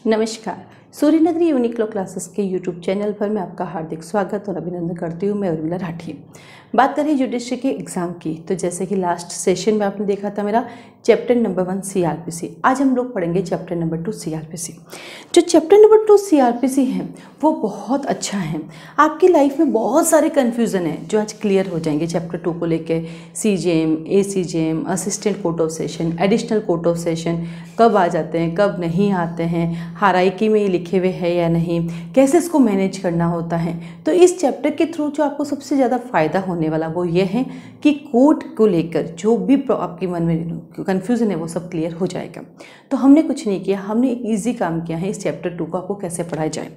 नमस्कार। Suryanagari unique law classes के YouTube channel पर मैं आपका हार्दिक स्वागत और अभिनंदन करती हूँ। मैं उर्मिला राठी। बात करें जुडिशरी के एग्ज़ाम की, तो जैसे कि लास्ट सेशन में आपने देखा था मेरा चैप्टर नंबर 1 सीआरपीसी। आज हम लोग पढ़ेंगे चैप्टर नंबर 2 सीआरपीसी। जो चैप्टर नंबर 2 सीआरपीसी है वो बहुत अच्छा है। आपकी लाइफ में बहुत सारे कन्फ्यूज़न है जो आज क्लियर हो जाएंगे चैप्टर 2 को लेके। CJM, ACJM, assistant court of session, additional court of session कब आ जाते हैं, कब नहीं आते हैं, हायरार्की में ये लिखे हुए है या नहीं, कैसे इसको मैनेज करना होता है। तो इस चैप्टर के थ्रू जो आपको सबसे ज़्यादा फ़ायदा होने वाला वो ये है कि कोर्ट को लेकर जो भी आपके मन में कन्फ्यूज़न है वो सब क्लियर हो जाएगा। तो हमने कुछ नहीं किया, हमने एक ईजी काम किया है इस चैप्टर 2 को आपको कैसे पढ़ाया जाए।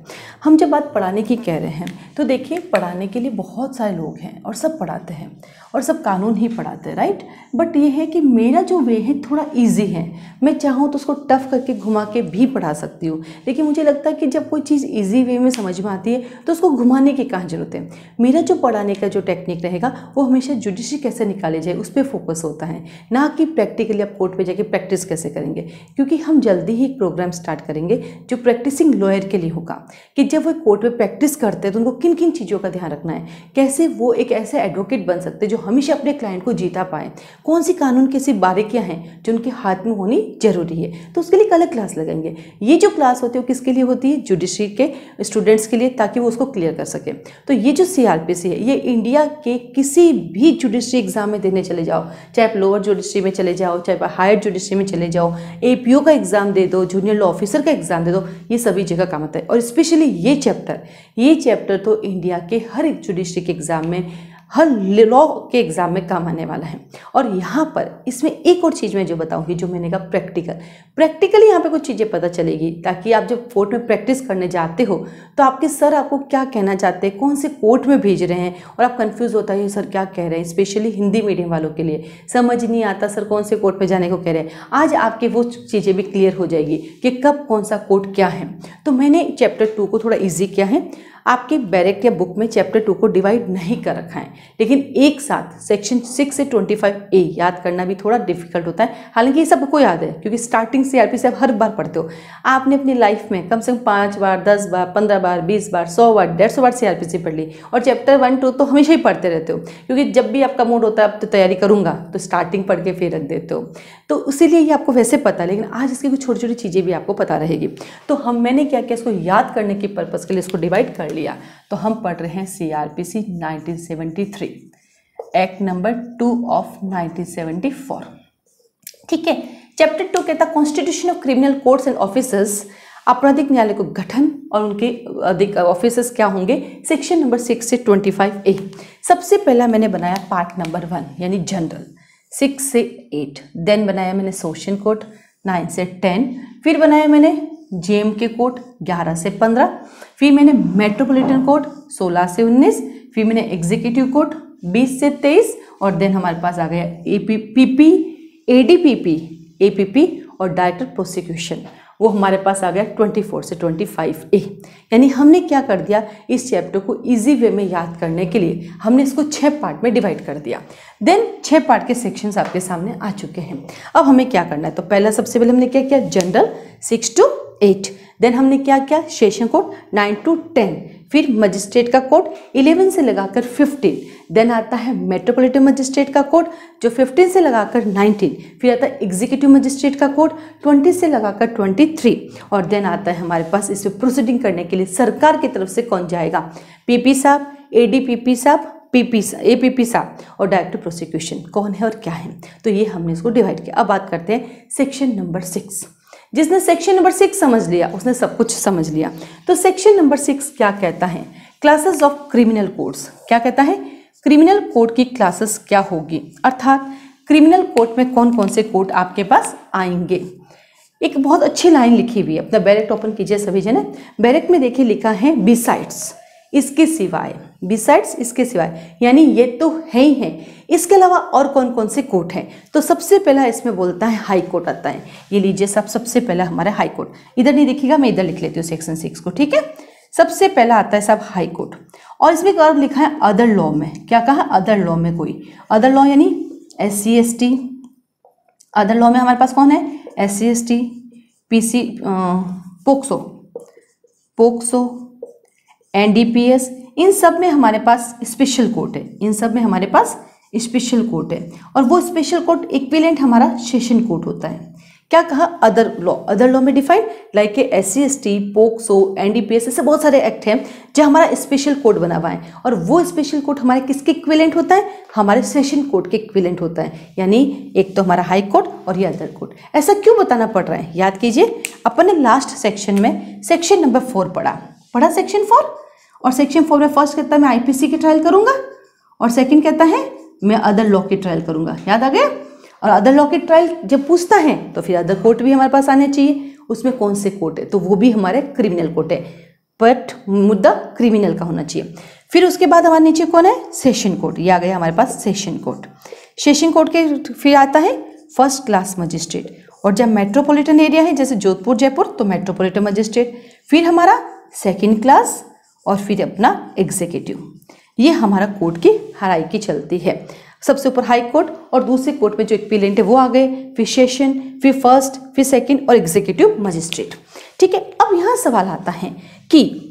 हम जब बात पढ़ाने की कह रहे हैं तो देखिए, पढ़ाने के लिए बहुत सारे लोग हैं और सब पढ़ाते हैं और सब कानून ही पढ़ाते हैं, राइट। बट ये है कि मेरा जो वे है थोड़ा ईजी है। मैं चाहूँ तो उसको टफ करके घुमा के भी पढ़ा सकती हूँ, लेकिन मुझे लगता है कि जब कोई चीज़ ईजी वे में समझ में आती है तो उसको घुमाने की कहाँ जरूरत है। मेरा जो पढ़ाने का जो टेक्निक रहेगा वो हमेशा जुडिशरी कैसे निकाले जाए उस पर फोकस होता है, ना कि प्रैक्टिकली आप कोर्ट पे जाके प्रैक्टिस कैसे करेंगे। क्योंकि हम जल्दी ही एक प्रोग्राम स्टार्ट करेंगे जो प्रैक्टिसिंग लॉयर के लिए होगा कि जब वो कोर्ट में प्रैक्टिस करते हैं तो उनको किन किन चीज़ों का ध्यान रखना है, कैसे वो एक ऐसे एडवोकेट बन सकते हैं जो हमेशा अपने क्लाइंट को जीता पाए, कौन सी कानून की ऐसी बारीकियाँ हैं जो उनके हाथ में होनी जरूरी है। तो उसके लिए एक अलग क्लास लगाएंगे। ये जो क्लास होती है वो किसके लिए होती है? जुडिशरी के स्टूडेंट्स के लिए, ताकि वो उसको क्लियर कर सके। तो ये जो सीआरपीसी है ये इंडिया के किसी भी जुडिशरी एग्जाम में देने चले जाओ, चाहे आप लोअर जुडिशरी में चले जाओ, चाहे आप हायर जुडिशरी में चले जाओ, एपीओ का एग्जाम दे दो, जूनियर लॉ ऑफिसर का एग्जाम दे दो, ये सभी जगह काम आता है। और स्पेशली ये चैप्टर तो इंडिया के हर एक जुडिशरी के एग्जाम में, हर लॉ के एग्जाम में काम आने वाला है। और यहाँ पर इसमें एक और चीज़ मैं जो बताऊँगी, जो मैंने कहा प्रैक्टिकली यहाँ पे कुछ चीज़ें पता चलेगी, ताकि आप जब कोर्ट में प्रैक्टिस करने जाते हो तो आपके सर आपको क्या कहना चाहते हैं, कौन से कोर्ट में भेज रहे हैं, और आप कंफ्यूज होता है सर क्या कह रहे हैं। स्पेशली हिंदी मीडियम वालों के लिए समझ नहीं आता सर कौन से कोर्ट में जाने को कह रहे हैं। आज आपके वो चीज़ें भी क्लियर हो जाएगी कि कब कौन सा कोर्ट क्या है। तो मैंने चैप्टर 2 को थोड़ा ईजी किया है। आपके बैरेक्ट या बुक में चैप्टर 2 को डिवाइड नहीं कर रखा है, लेकिन एक साथ सेक्शन 6 से 25A याद करना भी थोड़ा डिफिकल्ट होता है। हालांकि ये सबको याद है क्योंकि स्टार्टिंग सीआरपीसी आप हर बार पढ़ते हो। आपने अपनी लाइफ में कम से कम 5 बार, 10 बार, 15 बार, 20 बार, 100 बार, 150 बार सीआरपीसी पढ़ ली। और चैप्टर 1, 2 तो हमेशा ही पढ़ते रहते हो, क्योंकि जब भी आपका मूड होता है अब तो तैयारी करूँगा तो स्टार्टिंग पढ़ के फिर रख देते हो। तो इसीलिए ये आपको वैसे पता है, लेकिन आज इसकी कुछ छोटी छोटी चीज़ें भी आपको पता रहेगी। तो मैंने क्या किया, इसको याद करने के पर्पज़ के लिए इसको डिवाइड कर लिया। तो हम पढ़ रहे हैं सीआरपीसी 1973, एक्ट नंबर 2 ऑफ 1974। ठीक है। चैप्टर 2 कहता है constitution of criminal courts and officers, आपराधिक न्यायालय को गठन और उनके अधिक ऑफिसर्स क्या होंगे। सेक्शन नंबर 6 से 25A। सबसे पहला मैंने बनाया पार्ट नंबर 1 यानी जनरल, 6 से 8। देन बनाया मैंने सोशन कोर्ट 9 से 10। फिर बनाया मैंने जेएम के कोर्ट 11 से 15। फिर मैंने मेट्रोपॉलिटन कोर्ट 16 से 19। फिर मैंने एग्जीक्यूटिव कोर्ट 20 से 23। और देन हमारे पास आ गया एपीपी, एडीपीपी, एपीपी और डायरेक्टर प्रोसिक्यूशन, वो हमारे पास आ गया 24 से 25A। यानी हमने क्या कर दिया, इस चैप्टर को इजी वे में याद करने के लिए हमने इसको 6 पार्ट में डिवाइड कर दिया। देन 6 पार्ट के सेक्शंस आपके सामने आ चुके हैं। अब हमें क्या करना है, तो पहला सबसे पहले हमने क्या किया, जनरल 6 to 8। देन हमने क्या किया, सेशन कोर्ट 9 to 10। फिर मजिस्ट्रेट का कोर्ट 11 से लगाकर 15। देन आता है मेट्रोपॉलिटन मजिस्ट्रेट का कोर्ट जो 15 से लगाकर 19। फिर आता है एग्जीक्यूटिव मजिस्ट्रेट का कोर्ट 20 से लगाकर 23। और देन आता है हमारे पास इसमें प्रोसीडिंग करने के लिए सरकार की तरफ से कौन जाएगा, पीपी साहब, एडीपीपी साहब, एपीपी साहब और डायरेक्टर प्रोसिक्यूशन कौन है और क्या है। तो ये हमने इसको डिवाइड किया। अब बात करते हैं सेक्शन नंबर 6। जिसने सेक्शन नंबर 6 समझ लिया उसने सब कुछ समझ लिया। तो सेक्शन नंबर 6 क्या कहता है, क्लासेस ऑफ क्रिमिनल कोर्ट्स। क्या कहता है, क्रिमिनल कोर्ट की क्लासेस क्या होगी, अर्थात क्रिमिनल कोर्ट में कौन कौन से कोर्ट आपके पास आएंगे। एक बहुत अच्छी लाइन लिखी हुई है, अपना बैरेक्ट ओपन कीजिए सभी जने। बैरेक्ट में देखिए लिखा है बिसाइड्स, इसके सिवाय, बिसाइड्स इसके सिवाय, यानी ये तो है ही है, इसके अलावा और कौन कौन से कोर्ट हैं। तो सबसे पहला इसमें बोलता है हाई कोर्ट आता है। ये लीजिए सब, सबसे पहला हमारा हाई कोर्ट, इधर नहीं दिखेगा, मैं इधर लिख लेती हूँ सेक्शन 6 को। ठीक है, सबसे पहला आता है सब हाई कोर्ट। और इसमें और लिखा है अदर लॉ में, क्या कहा, अदर लॉ में कोई अदर लॉ यानी SC ST। अदर लॉ में हमारे पास कौन है, SC ST, PC POCSO, NDPS, इन सब में हमारे पास स्पेशल कोर्ट है, इन सब में हमारे पास स्पेशल कोर्ट है। और वो स्पेशल कोर्ट इक्विवेलेंट हमारा सेशन कोर्ट होता है। क्या कहा? अदर लॉ में defined like SC ST, POCSO, NDPS, ऐसे बहुत सारे एक्ट हैं जो हमारा स्पेशल कोड बना हुआ है। और वो स्पेशल कोड हमारे किसके इक्विवेलेंट होता है? हमारे सेशन कोड के इक्विवेलेंट होता है। यानी एक तो हमारा हाई कोर्ट और ये अदर कोर्ट। ऐसा क्यों बताना पड़ रहा है? याद कीजिए, अपन ने लास्ट सेक्शन में सेक्शन नंबर 4 पढ़ा सेक्शन 4। और सेक्शन 4 में फर्स्ट कहता है मैं IPC की ट्रायल करूंगा, और सेकंड कहता है मैं अदर लॉ की ट्रायल करूंगा। याद आ गया? और अदर लॉ की ट्रायल जब पूछता है तो फिर अदर कोर्ट भी हमारे पास आने चाहिए। उसमें कौन से कोर्ट है? तो वो भी हमारे क्रिमिनल कोर्ट है, बट मुद्दा क्रिमिनल का होना चाहिए। फिर उसके बाद हमारे नीचे कौन है? Session court. ये आ गया हमारे पास सेशन कोर्ट। सेशन कोर्ट के फिर आता है फर्स्ट क्लास मजिस्ट्रेट। और जब मेट्रोपॉलिटन एरिया है जैसे जोधपुर, जयपुर, तो मेट्रोपॉलिटन मजिस्ट्रेट। फिर हमारा सेकेंड क्लास और फिर अपना एग्जीक्यूटिव। ये हमारा कोर्ट की हायरार्की चलती है। सबसे ऊपर हाई कोर्ट और दूसरे कोर्ट में जो इक्विवेलेंट है वो आ गए, फिर सेशन, फिर फर्स्ट, फिर सेकंड और एग्जीक्यूटिव मजिस्ट्रेट। ठीक है। अब यहाँ सवाल आता है कि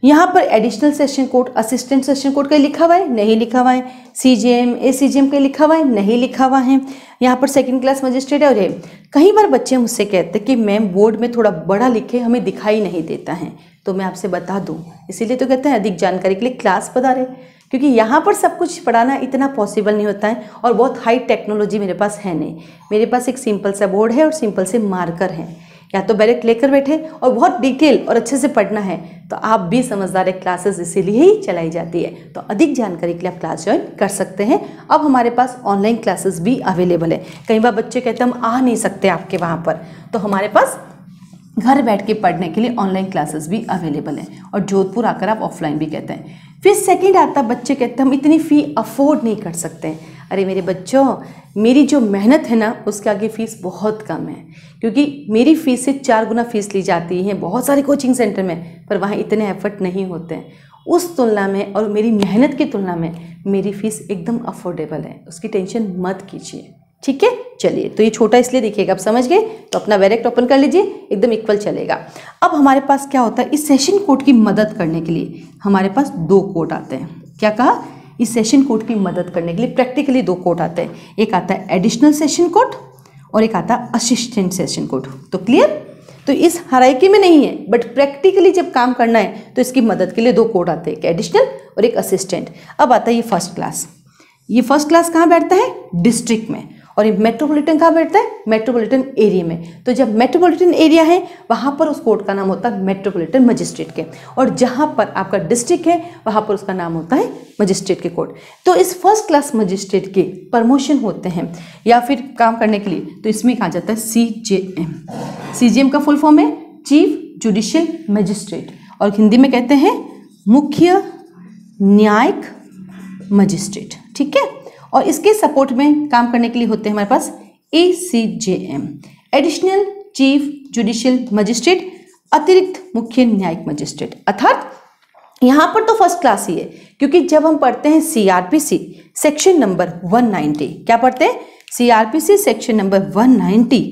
यहाँ पर additional session court, assistant session court का लिखा हुआ है? नहीं लिखा हुआ है। CJM, ACJM का लिखा हुआ है? नहीं लिखा हुआ है। यहाँ पर सेकंड क्लास मजिस्ट्रेट है। और ये कई बार बच्चे मुझसे कहते हैं कि मैम बोर्ड में थोड़ा बड़ा लिखे, हमें दिखाई नहीं देता है। तो मैं आपसे बता दूं, इसीलिए तो कहते हैं अधिक जानकारी के लिए क्लास पधारें, क्योंकि यहाँ पर सब कुछ पढ़ाना इतना पॉसिबल नहीं होता है और बहुत हाई टेक्नोलॉजी मेरे पास है नहीं। मेरे पास एक सिंपल सा बोर्ड है और सिंपल से मार्कर है। या तो डायरेक्ट लेकर बैठे और बहुत डिटेल और अच्छे से पढ़ना है तो आप भी समझदार है, क्लासेस इसीलिए ही चलाई जाती है। तो अधिक जानकारी के लिए आप क्लास ज्वाइन कर सकते हैं। अब हमारे पास ऑनलाइन क्लासेस भी अवेलेबल है। कई बार बच्चे कहते हैं हम आ नहीं सकते आपके वहाँ पर, तो हमारे पास घर बैठ के पढ़ने के लिए ऑनलाइन क्लासेस भी अवेलेबल है। और जोधपुर आकर आप ऑफलाइन भी कहते हैं। फिर सेकंड आता, बच्चे कहते हैं हम इतनी फ़ी अफोर्ड नहीं कर सकते। अरे मेरे बच्चों, मेरी जो मेहनत है ना उसके आगे फ़ीस बहुत कम है, क्योंकि मेरी फ़ीस से 4 गुना फ़ीस ली जाती है बहुत सारे कोचिंग सेंटर में, पर वहाँ इतने एफर्ट नहीं होते हैं। उस तुलना में और मेरी मेहनत की तुलना में मेरी फ़ीस एकदम अफोर्डेबल है, उसकी टेंशन मत कीजिए। ठीक है, चलिए। तो ये छोटा इसलिए दिखेगा, आप समझ गए तो अपना डायरेक्ट ओपन कर लीजिए, एकदम इक्वल चलेगा। अब हमारे पास क्या होता है, इस सेशन कोड की मदद करने के लिए हमारे पास 2 कोड आते हैं। क्या कहा? इस सेशन कोड की मदद करने के लिए प्रैक्टिकली 2 कोड आते हैं। एक आता है एडिशनल सेशन कोड और एक आता है असिस्टेंट सेशन कोड। तो क्लियर? तो इस हायरार्की में नहीं है, बट प्रैक्टिकली जब काम करना है तो इसकी मदद के लिए 2 कोड आते हैं, एक एडिशनल और एक असिस्टेंट। अब आता है ये फर्स्ट क्लास। ये फर्स्ट क्लास कहाँ बैठता है? डिस्ट्रिक्ट में। और ये मेट्रोपॉलिटन कहाँ बैठता है? मेट्रोपॉलिटन एरिया में। तो जब मेट्रोपॉलिटन एरिया है वहाँ पर उस कोर्ट का नाम होता है मेट्रोपॉलिटन मजिस्ट्रेट के, और जहाँ पर आपका डिस्ट्रिक्ट है वहाँ पर उसका नाम होता है मजिस्ट्रेट के कोर्ट। तो इस फर्स्ट क्लास मजिस्ट्रेट के प्रमोशन होते हैं या फिर काम करने के लिए, तो इसमें कहा जाता है CJM। CJM का फुल फॉर्म है चीफ जुडिशियल मजिस्ट्रेट, और हिंदी में कहते हैं मुख्य न्यायिक मजिस्ट्रेट। ठीक है। और इसके सपोर्ट में काम करने के लिए होते हैं हमारे पास ACJM, additional chief judicial magistrate, अतिरिक्त मुख्य न्यायिक मजिस्ट्रेट। अर्थात यहाँ पर तो फर्स्ट क्लास ही है, क्योंकि जब हम पढ़ते हैं CRPC सेक्शन नंबर 190, क्या पढ़ते हैं? CRPC सेक्शन नंबर 190,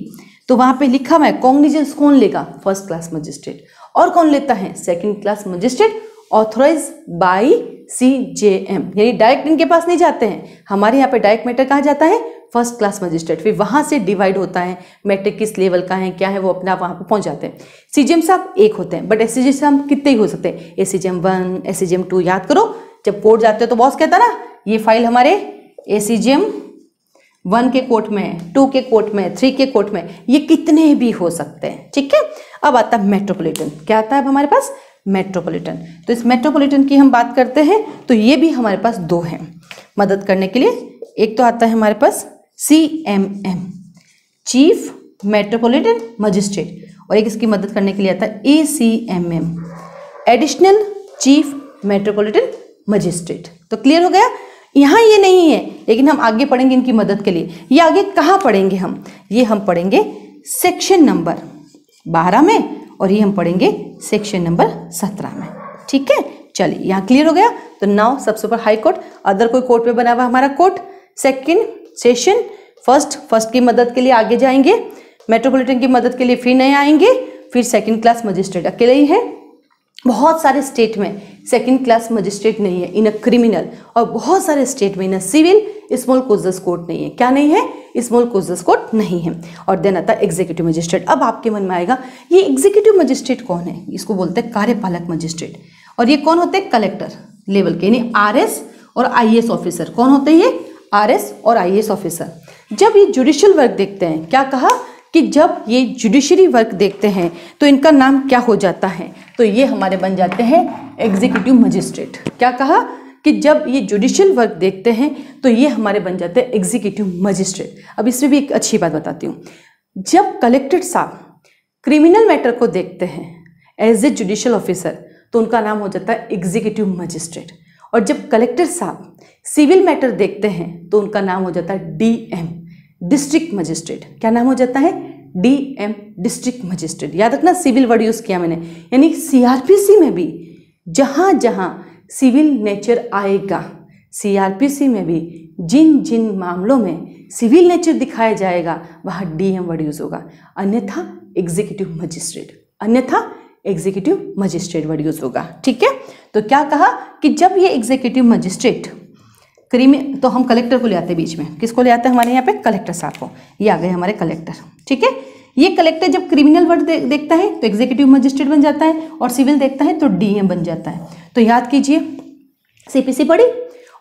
तो वहाँ पे लिखा हुआ है कॉग्निजेंस कौन लेगा? First class magistrate. और कौन लेता है? Second class magistrate authorized by CJM, यानी डायरेक्ट इनके पास नहीं जाते हैं। हमारे यहाँ पे डायरेक्ट मैटर कहाँ जाता है? First class magistrate. फिर वहाँ से डिवाइड होता है, मैटर किस लेवल का है क्या है वो अपने आप वहाँ पे पहुँच जाते हैं। CJM साहब एक होते हैं, बट SCJM साहब कितने ही हो सकते हैं? ACJM 1, ACJM 2 याद करो। जब कोर्ट जाते हो तो बॉस कहता ना ये फाइल हमारे ACJM 1 के कोर्ट में, 2 के कोर्ट में, 3 के कोर्ट में, ये कितने भी हो सकते हैं। ठीक है। अब आता है मेट्रोपॉलिटन। क्या आता है अब हमारे पास? मेट्रोपॉलिटन। तो इस मेट्रोपॉलिटन की हम बात करते हैं तो ये भी हमारे पास 2 हैं मदद करने के लिए। एक तो आता है हमारे पास CMM चीफ मेट्रोपॉलिटन मजिस्ट्रेट, और एक इसकी मदद करने के लिए आता है ACMM additional chief metropolitan magistrate. तो क्लियर हो गया? यहाँ ये नहीं है, लेकिन हम आगे पढ़ेंगे इनकी मदद के लिए। ये आगे कहाँ पढ़ेंगे हम? ये हम पढ़ेंगे सेक्शन नंबर 12 में, और ये हम पढ़ेंगे सेक्शन नंबर 17 में। ठीक है, चलिए यहाँ क्लियर हो गया। तो नाउ सबसे ऊपर हाई कोर्ट, अदर कोई कोर्ट में बना हुआ हमारा कोर्ट, सेकंड सेशन, फर्स्ट की मदद के लिए आगे जाएंगे, मेट्रोपॉलिटन की मदद के लिए फिर नए आएंगे, फिर सेकंड क्लास मजिस्ट्रेट अकेले ही है। बहुत सारे स्टेट में सेकंड क्लास मजिस्ट्रेट नहीं है इन अ क्रिमिनल, और बहुत सारे स्टेट में in a civil small causes court नहीं है। क्या नहीं है? स्मॉल कोजेस कोर्ट नहीं है। और देन आता है एग्जीक्यूटिव मजिस्ट्रेट। अब आपके मन में आएगा ये एग्जीक्यूटिव मजिस्ट्रेट कौन है? इसको बोलते हैं कार्यपालक मजिस्ट्रेट। और ये कौन होते हैं? कलेक्टर लेवल के, यानी आरएस और आईएएस ऑफिसर। कौन होते हैं ये? आरएस और आईएएस ऑफिसर। जब ये जुडिशियल वर्क देखते हैं, क्या कहा कि जब ये जुडिशरी वर्क देखते हैं तो इनका नाम क्या हो जाता है? तो ये हमारे बन जाते हैं एग्जीक्यूटिव मजिस्ट्रेट। क्या कहा कि जब ये जुडिशियल वर्क देखते हैं तो ये हमारे बन जाते हैं एग्जीक्यूटिव मजिस्ट्रेट। अब इसमें भी एक अच्छी बात बताती हूँ। जब कलेक्टर साहब क्रिमिनल मैटर को देखते हैं एज ए जुडिशियल ऑफिसर तो उनका नाम हो जाता है एग्जीक्यूटिव मजिस्ट्रेट। और जब कलेक्टर साहब सिविल मैटर देखते हैं तो उनका नाम हो जाता है डीएम, डिस्ट्रिक्ट मजिस्ट्रेट। क्या नाम हो जाता है? DM, district magistrate. याद रखना, सिविल वर्ड यूज किया मैंने, यानी सीआरपीसी में भी जहां जहां सिविल नेचर आएगा, सीआरपीसी में भी जिन जिन मामलों में सिविल नेचर दिखाया जाएगा वहां डीएम वर्ड यूज होगा, अन्यथा एग्जीक्यूटिव मजिस्ट्रेट, अन्यथा एग्जीक्यूटिव मजिस्ट्रेट वर्ड यूज होगा। ठीक है, तो क्या कहा कि जब ये एग्जीक्यूटिव मजिस्ट्रेट तो हम कलेक्टर को ले आते हैं बीच में। किसको ले आते हैं? हमारे यहाँ पे कलेक्टर साहब को। ये आ गए हमारे कलेक्टर। ठीक है, ये कलेक्टर जब क्रिमिनल वर्ड देखता है तो एग्जीक्यूटिव मजिस्ट्रेट बन जाता है, और सिविल देखता है तो डीएम बन जाता है। तो याद कीजिए, सीपीसी पढ़ी,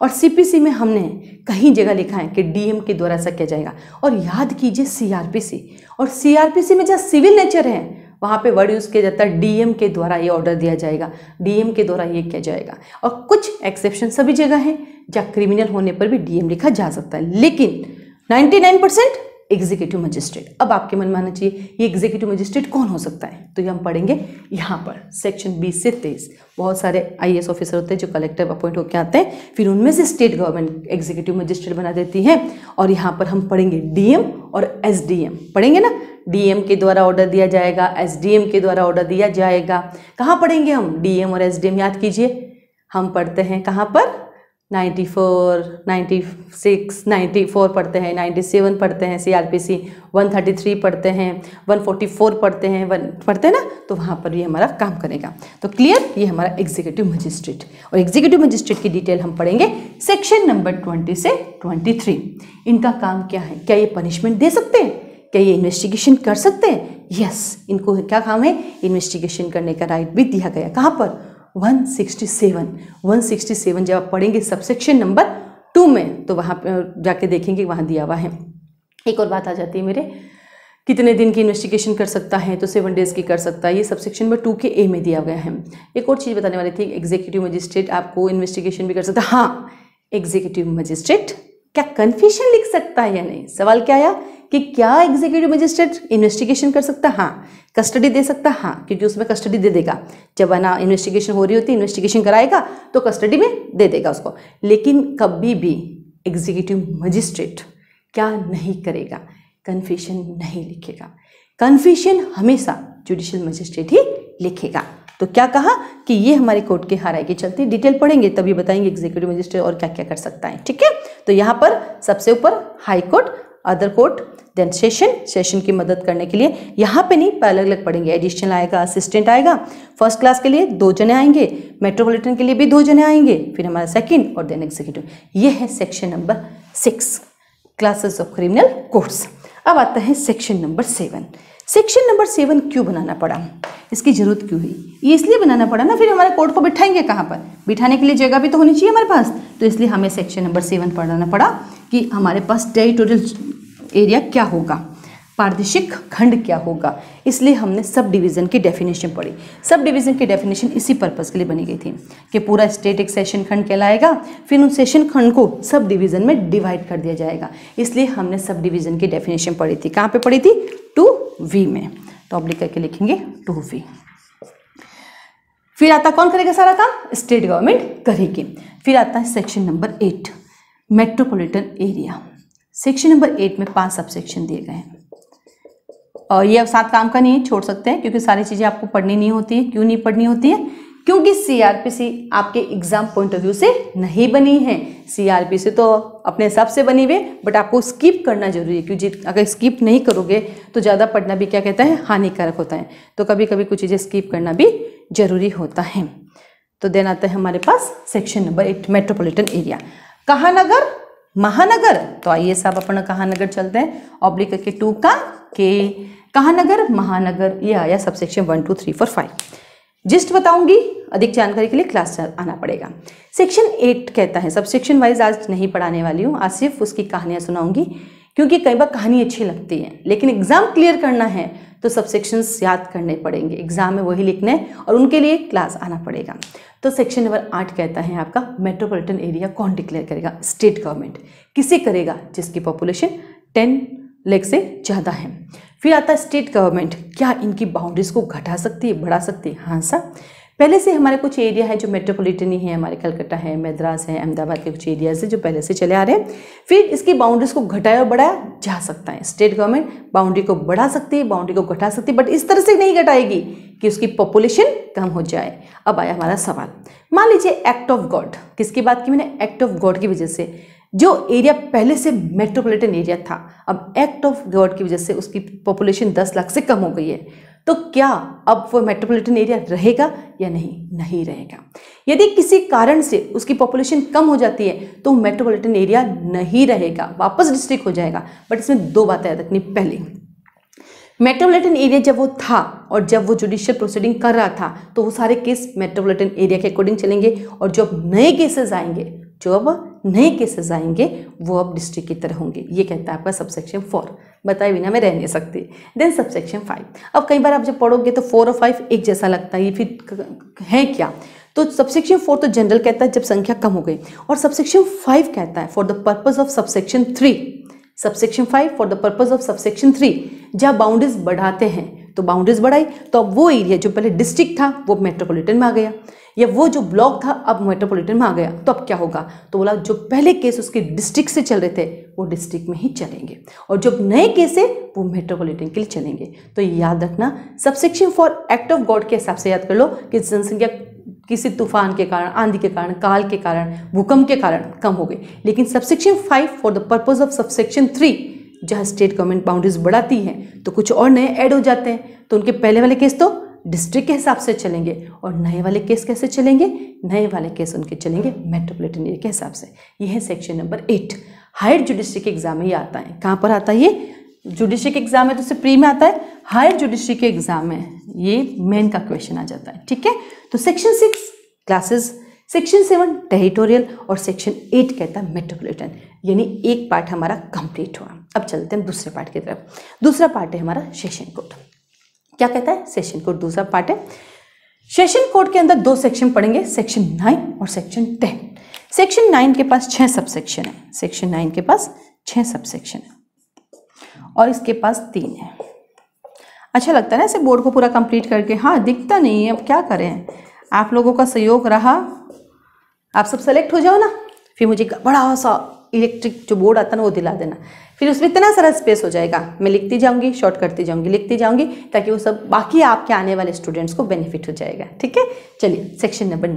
और सीपीसी में हमने कहीं जगह लिखा है कि डीएम के द्वारा ऐसा किया जाएगा। और याद कीजिए सीआरपीसी, और सीआरपीसी में जहाँ सिविल नेचर है वहाँ पे वर्ड यूज किया जाता है डीएम के द्वारा ये ऑर्डर दिया जाएगा, डीएम के द्वारा ये किया जाएगा। और कुछ एक्सेप्शन सभी जगह है जहाँ क्रिमिनल होने पर भी डीएम लिखा जा सकता है, लेकिन 99% एग्जीक्यूटिव मजिस्ट्रेट। अब आपके मन में आना चाहिए ये एग्जीक्यूटिव मजिस्ट्रेट कौन हो सकता है? तो ये हम पढ़ेंगे यहाँ पर सेक्शन 20 से 23। बहुत सारे आईएएस ऑफिसर होते हैं जो कलेक्टर अपॉइंट होकर आते हैं, फिर उनमें से स्टेट गवर्नमेंट एग्जीक्यूटिव मजिस्ट्रेट बना देती है। और यहाँ पर हम पढ़ेंगे डीएम और एसडीएम पढ़ेंगे ना। डीएम के द्वारा ऑर्डर दिया जाएगा, एसडीएम के द्वारा ऑर्डर दिया जाएगा। कहाँ पढ़ेंगे हम? डीएम और एसडीएम। याद कीजिए, हम पढ़ते हैं कहाँ पर? 94, 96, 94 पढ़ते हैं, 97 पढ़ते हैं, सीआरपीसी 133 पढ़ते हैं, 144 पढ़ते हैं, पढ़ते हैं ना, तो वहाँ पर ये हमारा काम करेगा। तो क्लियर, ये हमारा एग्जीक्यूटिव मजिस्ट्रेट। और एग्जीक्यूटिव मजिस्ट्रेट की डिटेल हम पढ़ेंगे सेक्शन नंबर 20 से 23। इनका काम क्या है? क्या ये पनिशमेंट दे सकते हैं? क्या ये इन्वेस्टिगेशन कर सकते हैं? यस, इनको क्या काम है? इन्वेस्टिगेशन करने का राइट भी दिया गया। कहाँ पर? 167 जब आप पढ़ेंगे सबसेक्शन नंबर 2 में तो वहाँ पर जाके देखेंगे, वहाँ दिया हुआ है। एक और बात आ जाती है मेरे, कितने दिन की इन्वेस्टिगेशन कर सकता है? तो 7 डेज की कर सकता है। ये सबसेक्शन नंबर 2 के ए में दिया गया है। एक और चीज़ बताने वाली थी, एग्जीक्यूटिव मजिस्ट्रेट आपको इन्वेस्टिगेशन भी कर सकता है। हाँ, एग्जीक्यूटिव मजिस्ट्रेट क्या कन्फेशन लिख सकता है या नहीं? सवाल क्या आया कि क्या एग्जीक्यूटिव मजिस्ट्रेट इन्वेस्टिगेशन कर सकता है? हाँ। कस्टडी दे सकता है? हाँ, क्योंकि उसमें कस्टडी दे देगा। जब ना इन्वेस्टिगेशन हो रही होती है, इन्वेस्टिगेशन कराएगा तो कस्टडी में दे देगा उसको। लेकिन कभी भी एग्जीक्यूटिव मजिस्ट्रेट क्या नहीं करेगा? कन्फेशन नहीं लिखेगा। कन्फेशन हमेशा जुडिशियल मजिस्ट्रेट ही लिखेगा। तो क्या कहा कि ये हमारे कोर्ट के हाराई की चलती, डिटेल पढ़ेंगे तभी बताएंगे एग्जीक्यूटिव मजिस्ट्रेट और क्या क्या कर सकता है। ठीक है, तो यहाँ पर सबसे ऊपर high court, other court, then session की मदद करने के लिए यहाँ पे नहीं, अलग अलग पढ़ेंगे। एडिशनल आएगा, असिस्टेंट आएगा, फर्स्ट क्लास के लिए 2 जने आएंगे, मेट्रोपॉलिटन के लिए भी 2 जने आएंगे, फिर हमारा सेकंड और देन एग्जीक्यूटिव। ये है section number 6, classes of criminal courts. अब आता है सेक्शन नंबर 7। सेक्शन नंबर 7 क्यों बनाना पड़ा? इसकी जरूरत क्यों हुई? ये इसलिए बनाना पड़ा ना, फिर हमारे कोर्ट को बिठाएंगे कहाँ पर? बिठाने के लिए जगह भी तो होनी चाहिए हमारे पास। तो इसलिए हमें सेक्शन नंबर 7 पढ़ाना पड़ा कि हमारे पास टेरिटोरियल एरिया क्या होगा, पारदर्शिक खंड क्या होगा। इसलिए हमने सब डिवीज़न की डेफिनेशन पढ़ी। सब डिवीज़न की डेफिनेशन इसी पर्पज़ के लिए बनी गई थी कि पूरा स्टेट एक सेशन खंड कहलाएगा, फिर उन सेशन खंड को सब डिवीज़न में डिवाइड कर दिया जाएगा। इसलिए हमने सब डिवीज़न की डेफिनेशन पढ़ी थी। कहाँ पे पढ़ी थी? 2V में। तो ऑब्लिक करके लिखेंगे 2V। फिर आता कौन करेगा सारा काम? स्टेट गवर्नमेंट करेगी। फिर आता है section number 8, metropolitan area. Section number 8 में 5 सबसेक्शन दिए गए हैं और ये अब 7 काम का नहीं है, छोड़ सकते हैं क्योंकि सारी चीज़ें आपको पढ़नी नहीं होती है। क्यों नहीं पढ़नी होती है? क्योंकि सीआरपीसी आपके एग्जाम पॉइंट ऑफ व्यू से नहीं बनी है। सीआरपीसी तो अपने हिसाब से बनी हुई है, बट आपको स्किप करना जरूरी है, क्योंकि अगर स्किप नहीं करोगे तो ज़्यादा पढ़ना भी क्या कहता है, हानिकारक होता है। तो कभी कभी कुछ चीज़ें स्किप करना भी जरूरी होता है। तो देन आता है हमारे पास सेक्शन नंबर 8 मेट्रोपॉलिटन एरिया। कहानगर, महानगर। तो आइए साहब अपन कहानगर चलते हैं। ऑब्लिक के 2 का के कहानगर, महानगर, ये आया सब सेक्शन 1 2 3 4 5। जिस्ट बताऊंगी, अधिक जानकारी के लिए क्लास आना पड़ेगा। सेक्शन 8 कहता है, सब सेक्शन वाइज आज नहीं पढ़ाने वाली हूँ, आज सिर्फ उसकी कहानियाँ सुनाऊंगी, क्योंकि कई बार कहानी अच्छी लगती है लेकिन एग्जाम क्लियर करना है तो सब सेक्शंस याद करने पड़ेंगे, एग्जाम में वही लिखना है और उनके लिए क्लास आना पड़ेगा। तो सेक्शन नंबर 8 कहता है आपका मेट्रोपॉलिटन एरिया कौन डिक्लेयर करेगा, स्टेट गवर्नमेंट। किसे करेगा, जिसकी पॉपुलेशन 10 लाख से ज़्यादा है। फिर आता है स्टेट गवर्नमेंट, क्या इनकी बाउंड्रीज को घटा सकती है, बढ़ा सकती है। हाँ सर, पहले से हमारे कुछ एरिया है जो मेट्रोपॉलिटन ही है, हमारे कलकत्ता है, मद्रास है, अहमदाबाद के कुछ एरियाज है जो पहले से चले आ रहे हैं। फिर इसकी बाउंड्रीज को घटाया और बढ़ाया जा सकता है। स्टेट गवर्नमेंट बाउंड्री को बढ़ा सकती है, बाउंड्री को घटा सकती है, बट इस तरह से नहीं घटाएगी कि उसकी पॉपुलेशन कम हो जाए। अब आया हमारा सवाल, मान लीजिए एक्ट ऑफ गॉड, किसकी बात की मैंने, एक्ट ऑफ गॉड की वजह से जो एरिया पहले से मेट्रोपॉलिटन एरिया था, अब एक्ट ऑफ गॉड की वजह से उसकी पॉपुलेशन 10 लाख से कम हो गई है, तो क्या अब वो मेट्रोपॉलिटन एरिया रहेगा या नहीं, नहीं रहेगा। यदि किसी कारण से उसकी पॉपुलेशन कम हो जाती है तो मेट्रोपॉलिटन एरिया नहीं रहेगा, वापस डिस्ट्रिक्ट हो जाएगा। बट इसमें 2 बातें याद रखनी। पहली, मेट्रोपॉलिटन एरिया जब वो था और जब वो जुडिशियल प्रोसीडिंग कर रहा था तो वो सारे केस मेट्रोपॉलिटन एरिया के अकॉर्डिंग चलेंगे, और जो अब नए केसेस आएंगे वो अब डिस्ट्रिक्ट की तरह होंगे। ये कहता है आपका सबसेक्शन 4, बताए बिना मैं रह नहीं सकती। देन सबसेक्शन 5, अब कई बार आप जब पढ़ोगे तो 4 और 5 एक जैसा लगता है, ये फिर है क्या। तो सबसेक्शन 4 तो जनरल कहता है जब संख्या कम हो गई, और सबसेक्शन 5 कहता है for the purpose of subsection 3। Subsection 5 for the purpose of subsection 3, जहाँ बाउंड्रीज बढ़ाते हैं तो बाउंड्रीज बढ़ाई तो अब वो एरिया जो पहले डिस्ट्रिक्ट था वो मेट्रोपॉलिटन में आ गया, या वो जो ब्लॉक था अब मेट्रोपॉलिटन में आ गया। तो अब क्या होगा, तो बोला जो पहले केस उसके डिस्ट्रिक्ट से चल रहे थे वो डिस्ट्रिक्ट में ही चलेंगे, और जो नए केस है वो मेट्रोपॉलिटन के लिए चलेंगे। तो याद रखना, सबसेक्शन 4 एक्ट ऑफ गॉड के हिसाब से याद कर लो कि जनसंख्या किसी तूफान के कारण, आंधी के कारण, काल के कारण, भूकंप के कारण कम हो गई। लेकिन subsection 5 for the purpose of subsection 3, जहाँ स्टेट गवर्नमेंट बाउंड्रीज बढ़ाती हैं तो कुछ और नए ऐड हो जाते हैं, तो उनके पहले वाले केस तो डिस्ट्रिक्ट के हिसाब से चलेंगे, और नए वाले केस कैसे चलेंगे, नए वाले केस उनके चलेंगे मेट्रोपॉलिटन एरिया के हिसाब से। ये है सेक्शन नंबर 8। हायर जुडिशरी के एग्जाम में ये आता है। कहाँ पर आता है ये, जुडिशरी के एग्जाम में तो सिर्फ प्री में आता है, हायर जुडिशरी के एग्जाम में ये मेन का क्वेश्चन आ जाता है। ठीक है, तो सेक्शन 6 क्लासेस, सेक्शन 7 टेरिटोरियल, और सेक्शन 8 कहता है मेट्रोपॉलिटन। यानी एक पार्ट हमारा कंप्लीट हुआ। अब चलते हैं दूसरे पार्ट की तरफ। दूसरा पार्ट है हमारा सेशन कोड। क्या कहता है, सेशन कोड दूसरा पार्ट है। सेशन कोड के अंदर 2 सेक्शन पढ़ेंगे, सेक्शन 9 और सेक्शन 10। सेक्शन 9 के पास 6 सब सेक्शन है, सेक्शन 9 के पास 6 सब सेक्शन है और इसके पास 3 है। अच्छा लगता है ना ऐसे बोर्ड को पूरा कंप्लीट करके। हाँ, दिखता नहीं है, अब क्या करें, आप लोगों का सहयोग रहा, आप सब सेलेक्ट हो जाओ ना, फिर मुझे बड़ा सा इलेक्ट्रिक जो बोर्ड आता है ना वो दिला देना, फिर उसमें इतना सारा स्पेस हो जाएगा, मैं लिखती जाऊंगी, शॉर्ट करती जाऊंगी, लिखती जाऊंगी, ताकि वो सब बाकी आपके आने वाले स्टूडेंट्स को बेनिफिट हो जाएगा। ठीक है, चलिए सेक्शन नंबर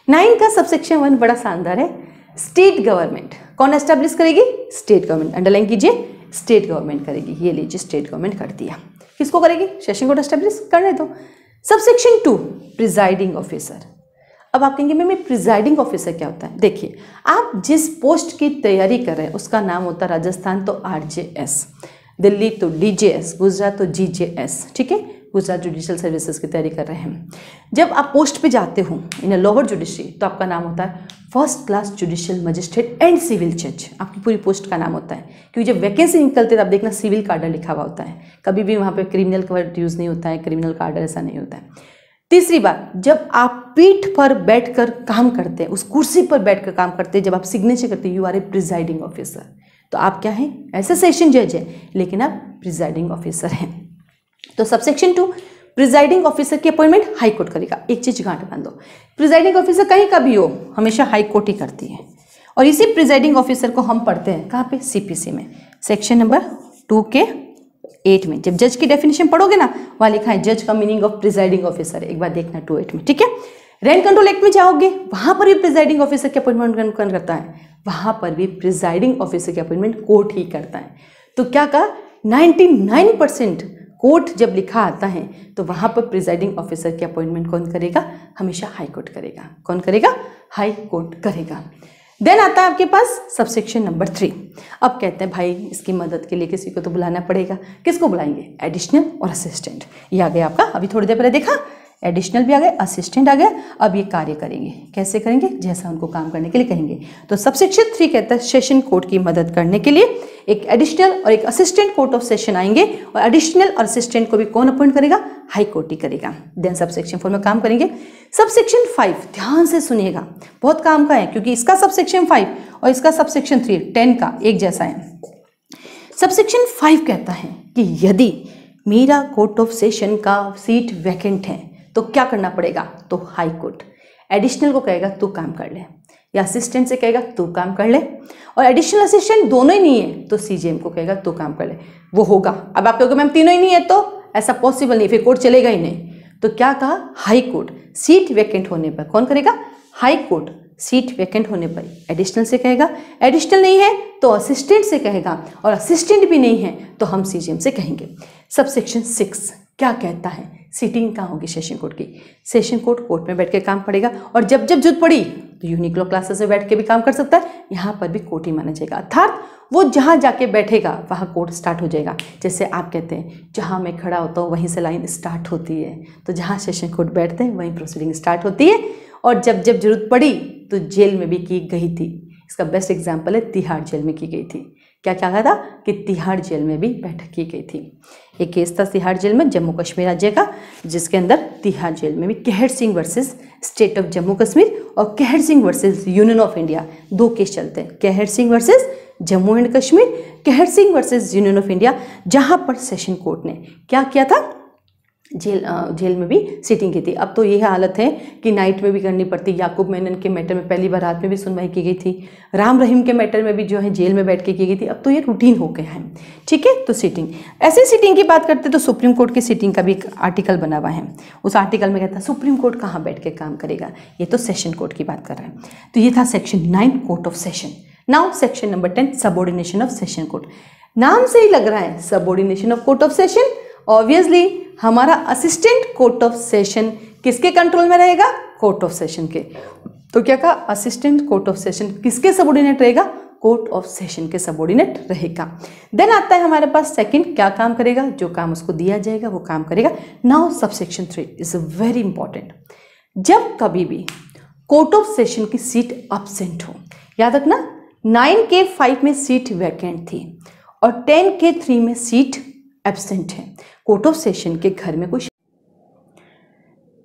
9 का सबसेक्शन 1 बड़ा शानदार है। स्टेट गवर्नमेंट कौन एस्टेब्लिश करेगी, स्टेट गवर्नमेंट, अंडरलाइन कीजिए, स्टेट गवर्नमेंट करेगी। ये लीजिए, स्टेट गवर्नमेंट कर दिया। किसको करेगी, सेशन कोड एस्टेब्लिश करने दो। Subsection 2 presiding officer. अब आप कहेंगे मैम प्रिजाइडिंग ऑफिसर क्या होता है। देखिए, आप जिस पोस्ट की तैयारी कर रहे हैं उसका नाम होता है राजस्थान तो RJS, दिल्ली तो DJS, गुजरात तो GJS। ठीक है, गुजरात जुडिशियल सर्विसेज की तैयारी कर रहे हैं। जब आप पोस्ट पे जाते हो इन लोअर जुडिशरी तो आपका नाम होता है first class judicial magistrate and civil जज। आपकी पूरी पोस्ट का नाम होता है, क्योंकि जब वैकेंसी निकलती है तब देखना सिविल का आर्डर लिखा हुआ होता है, कभी भी वहाँ पे क्रिमिनल का वर्ड यूज़ नहीं होता है, क्रिमिनल का आर्डर ऐसा नहीं होता है। तीसरी बात, जब आप पीठ पर बैठकर काम करते हैं, उस कुर्सी पर बैठकर काम करते हैं, जब आप सिग्नेचर करते हैं, you are a presiding officer. तो आप क्या हैं, ऐसे सेशन जज है लेकिन आप प्रिजाइडिंग ऑफिसर हैं। तो सबसेक्शन 2 प्रिजाइडिंग ऑफिसर की अपॉइंटमेंट हाई कोर्ट करेगा। एक चीज गांठ बांधो, प्रिजाइडिंग ऑफिसर कहीं का भी हो हमेशा हाई कोर्ट ही करती है, और इसी प्रिजाइडिंग ऑफिसर को हम पढ़ते हैं कहाँ पे, CPC में, सेक्शन नंबर 2 के 8 में। जब जज की डेफिनेशन पढ़ोगे ना, वहाँ लिखा है जज का मीनिंग ऑफ प्रिजाइडिंग ऑफिसर, एक बार देखना 2:8 में। ठीक है, रेंट कंट्रोल एक्ट में जाओगे, वहां पर भी प्रिजाइडिंग ऑफिसर की अपॉइंटमेंट कौन करता है? वहां पर भी प्रिजाइडिंग ऑफिसर की अपॉइंटमेंट कोर्ट ही करता है। तो क्या कहा, 99% कोर्ट जब लिखा आता है तो वहां पर प्रिजाइडिंग ऑफिसर की अपॉइंटमेंट कौन करेगा? हमेशा हाई कोर्ट करेगा। कौन करेगा? हाई कोर्ट करेगा। देन आता है आपके पास सबसेक्शन नंबर 3। अब कहते हैं भाई इसकी मदद के लिए किसी को तो बुलाना पड़ेगा। किसको बुलाएंगे? एडिशनल और असिस्टेंट। ये आ गया आपका, अभी थोड़ी देर पहले देखा, एडिशनल भी आ गया, असिस्टेंट आ गया। अब ये कार्य करेंगे, कैसे करेंगे? जैसा उनको काम करने के लिए कहेंगे। तो सबसेक्शन 3 कहता है सेशन कोर्ट की मदद करने के लिए एक एडिशनल और एक असिस्टेंट कोर्ट ऑफ सेशन आएंगे, और एडिशनल और असिस्टेंट को भी कौन अपॉइंट करेगा? हाई कोर्ट ही करेगा। देन सबसेक्शन 4 में काम करेंगे। सबसेक्शन 5 ध्यान से सुनिएगा, बहुत काम का है, क्योंकि इसका सबसेक्शन 5 और इसका सबसेक्शन 3 10 का एक जैसा है। सबसेक्शन 5 कहता है कि यदि मेरा कोर्ट ऑफ सेशन का सीट वैकेंट है तो क्या करना पड़ेगा? तो हाई कोर्ट एडिशनल को कहेगा तू काम कर ले, या असिस्टेंट से कहेगा तू काम कर ले, और एडिशनल असिस्टेंट दोनों ही नहीं है तो सीजीएम को कहेगा तू काम कर ले, वो होगा। अब आप कहोगे मैम तीनों ही नहीं है तो ऐसा पॉसिबल नहीं, फिर कोर्ट चलेगा ही नहीं। तो क्या कहा? हाई कोर्ट सीट वैकेंट होने पर कौन करेगा? हाई कोर्ट सीट वैकेंट होने पर एडिशनल से कहेगा, एडिशनल नहीं है तो असिस्टेंट से कहेगा, और असिस्टेंट भी नहीं है तो हम सीजीएम से कहेंगे। सबसेक्शन 6 क्या कहता है? सीटिंग कहाँ होगी? सेशन कोर्ट की। सेशन कोर्ट में बैठ के काम पड़ेगा, और जब जब जरूरत पड़ी तो यूनिक्लो क्लासेस में बैठ के भी काम कर सकता है। यहाँ पर भी कोर्ट ही माना जाएगा, अर्थात वो जहाँ जाके बैठेगा वहाँ कोर्ट स्टार्ट हो जाएगा। जैसे आप कहते हैं जहाँ मैं खड़ा होता हूँ वहीं से लाइन स्टार्ट होती है, तो जहाँ सेशन कोर्ट बैठते हैं वहीं प्रोसीडिंग स्टार्ट होती है। और जब जब जरूरत पड़ी तो जेल में भी की गई थी। इसका बेस्ट एग्जाम्पल है तिहाड़ जेल में की गई थी। क्या क्या कहा था कि तिहाड़ जेल में भी बैठक की गई थी। एक केस था तिहाड़ जेल में, जम्मू कश्मीर राज्य का, जिसके अंदर तिहाड़ जेल में भी कहर Singh versus state of Jammu Kashmir और कहर Singh versus union of India, 2 case चलते हैं। कहर सिंह वर्सेस जम्मू एंड कश्मीर, कहर Singh versus union of India, जहां पर सेशन कोर्ट ने क्या किया था? जेल में भी सीटिंग की थी। अब तो यह हालत है कि नाइट में भी करनी पड़ती। याकूब मेनन के मैटर में पहली बार रात में भी सुनवाई की गई थी। राम रहीम के मैटर में भी जो है जेल में बैठ के की गई थी। अब तो ये रूटीन हो गया है, ठीक है। तो सीटिंग, ऐसे सीटिंग की बात करते तो सुप्रीम कोर्ट की सीटिंग का भी एक आर्टिकल बना हुआ है। उस आर्टिकल में कहता है सुप्रीम कोर्ट कहाँ बैठ के काम करेगा। ये तो सेशन कोर्ट की बात कर रहा है। तो ये था section 9 court of session. Now section number 10 subordination of session court. नाम से ही लग रहा है subordination of court of session. Obviously हमारा असिस्टेंट कोर्ट ऑफ सेशन किसके कंट्रोल में रहेगा? कोर्ट ऑफ सेशन के। तो क्या कहा? असिस्टेंट कोर्ट ऑफ सेशन किसके सबऑर्डिनेट रहेगा? कोर्ट ऑफ सेशन के सबऑर्डिनेट रहेगा। देन आता है हमारे पास सेकंड, क्या काम करेगा? जो काम उसको दिया जाएगा वो काम करेगा। Now subsection 3 is very important. जब कभी भी कोर्ट ऑफ सेशन की सीट एब्सेंट हो, याद रखना 9 के 5 में सीट वैकेंट थी और 10 के 3 में सीट एब्सेंट है, कोर्ट ऑफ सेशन के घर में कुछ।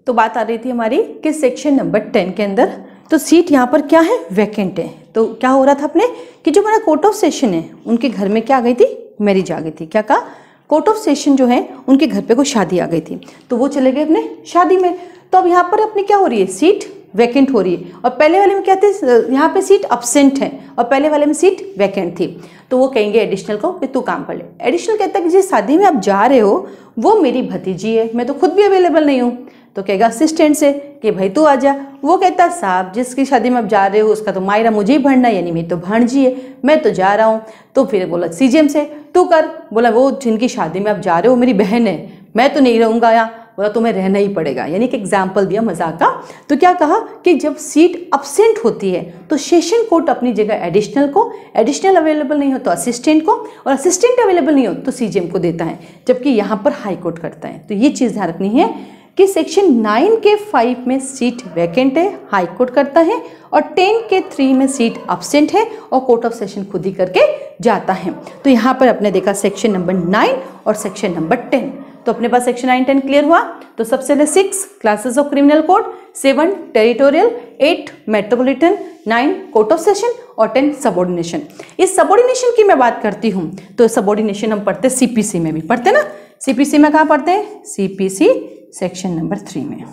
तो बात आ रही थी हमारी कि सेक्शन नंबर 10 के अंदर तो सीट यहाँ पर क्या है? वैकेंट है। तो क्या हो रहा था अपने कि जो हमारा कोर्ट ऑफ सेशन है उनके घर में क्या आ गई थी? मैरिज आ गई थी। क्या कहा? कोर्ट ऑफ सेशन जो है उनके घर पे कोई शादी आ गई थी, तो वो चले गए अपने शादी में। तो अब यहाँ पर अपनी क्या हो रही है? सीट वैकेंट हो रही है। और पहले वाले में क्या थे? यहाँ पे सीट एब्सेंट है और पहले वाले में सीट वैकेंट थी। तो वो कहेंगे एडिशनल को कि तू काम कर ले। एडिशनल कहता है कि जिस शादी में आप जा रहे हो वो मेरी भतीजी है, मैं तो खुद भी अवेलेबल नहीं हूँ। तो कहेगा असिस्टेंट से कि भाई तू आ जा। वो कहता है साहब जिसकी शादी में आप जा रहे हो उसका तो मायरा मुझे ही भरना है, यानी मेरी तो भांजी है, मैं तो जा रहा हूँ। तो फिर बोला सीजीएम से तू कर। बोला वो जिनकी शादी में आप जा रहे हो मेरी बहन है, मैं तो नहीं रहूँगा यहाँ। बोला तुम्हें रहना ही पड़ेगा, यानी कि एग्जाम्पल दिया मजाक का। तो क्या कहा कि जब सीट एब्सेंट होती है तो सेशन कोर्ट अपनी जगह एडिशनल को, एडिशनल अवेलेबल नहीं हो तो असिस्टेंट को, और असिस्टेंट अवेलेबल नहीं हो तो सीजीएम को देता है, जबकि यहाँ पर हाई कोर्ट करता है। तो ये चीज़ ध्यान रखनी है कि सेक्शन 9 के 5 में सीट वैकेंट है, हाई कोर्ट करता है, और 10 के 3 में सीट एब्सेंट है और कोर्ट ऑफ सेशन खुद ही करके जाता है। तो यहाँ पर अपने देखा सेक्शन नंबर 9 और सेक्शन नंबर 10। तो अपने पास सेक्शन 9 10 क्लियर हुआ। तो सबसे पहले 6 classes of criminal code, 7 territorial, 8 metropolitan, 9 court of session और 10 सबऑर्डिनेशन। इस सबऑर्डिनेशन की मैं बात करती हूँ तो सबऑर्डिनेशन हम पढ़ते सीपीसी में भी पढ़ते ना। सीपीसी में कहाँ पढ़ते हैं? सीपीसी सेक्शन नंबर 3 में।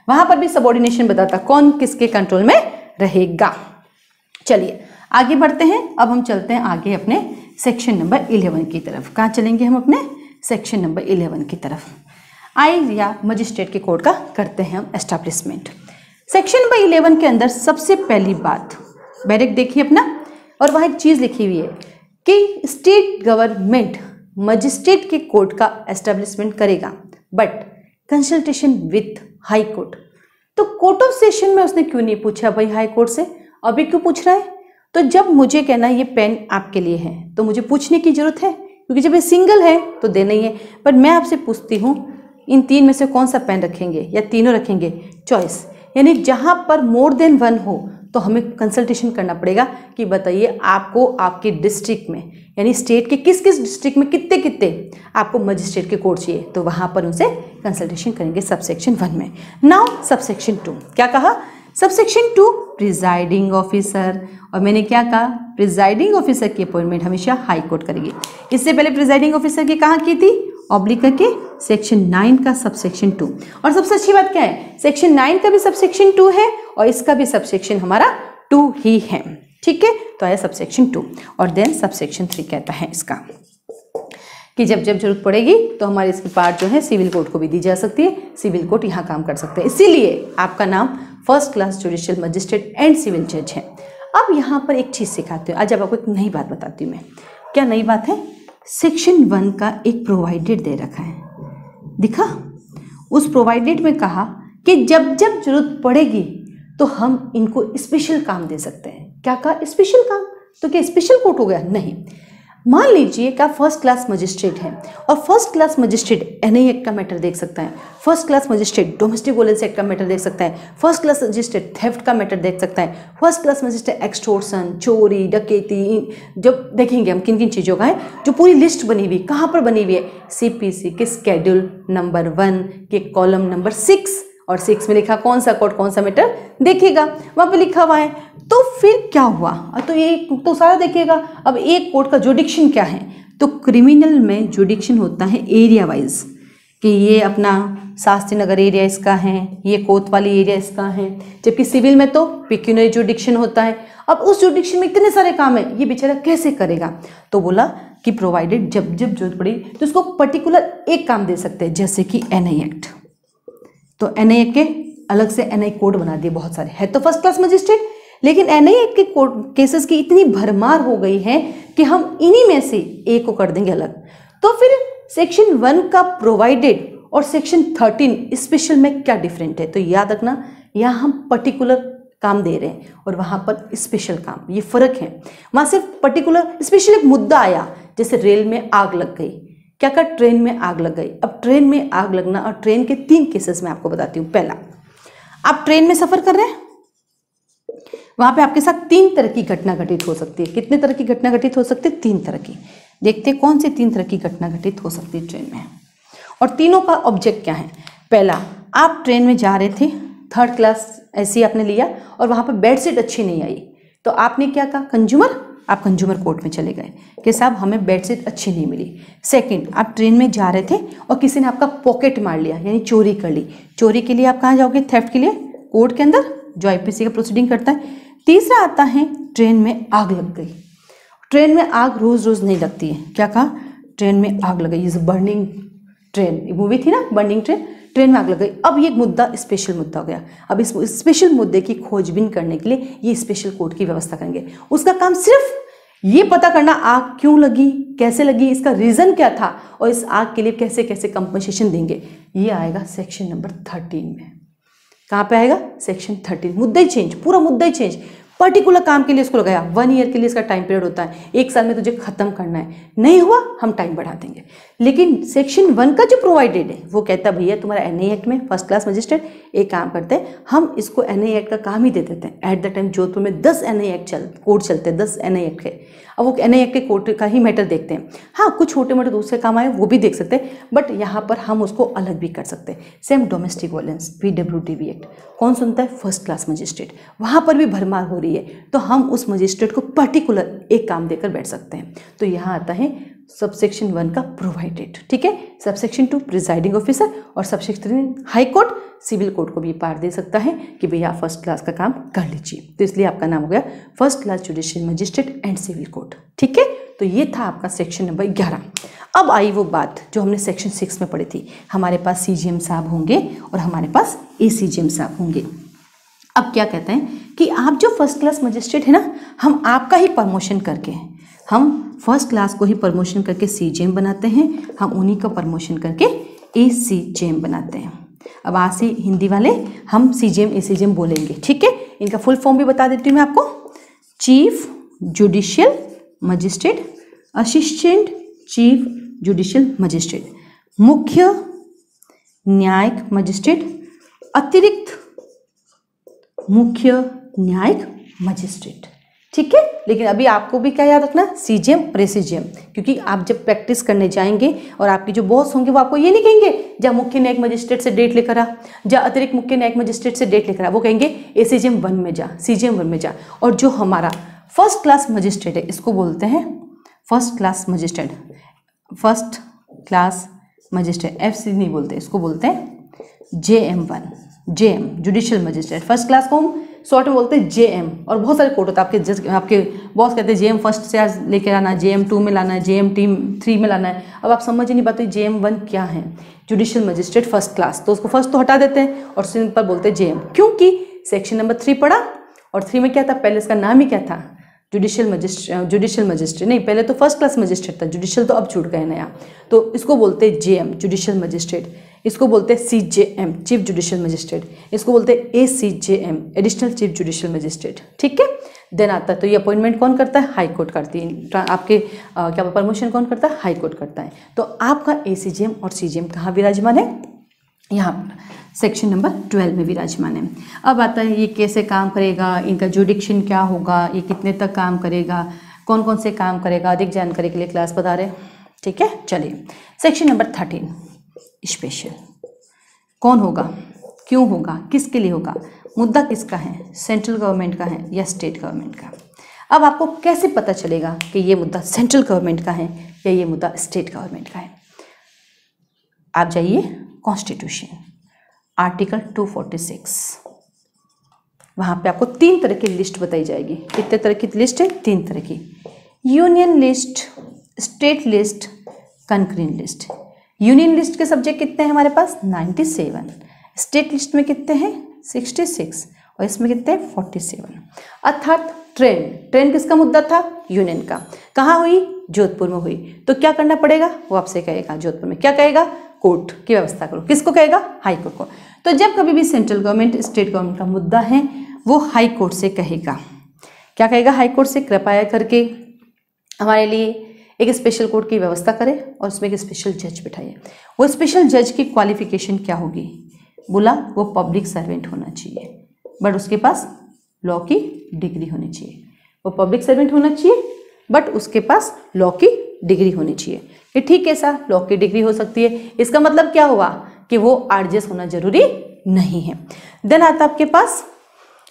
वहां पर भी सबऑर्डिनेशन बताता कौन किसके कंट्रोल में रहेगा। चलिए आगे बढ़ते हैं। अब हम चलते हैं आगे अपने सेक्शन नंबर 11 की तरफ। कहाँ चलेंगे हम? अपने सेक्शन नंबर 11 की तरफ। आई या मजिस्ट्रेट के कोर्ट का करते हैं हम एस्टैब्लिशमेंट। सेक्शन नंबर 11 के अंदर सबसे पहली बात बैरक देखिए अपना, और वहाँ एक चीज़ लिखी हुई है कि स्टेट गवर्नमेंट मजिस्ट्रेट के कोर्ट का एस्टेब्लिशमेंट करेगा but consultation with high court. तो कोर्ट ऑफ सेशन में उसने क्यों नहीं पूछा भाई हाई कोर्ट से, अभी क्यों पूछ रहा है? तो जब मुझे कहना ये पेन आपके लिए है तो मुझे पूछने की जरूरत है, क्योंकि जब ये सिंगल है तो देना ही है। पर मैं आपसे पूछती हूँ इन तीन में से कौन सा पेन रखेंगे या तीनों रखेंगे, चॉइस। यानी जहाँ पर मोर देन वन हो तो हमें कंसल्टेशन करना पड़ेगा कि बताइए आपको आपके डिस्ट्रिक्ट में यानी स्टेट के किस किस डिस्ट्रिक्ट में कितने कितने आपको मजिस्ट्रेट के कोर्ट चाहिए, तो वहाँ पर उनसे कंसल्टेशन करेंगे सबसेक्शन 1 में। नाउ सबसेक्शन 2 क्या कहा? सबसेक्शन 2 प्रिजाइडिंग ऑफिसर, और मैंने क्या कहा? प्रिजाइडिंग ऑफिसर की अपॉइंटमेंट हमेशा हाई कोर्ट करेगी। इससे पहले प्रिजाइडिंग ऑफिसर की कहाँ की थी? ऑब्लिक करके सेक्शन 9 का सबसेक्शन 2। और सबसे अच्छी बात क्या है, सेक्शन 9 का भी सबसेक्शन 2 है और इसका भी सबसेक्शन हमारा 2 ही है। ठीक है, तो आया सबसेक्शन 2। और देन सबसेक्शन 3 कहता है इसका कि जब जब जरूरत पड़ेगी तो हमारे इसकी पार्ट जो है सिविल कोर्ट को भी दी जा सकती है, सिविल कोर्ट यहाँ काम कर सकते हैं। इसीलिए आपका नाम first class judicial magistrate and civil जज है। अब यहाँ पर एक चीज़ सिखाती हूँ, आज अब आपको एक नई बात बताती हूँ मैं। क्या नई बात है? सेक्शन 1 का एक प्रोवाइडेड दे रखा है, दिखा? उस प्रोवाइडेड में कहा कि जब जब जरूरत पड़ेगी तो हम इनको स्पेशल काम दे सकते हैं। क्या कहा? स्पेशल काम। तो क्या स्पेशल कोर्ट हो गया? नहीं। मान लीजिए कि आप फर्स्ट क्लास मजिस्ट्रेट हैं और first class magistrate NI act का मैटर देख सकता है, first class magistrate domestic violence act का मैटर देख सकता है, फर्स्ट क्लास मजिस्ट्रेट थेफ्ट का मैटर देख सकता है, फर्स्ट क्लास मजिस्ट्रेट एक्सटोर्सन, चोरी, डकैती, जब देखेंगे हम किन किन चीज़ों का है, जो पूरी लिस्ट बनी हुई कहाँ पर बनी हुई है? सीपीसी के स्केड्यूल नंबर 1 के कॉलम नंबर 6, और 6 में लिखा कौन सा कोर्ट कौन सा मैटर देखेगा, वहाँ पे लिखा हुआ है। तो फिर क्या हुआ? तो ये तो सारा देखेगा। अब एक कोर्ट का जुडिक्शन क्या है? तो क्रिमिनल में जुडिक्शन होता है एरिया वाइज, कि ये अपना शास्त्री नगर एरिया इसका है, ये कोतवाली एरिया इसका है, जबकि सिविल में तो पिक्यूनरी जुडिक्शन होता है। अब उस जुडिक्शन में इतने सारे काम है, ये बेचारा कैसे करेगा? तो बोला कि प्रोवाइडेड जब जब जरूरत पड़ी तो उसको पर्टिकुलर एक काम दे सकते हैं, जैसे कि एनआई एक्ट। तो एनआई एक्ट के अलग से एनआई कोड बना दिए, बहुत सारे है तो फर्स्ट क्लास मजिस्ट्रेट, लेकिन एनआई एक्ट के कोड केसेस की इतनी भरमार हो गई है कि हम इन्हीं में से एक को कर देंगे अलग। तो फिर सेक्शन 1 का प्रोवाइडेड और सेक्शन 13 स्पेशल में क्या डिफरेंट है? तो याद रखना, यहाँ हम पर्टिकुलर काम दे रहे हैं और वहाँ पर स्पेशल काम, ये फर्क है। वहाँ सिर्फ पर्टिकुलर स्पेशल एक मुद्दा आया, जैसे रेल में आग लग गई, क्या कर ट्रेन में आग लग गई। अब ट्रेन में आग लगना और ट्रेन के 3 केसेस मैं आपको बताती हूँ। पहला, आप ट्रेन में सफर कर रहे हैं, वहां पे आपके साथ 3 तरह की घटना घटित हो सकती है। कितने तरह की घटना घटित हो सकती है? 3 तरह की। देखते हैं कौन सी 3 तरह की घटना घटित हो सकती है ट्रेन में, और तीनों का ऑब्जेक्ट क्या है। पहला, आप ट्रेन में जा रहे थे, 3rd क्लास ऐसी आपने लिया और वहां पर बेडशीट अच्छी नहीं आई, तो आपने क्या कहा? कंज्यूमर, आप कंज्यूमर कोर्ट में चले गए कि साहब हमें बेडशीट अच्छी नहीं मिली। सेकंड, आप ट्रेन में जा रहे थे और किसी ने आपका पॉकेट मार लिया, यानी चोरी कर ली। चोरी के लिए आप कहाँ जाओगे? थेफ्ट के लिए कोर्ट के अंदर, जो आईपीसी का प्रोसीडिंग करता है। तीसरा आता है, ट्रेन में आग लग गई। ट्रेन में आग रोज रोज नहीं लगती है। क्या कहा? ट्रेन में आग लग गई, बर्निंग ट्रेन मूवी थी ना, बर्निंग ट्रेन, ट्रेन में आग लग गई। अब ये मुद्दा स्पेशल मुद्दा हो गया। अब इस स्पेशल मुद्दे की खोजबीन करने के लिए ये स्पेशल कोर्ट की व्यवस्था करेंगे। उसका काम सिर्फ ये पता करना आग क्यों लगी, कैसे लगी, इसका रीजन क्या था और इस आग के लिए कैसे कैसे कंपनसेशन देंगे। ये आएगा सेक्शन नंबर 13 में। कहाँ पे आएगा? सेक्शन 13। मुद्दा ही चेंज, पूरा मुद्दा ही चेंज। पर्टिकुलर काम के लिए इसको लगाया, 1 ईयर के लिए इसका टाइम पीरियड होता है, 1 साल में तुझे खत्म करना है, नहीं हुआ हम टाइम बढ़ा देंगे। लेकिन सेक्शन 1 का जो प्रोवाइडेड है वो कहता है भैया तुम्हारा एनआई एक्ट में फर्स्ट क्लास मजिस्ट्रेट एक काम करते हैं, हम इसको एनआई एक्ट का काम ही दे देते हैं। एट द टाइम जोधपुर में 10 एनआई एक्ट कोर्ट चलते हैं, 10 एनआई एक्ट के। अब वो एनआई एक्ट के कोर्ट का ही मैटर देखते हैं। हाँ, कुछ छोटे मोटे दूसरे काम आए वो भी देख सकते हैं, बट यहाँ पर हम उसको अलग भी कर सकते हैं। Same domestic violence PWDV act कौन सुनता है? First class magistrate. वहाँ पर भी भरमार हो रही है, तो हम उस मजिस्ट्रेट को पर्टिकुलर एक काम देकर बैठ सकते हैं। तो यहाँ आता है सबसेक्शन 1 का प्रोवाइडेड, ठीक है। सबसेक्शन 2 प्रिजाइडिंग ऑफिसर, और subsection 3 high court, civil court को भी पार दे सकता है कि भैया आप फर्स्ट क्लास का काम कर लीजिए। तो इसलिए आपका नाम हो गया first class judicial magistrate and civil court, ठीक है। तो ये था आपका सेक्शन नंबर 11। अब आई वो बात जो हमने सेक्शन 6 में पढ़ी थी, हमारे पास CGM साहब होंगे और हमारे पास ACGM साहब होंगे। अब क्या कहते हैं कि आप जो फर्स्ट क्लास मजिस्ट्रेट है ना, हम आपका ही प्रमोशन करके, हम फर्स्ट क्लास को ही प्रमोशन करके सीजेएम बनाते हैं, हम उन्हीं का प्रमोशन करके एसीजेएम बनाते हैं। अब आज से हिंदी वाले हम सीजेएम एसीजेएम बोलेंगे, ठीक है। इनका फुल फॉर्म भी बता देती हूँ मैं आपको। Chief judicial magistrate, assistant chief judicial magistrate, मुख्य न्यायिक मजिस्ट्रेट, अतिरिक्त मुख्य न्यायिक मजिस्ट्रेट, ठीक है। लेकिन अभी आपको भी क्या याद रखना, सीजेएम और एसीजेएम, क्योंकि आप जब प्रैक्टिस करने जाएंगे और आपके जो बॉस होंगे वो आपको ये नहीं कहेंगे जा मुख्य न्यायिक मजिस्ट्रेट से डेट लेकर आ, जा अतिरिक्त मुख्य न्यायिक मजिस्ट्रेट से डेट लेकर आ, वो कहेंगे एसीजेएम 1 में जा, सीजेएम 1 में जा। और जो हमारा फर्स्ट क्लास मजिस्ट्रेट है इसको बोलते हैं first class magistrate, first class magistrate, FC नहीं बोलते, इसको बोलते हैं JM1, JM judicial magistrate. First class को हम शॉर्ट में बोलते हैं JM, और बहुत सारे कोड होता है आपके, आपके बॉस कहते हैं JM फर्स्ट से आज लेकर आना, JM2 में लाना है, JM3 में लाना है। अब आप समझ ही नहीं पाते JM1 क्या है, जुडिशियल मजिस्ट्रेट फर्स्ट क्लास, तो उसको फर्स्ट तो हटा देते हैं और सिंपल बोलते हैं JM, क्योंकि सेक्शन नंबर 3 पढ़ा और 3 में क्या था, पहले इसका नाम ही क्या था, जुडिशियल मजिस्ट्रेट नहीं, पहले तो फर्स्ट क्लास मजिस्ट्रेट था, जुडिशियल तो अब छूट गए नया, तो इसको बोलते हैं JM जुडिशियल मजिस्ट्रेट, इसको बोलते हैं CJM चीफ जुडिशियल मजिस्ट्रेट, इसको बोलते हैं ACJM additional chief judicial magistrate, ठीक है। देन आता है, तो ये अपॉइंटमेंट कौन करता है, हाई कोर्ट करती है। आपके क्या प्रमोशन कौन करता है, हाई कोर्ट करता है। तो आपका ACJM और CJM कहाँ विराजमान है, यहाँ पर सेक्शन नंबर 12 में विराजमान है। अब आता है ये कैसे काम करेगा, इनका जुडिक्शन क्या होगा, ये कितने तक काम करेगा, कौन कौन से काम करेगा, अधिक जानकारी के लिए क्लास बता रहे, ठीक है। चलिए सेक्शन नंबर 13 स्पेशल, कौन होगा, क्यों होगा, किसके लिए होगा, मुद्दा किसका है, सेंट्रल गवर्नमेंट का है या स्टेट गवर्नमेंट का। अब आपको कैसे पता चलेगा कि ये मुद्दा सेंट्रल गवर्नमेंट का है या ये मुद्दा स्टेट गवर्नमेंट का है। आप जाइए कॉन्स्टिट्यूशन आर्टिकल 246, वहाँ पे आपको 3 तरह की लिस्ट बताई जाएगी। कितने तरह की लिस्ट है, 3 तरह की, union list, state list, concurrent list. Union list के सब्जेक्ट कितने हैं हमारे पास, 97, स्टेट लिस्ट में कितने हैं 66 और इसमें कितने हैं 47। अर्थात ट्रेन किसका मुद्दा था, यूनियन का, कहाँ हुई, जोधपुर में हुई, तो क्या करना पड़ेगा, वो आपसे कहेगा जोधपुर में क्या कहेगा, कोर्ट की व्यवस्था करो, किसको कहेगा, हाई कोर्ट को। तो जब कभी भी सेंट्रल गवर्नमेंट स्टेट गवर्नमेंट का मुद्दा है वो हाई कोर्ट से कहेगा, क्या कहेगा, हाई कोर्ट से कृपया करके हमारे लिए एक स्पेशल कोर्ट की व्यवस्था करें और उसमें एक स्पेशल जज बिठाइए। वो स्पेशल जज की क्वालिफिकेशन क्या होगी, बोला वो पब्लिक सर्वेंट होना चाहिए, बट उसके पास लॉ की डिग्री होनी चाहिए। वो पब्लिक सर्वेंट होना चाहिए बट उसके पास लॉ की डिग्री होनी चाहिए। कि ठीक है सर, लॉ की डिग्री हो सकती है, इसका मतलब क्या हुआ कि वो RJS होना जरूरी नहीं है। देन आता आपके पास,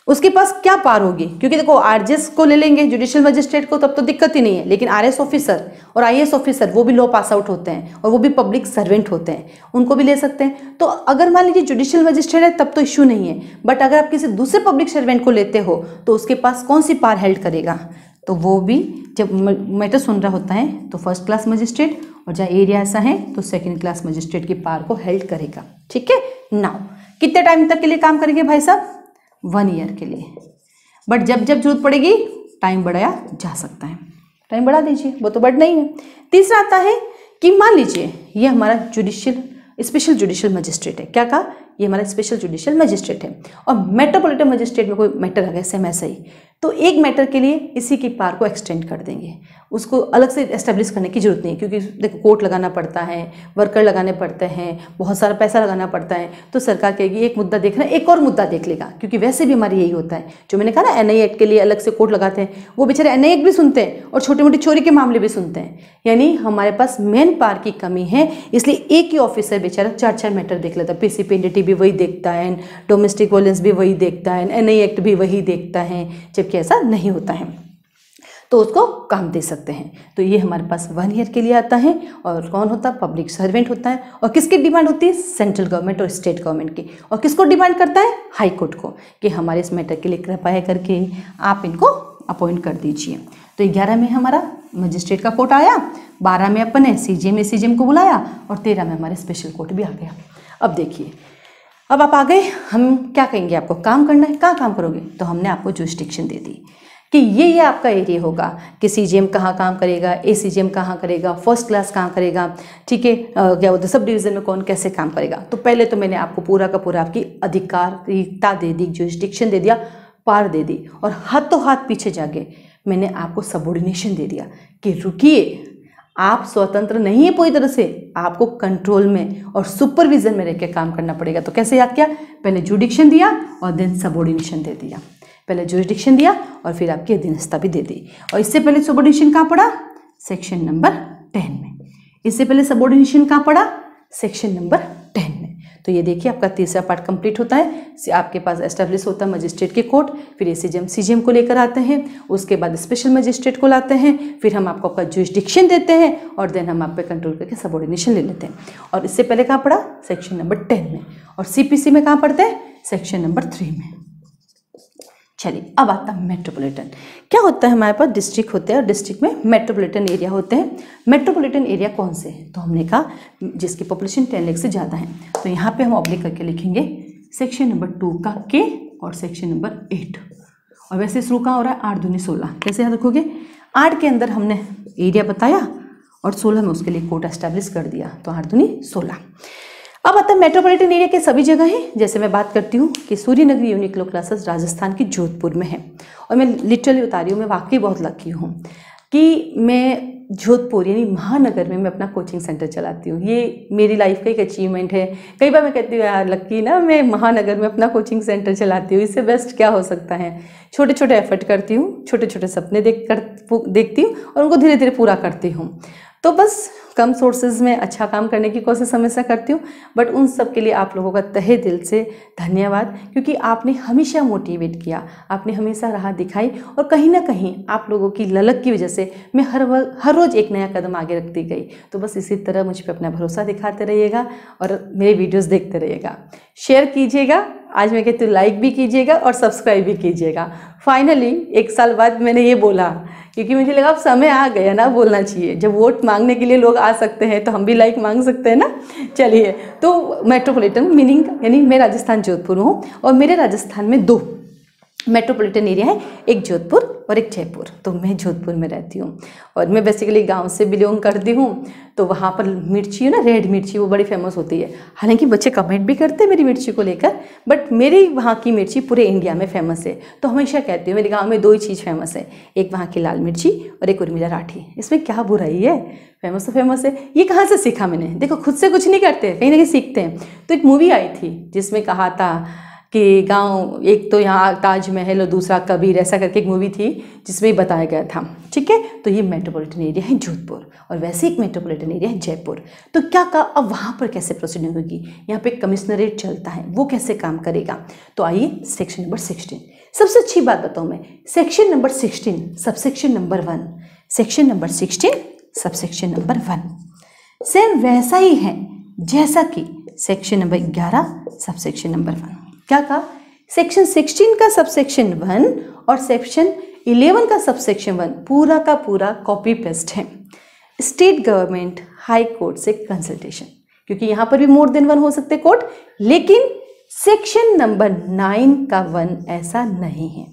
उसके पास क्या पार होगी, क्योंकि देखो RJS को ले लेंगे जुडिशियल मजिस्ट्रेट को तब तो दिक्कत ही नहीं है, लेकिन RS ऑफिसर और IAS ऑफिसर वो भी लॉ पास आउट होते हैं और वो भी पब्लिक सर्वेंट होते हैं, उनको भी ले सकते हैं। तो अगर मान लीजिए जुडिशियल मजिस्ट्रेट है तब तो इश्यू नहीं है, बट अगर आप किसी दूसरे पब्लिक सर्वेंट को लेते हो तो उसके पास कौन सी पार हेल्ड करेगा, तो वो भी जब मैटर सुन रहा होता है तो फर्स्ट क्लास मजिस्ट्रेट, और जहाँ एरिया ऐसा है तो सेकेंड क्लास मजिस्ट्रेट की पार को हेल्ड करेगा, ठीक है। नाउ कितने टाइम तक के लिए काम करेंगे भाई साहब, 1 ईयर के लिए, बट जब जब जरूरत पड़ेगी टाइम बढ़ाया जा सकता है, टाइम बढ़ा दीजिए, वो तो बढ़ नहीं है। तीसरा आता है कि मान लीजिए ये हमारा स्पेशल जुडिशियल मजिस्ट्रेट है, क्या कहा, ये हमारा स्पेशल जुडिशियल मजिस्ट्रेट है, और मेट्रोपॉलिटन मजिस्ट्रेट में कोई मैटर आ गया सेम ऐसा ही, तो एक मैटर के लिए इसी की पार को एक्सटेंड कर देंगे, उसको अलग से एस्टेब्लिश करने की जरूरत नहीं है, क्योंकि देखो कोर्ट लगाना पड़ता है, वर्कर लगाने पड़ते हैं, बहुत सारा पैसा लगाना पड़ता है, तो सरकार कहेगी एक मुद्दा देखना एक और मुद्दा देख लेगा, क्योंकि वैसे भी हमारी यही होता है, जो मैंने कहा ना NI एक्ट के लिए अलग से कोर्ट लगाते हैं, वो बेचारे NI एक्ट भी सुनते हैं और छोटी मोटी चोरी के मामले भी सुनते हैं, यानी हमारे पास मेन पार की कमी है, इसलिए एक ही ऑफिसर बेचारा 4-4 मैटर देख लेता है, PCP NDT भी वही देखता है, डोमेस्टिक वायलेंस भी वही देखता है, NI एक्ट भी वही देखता है, जबकि ऐसा नहीं होता है, तो उसको काम दे सकते हैं। तो ये हमारे पास 1 ईयर के लिए आता है, और कौन होता है, पब्लिक सर्वेंट होता है, और किसकी डिमांड होती है, सेंट्रल गवर्नमेंट और स्टेट गवर्नमेंट की, और किसको डिमांड करता है, हाई कोर्ट को, कि हमारे इस मैटर के लिए कृपया करके आप इनको अपॉइंट कर दीजिए। तो 11 में हमारा मजिस्ट्रेट का कोर्ट आया, 12 में अपन ने CJM को बुलाया, और 13 में हमारे स्पेशल कोर्ट भी आ गया। अब देखिए अब आप आ गए, हम क्या कहेंगे, आपको काम करना है, कहाँ काम करोगे, तो हमने आपको जुरिस्डिक्शन दे दी कि ये आपका एरिया होगा कि सीजीएम कहाँ काम करेगा, एसीजीएम कहाँ करेगा, फर्स्ट क्लास कहाँ करेगा, ठीक है, क्या बोलते सब डिवीज़न में कौन कैसे काम करेगा। तो पहले तो मैंने आपको पूरा का पूरा आपकी अधिकारिता दे दी, जुरिस्डिक्शन दे दिया, पार दे दी, और हाथों हाथ पीछे जाके मैंने आपको सबऑर्डिनेशन दे दिया कि रुकिए, आप स्वतंत्र नहीं है पूरी तरह से, आपको कंट्रोल में और सुपरविजन में रह के काम करना पड़ेगा। तो कैसे याद किया, पहले जुरिस्डिक्शन दिया और देन सबऑर्डिनेशन दे दिया, पहले जुरिस्डिक्शन दिया और फिर आपकी अधीनस्था भी दे दी। और इससे पहले सबऑर्डिनेशन कहाँ पड़ा, सेक्शन नंबर 10 में। इससे पहले सबऑर्डिनेशन कहाँ पड़ा, सेक्शन नंबर 10 में। तो ये देखिए आपका तीसरा पार्ट कंप्लीट होता है। आपके पास एस्टेब्लिश होता है मजिस्ट्रेट के कोर्ट, फिर एसीजीएम सीजीएम को लेकर आते हैं, उसके बाद स्पेशल मजिस्ट्रेट को लाते हैं, फिर हम आपको आपका जुरिस्डिक्शन देते हैं और देन हम आप पे कंट्रोल करके सबऑर्डिनेशन ले लेते हैं। और इससे पहले कहाँ पड़ा, सेक्शन नंबर 10 में। और सीपीसी में कहाँ पढ़ते हैं, सेक्शन नंबर 3 में। चलिए अब आता है मेट्रोपॉलिटन। क्या होता है, हमारे पास डिस्ट्रिक्ट होते हैं और डिस्ट्रिक्ट में मेट्रोपॉलिटन एरिया होते हैं। मेट्रोपॉलिटन एरिया कौन से, तो हमने कहा जिसकी पॉपुलेशन 10 लाख से ज़्यादा है। तो यहाँ पे हम ऑब्लिक करके लिखेंगे सेक्शन नंबर 2 का के और सेक्शन नंबर 8। और वैसे शुरू कहाँ हो रहा है, 8 दूनी 16। कैसे याद रखोगे, 8 के अंदर हमने एरिया बताया और 16 में उसके लिए कोर्ट एस्टैब्लिश कर दिया, तो 8 दूनी 16। अब आता है मेट्रोपॉलिटन एरिया के सभी जगह है। जैसे मैं बात करती हूँ कि Suryanagari unique law classes Rajasthan की जोधपुर में है, और मैं लिटरली उतारी हूँ, मैं वाकई बहुत लकी हूँ कि मैं जोधपुर यानी महानगर में मैं अपना कोचिंग सेंटर चलाती हूँ। ये मेरी लाइफ का एक अचीवमेंट है। कई बार मैं कहती हूँ यार लकी ना, मैं महानगर में अपना कोचिंग सेंटर चलाती हूँ, इससे बेस्ट क्या हो सकता है। छोटे छोटे एफर्ट करती हूँ, छोटे छोटे सपने देखती हूँ और उनको धीरे धीरे पूरा करती हूँ। तो बस कम सोर्सेज में अच्छा काम करने की कोशिश हमेशा करती हूँ, बट उन सब के लिए आप लोगों का तहे दिल से धन्यवाद, क्योंकि आपने हमेशा मोटिवेट किया, आपने हमेशा राह दिखाई, और कहीं ना कहीं आप लोगों की ललक की वजह से मैं हर रोज़ एक नया कदम आगे रखती गई। तो बस इसी तरह मुझ पर अपना भरोसा दिखाते रहिएगा और मेरे वीडियोज़ देखते रहिएगा, शेयर कीजिएगा, आज मैं कहती हूँ लाइक भी कीजिएगा और सब्सक्राइब भी कीजिएगा। फाइनली 1 साल बाद मैंने ये बोला, क्योंकि मुझे लगा अब समय आ गया ना, बोलना चाहिए। जब वोट मांगने के लिए लोग आ सकते हैं तो हम भी लाइक मांग सकते हैं ना। चलिए, तो मेट्रोपॉलिटन मीनिंग यानी मैं राजस्थान जोधपुर हूँ, और मेरे राजस्थान में 2 मेट्रोपॉलिटन एरिया है, एक जोधपुर और एक जयपुर। तो मैं जोधपुर में रहती हूँ और मैं बेसिकली गांव से बिलोंग करती हूँ। तो वहाँ पर मिर्ची है ना, रेड मिर्ची, वो बड़ी फेमस होती है। हालांकि बच्चे कमेंट भी करते हैं मेरी मिर्ची को लेकर, बट मेरी वहाँ की मिर्ची पूरे इंडिया में फेमस है। तो हमेशा कहती हूँ मेरे गाँव में 2 ही चीज़ फेमस है, एक वहाँ की लाल मिर्ची और एक उर्मिला राठी। इसमें क्या बुराई है, फेमस तो फेमस है। ये कहाँ से सीखा मैंने, देखो खुद से कुछ नहीं करते, कहीं ना कहीं सीखते हैं। तो एक मूवी आई थी जिसमें कहा था कि गांव, एक तो यहाँ ताजमहल और दूसरा कबीर, ऐसा करके एक मूवी थी जिसमें बताया गया था। ठीक है, तो ये मेट्रोपॉलिटन एरिया है जोधपुर, और वैसे एक मेट्रोपॉलिटन एरिया है जयपुर। तो क्या कहा, अब वहाँ पर कैसे प्रोसीडिंग होगी, यहाँ पे कमिश्नरेट चलता है, वो कैसे काम करेगा। तो आइए सेक्शन नंबर 16। सबसे अच्छी बात बताऊँ मैं, section number 16 subsection number 1, section number 16 subsection number 1 same वैसा ही है जैसा कि सेक्शन नंबर 11 सबसेक्शन नंबर 1। क्या कहा, सेक्शन 16 का सबसेक्शन 1 और सेक्शन 11 का सबसेक्शन 1 पूरा का पूरा कॉपी पेस्ट है। स्टेट गवर्नमेंट हाई कोर्ट से कंसल्टेशन, क्योंकि यहाँ पर भी मोर देन 1 हो सकते कोर्ट, लेकिन सेक्शन नंबर 9 का 1 ऐसा नहीं है।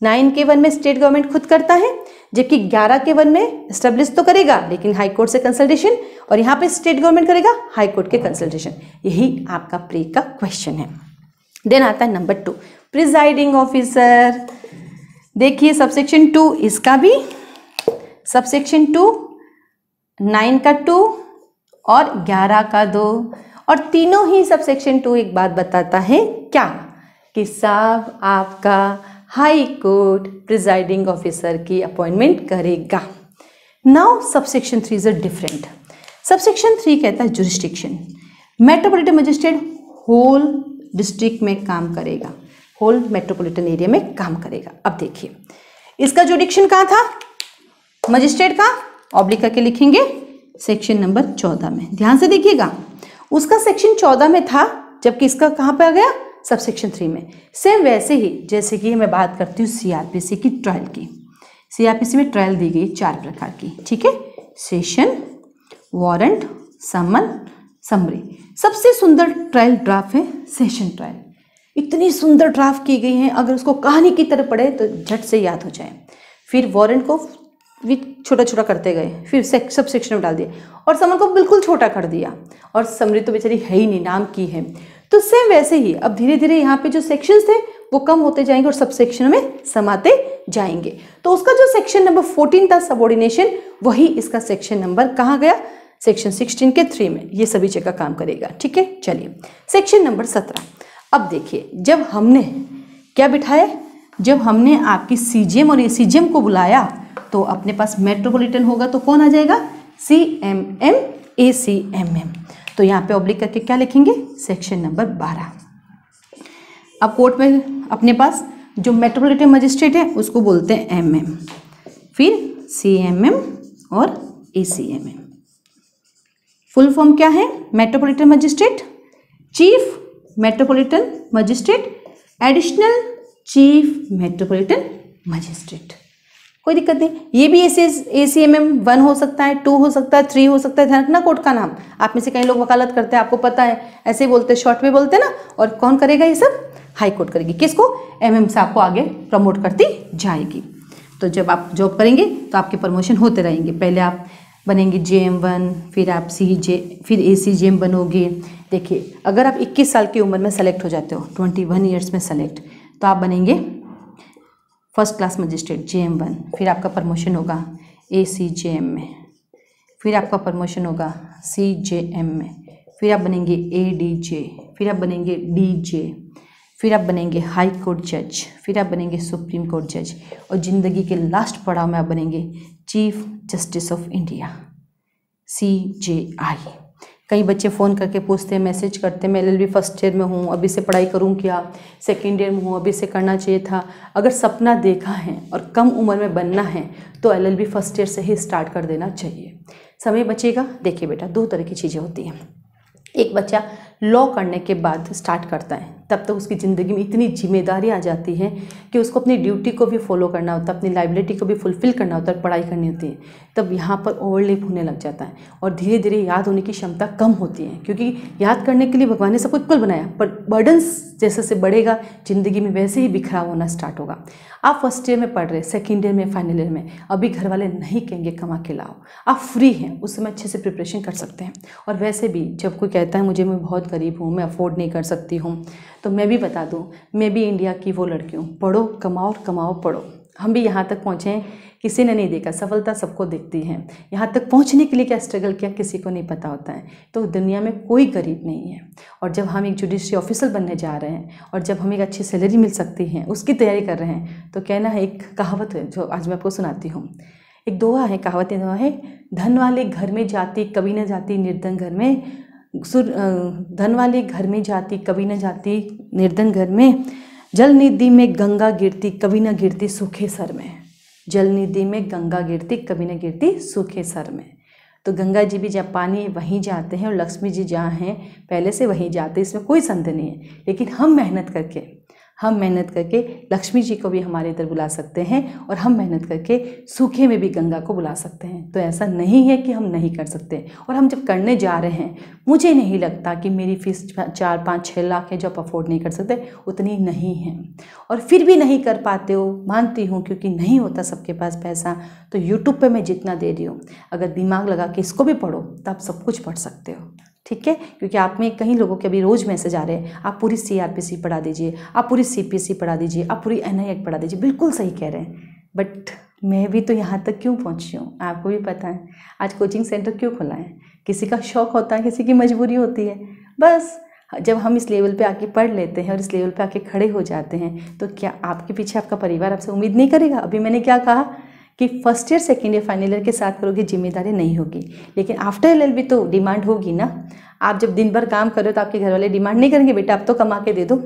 9 के 1 में स्टेट गवर्नमेंट खुद करता है, जबकि 11 के 1 में एस्टेब्लिश तो करेगा लेकिन हाई कोर्ट से कंसल्टेशन, और यहाँ पे स्टेट गवर्नमेंट करेगा हाई कोर्ट के कंसल्टेशन। यही आपका प्री का क्वेश्चन है। देन आता है नंबर 2, प्रिजाइडिंग ऑफिसर। देखिए सबसेक्शन 2 इसका भी, सबसेक्शन 2 9 का 2 और 11 का 2, और तीनों ही सबसेक्शन 2 एक बात बताता है क्या, कि साहब आपका हाई कोर्ट प्रिजाइडिंग ऑफिसर की अपॉइंटमेंट करेगा। Now subsection 3 is different. Subsection 3 कहता है jurisdiction. Metropolitan magistrate whole district में काम करेगा, होल मेट्रोपॉलिटन एरिया में काम करेगा। अब देखिए इसका जुरिस्डिक्शन कहाँ था, मजिस्ट्रेट का, ऑब्लिक करके लिखेंगे सेक्शन नंबर 14 में। ध्यान से देखिएगा, उसका सेक्शन 14 में था, जबकि इसका कहाँ पे आ गया, सबसेक्शन 3 में। सेम वैसे ही जैसे कि मैं बात करती हूँ सीआरपीसी की ट्रायल की। सीआरपीसी में ट्रायल दी गई 4 प्रकार की, ठीक है, सेशन, वारंट, समन, समरी। सबसे सुंदर ट्रायल ड्राफ्ट है सेशन ट्रायल। इतनी सुंदर ड्राफ्ट की गई है, अगर उसको कहानी की तरह पढ़े तो झट से याद हो जाए। फिर वारंट को भी छोटा छोटा करते गए, फिर सब सेक्शन में डाल दिया और समन को बिल्कुल छोटा कर दिया, और समरी तो बेचारी है ही नहीं, नाम की है। तो सेम वैसे ही अब धीरे धीरे यहाँ पे जो सेक्शंस थे वो कम होते जाएंगे और सब सेक्शन में समाते जाएंगे। तो उसका जो सेक्शन नंबर 14 था सबऑर्डिनेशन, वही इसका सेक्शन नंबर कहाँ गया, सेक्शन 16 के 3 में। ये सभी जगह काम करेगा, ठीक है। चलिए सेक्शन नंबर 17। अब देखिए, जब हमने क्या बिठाया, जब हमने आपकी सीजीएम और एसीजीएम को बुलाया तो अपने पास मेट्रोपॉलिटन होगा, तो कौन आ जाएगा, सीएमएम एसीएमएम। तो यहाँ पे ऑब्लिक करके क्या लिखेंगे, सेक्शन नंबर 12। अब कोर्ट में अपने पास जो मेट्रोपॉलिटन मजिस्ट्रेट है उसको बोलते हैं एमएम, फिर सीएमएम और एसीएमएम। फुल फॉर्म क्या है, metropolitan magistrate, chief metropolitan magistrate, additional chief metropolitan magistrate. कोई दिक्कत नहीं। ये भी एसीएमएम 1 हो सकता है, 2 हो सकता है, 3 हो सकता है। ध्यान रखना कोर्ट का नाम। आप में से कई लोग वकालत करते हैं, आपको पता है, ऐसे बोलते हैं, शॉर्ट में बोलते हैं ना। और कौन करेगा ये सब, हाई कोर्ट करेगी। किसको, एमएम से आपको आगे प्रमोट करती जाएगी। तो जब आप जॉब करेंगे तो आपके प्रमोशन होते रहेंगे। पहले आप बनेंगे JM1, फिर आप फिर ACGM बनोगे। देखिए, अगर आप 21 साल की उम्र में सेलेक्ट हो जाते हो, 21 ईयर्स में सेलेक्ट, तो आप बनेंगे फर्स्ट क्लास मजिस्ट्रेट JM1। फिर आपका प्रमोशन होगा ACJM में, फिर आपका प्रमोशन होगा CJM में, फिर आप बनेंगे ADJ, फिर आप बनेंगे DJ, फिर आप बनेंगे हाई कोर्ट जज, फिर आप बनेंगे सुप्रीम कोर्ट जज, और ज़िंदगी के लास्ट पड़ाव में आप बनेंगे chief justice of India CJI। कई बच्चे फ़ोन करके पूछते हैं, मैसेज करते हैं, मैं LLB फर्स्ट ईयर में हूँ, अभी से पढ़ाई करूँ क्या, सेकेंड ईयर में हूँ, अभी से करना चाहिए था। अगर सपना देखा है और कम उम्र में बनना है तो LLB फर्स्ट ईयर से ही स्टार्ट कर देना चाहिए, समय बचेगा। देखिए बेटा, 2 तरह की चीज़ें होती हैं। एक बच्चा लॉ करने के बाद स्टार्ट करता है, तब तक उसकी ज़िंदगी में इतनी जिम्मेदारी आ जाती है कि उसको अपनी ड्यूटी को भी फॉलो करना होता है, अपनी लाइबिलिटी को भी फुलफ़िल करना होता है, पढ़ाई करनी होती है। तब यहाँ पर ओवरलैप होने लग जाता है और धीरे धीरे याद होने की क्षमता कम होती है, क्योंकि याद करने के लिए भगवान ने सबको इक्वल बनाया, पर बर्डन्स जैसे से बढ़ेगा ज़िंदगी में वैसे ही बिखराव होना स्टार्ट होगा। आप फर्स्ट ईयर में पढ़ रहे, सेकेंड ईयर में, फाइनल ईयर में, अभी घर वाले नहीं कहेंगे कमा के लाओ, आप फ्री हैं, उस समय अच्छे से प्रिपरेशन कर सकते हैं। और वैसे भी जब कोई कहता है मुझे, मैं बहुत गरीब हूँ, मैं अफोर्ड नहीं कर सकती हूँ, तो मैं भी बता दूँ, मैं भी इंडिया की वो लड़की हूँ, पढ़ो, कमाओ, कमाओ, पढ़ो। हम भी यहाँ तक पहुँचे हैं, किसी ने नहीं देखा, सफलता सबको दिखती है। यहाँ तक पहुँचने के लिए क्या स्ट्रगल किया किसी को नहीं पता होता है। तो दुनिया में कोई गरीब नहीं है। और जब हम एक जुडिशरी ऑफिसर बनने जा रहे हैं और जब हमें एक अच्छी सैलरी मिल सकती है, उसकी तैयारी कर रहे हैं, तो कहना है, एक कहावत है जो आज मैं आपको सुनाती हूँ, एक दोहा है, कहावत दोहा है, धन वाले घर में जाती कभी न जाती निर्धन घर में, धन वाले घर में जाती कभी न जाती निर्धन घर में, जल निधि में गंगा गिरती कभी न गिरती सूखे सर में। जल निधि में गंगा गिरती कभी न गिरती सूखे सर में। तो गंगा जी भी जहाँ पानी वहीं जाते हैं और लक्ष्मी जी जहाँ हैं पहले से वहीं जाते हैं, इसमें कोई संदेह नहीं है। लेकिन हम मेहनत करके लक्ष्मी जी को भी हमारे इधर बुला सकते हैं और हम मेहनत करके सूखे में भी गंगा को बुला सकते हैं। तो ऐसा नहीं है कि हम नहीं कर सकते। और हम जब करने जा रहे हैं, मुझे नहीं लगता कि मेरी फीस 4, 5, 6 लाख है जो आप अफोर्ड नहीं कर सकते, उतनी नहीं है। और फिर भी नहीं कर पाते हो, मानती हूँ, क्योंकि नहीं होता सबके पास पैसा। तो यूट्यूब पे मैं जितना दे रही हूँ, अगर दिमाग लगा के इसको भी पढ़ो तो आप सब कुछ पढ़ सकते हो, ठीक है। क्योंकि आप में कई लोगों के अभी रोज़ मैसेज आ रहे हैं, आप पूरी CRPC पढ़ा दीजिए, आप पूरी CPC पढ़ा दीजिए, आप पूरी NI एक्ट पढ़ा दीजिए। बिल्कुल सही कह रहे हैं, बट मैं भी तो यहाँ तक क्यों पहुँची हूँ, आपको भी पता है। आज कोचिंग सेंटर क्यों खोला है, किसी का शौक़ होता है, किसी की मजबूरी होती है। बस जब हम इस लेवल पे आके पढ़ लेते हैं और इस लेवल पे आके खड़े हो जाते हैं, तो क्या आपके पीछे आपका परिवार आपसे उम्मीद नहीं करेगा? अभी मैंने क्या कहा कि first year, second year, final year के साथ करोगे, जिम्मेदारी नहीं होगी, लेकिन आफ्टर LLB तो डिमांड होगी ना। आप जब दिन भर काम कर रहे हो तो आपके घर वाले डिमांड नहीं करेंगे, बेटा आप तो कमा के दे दो।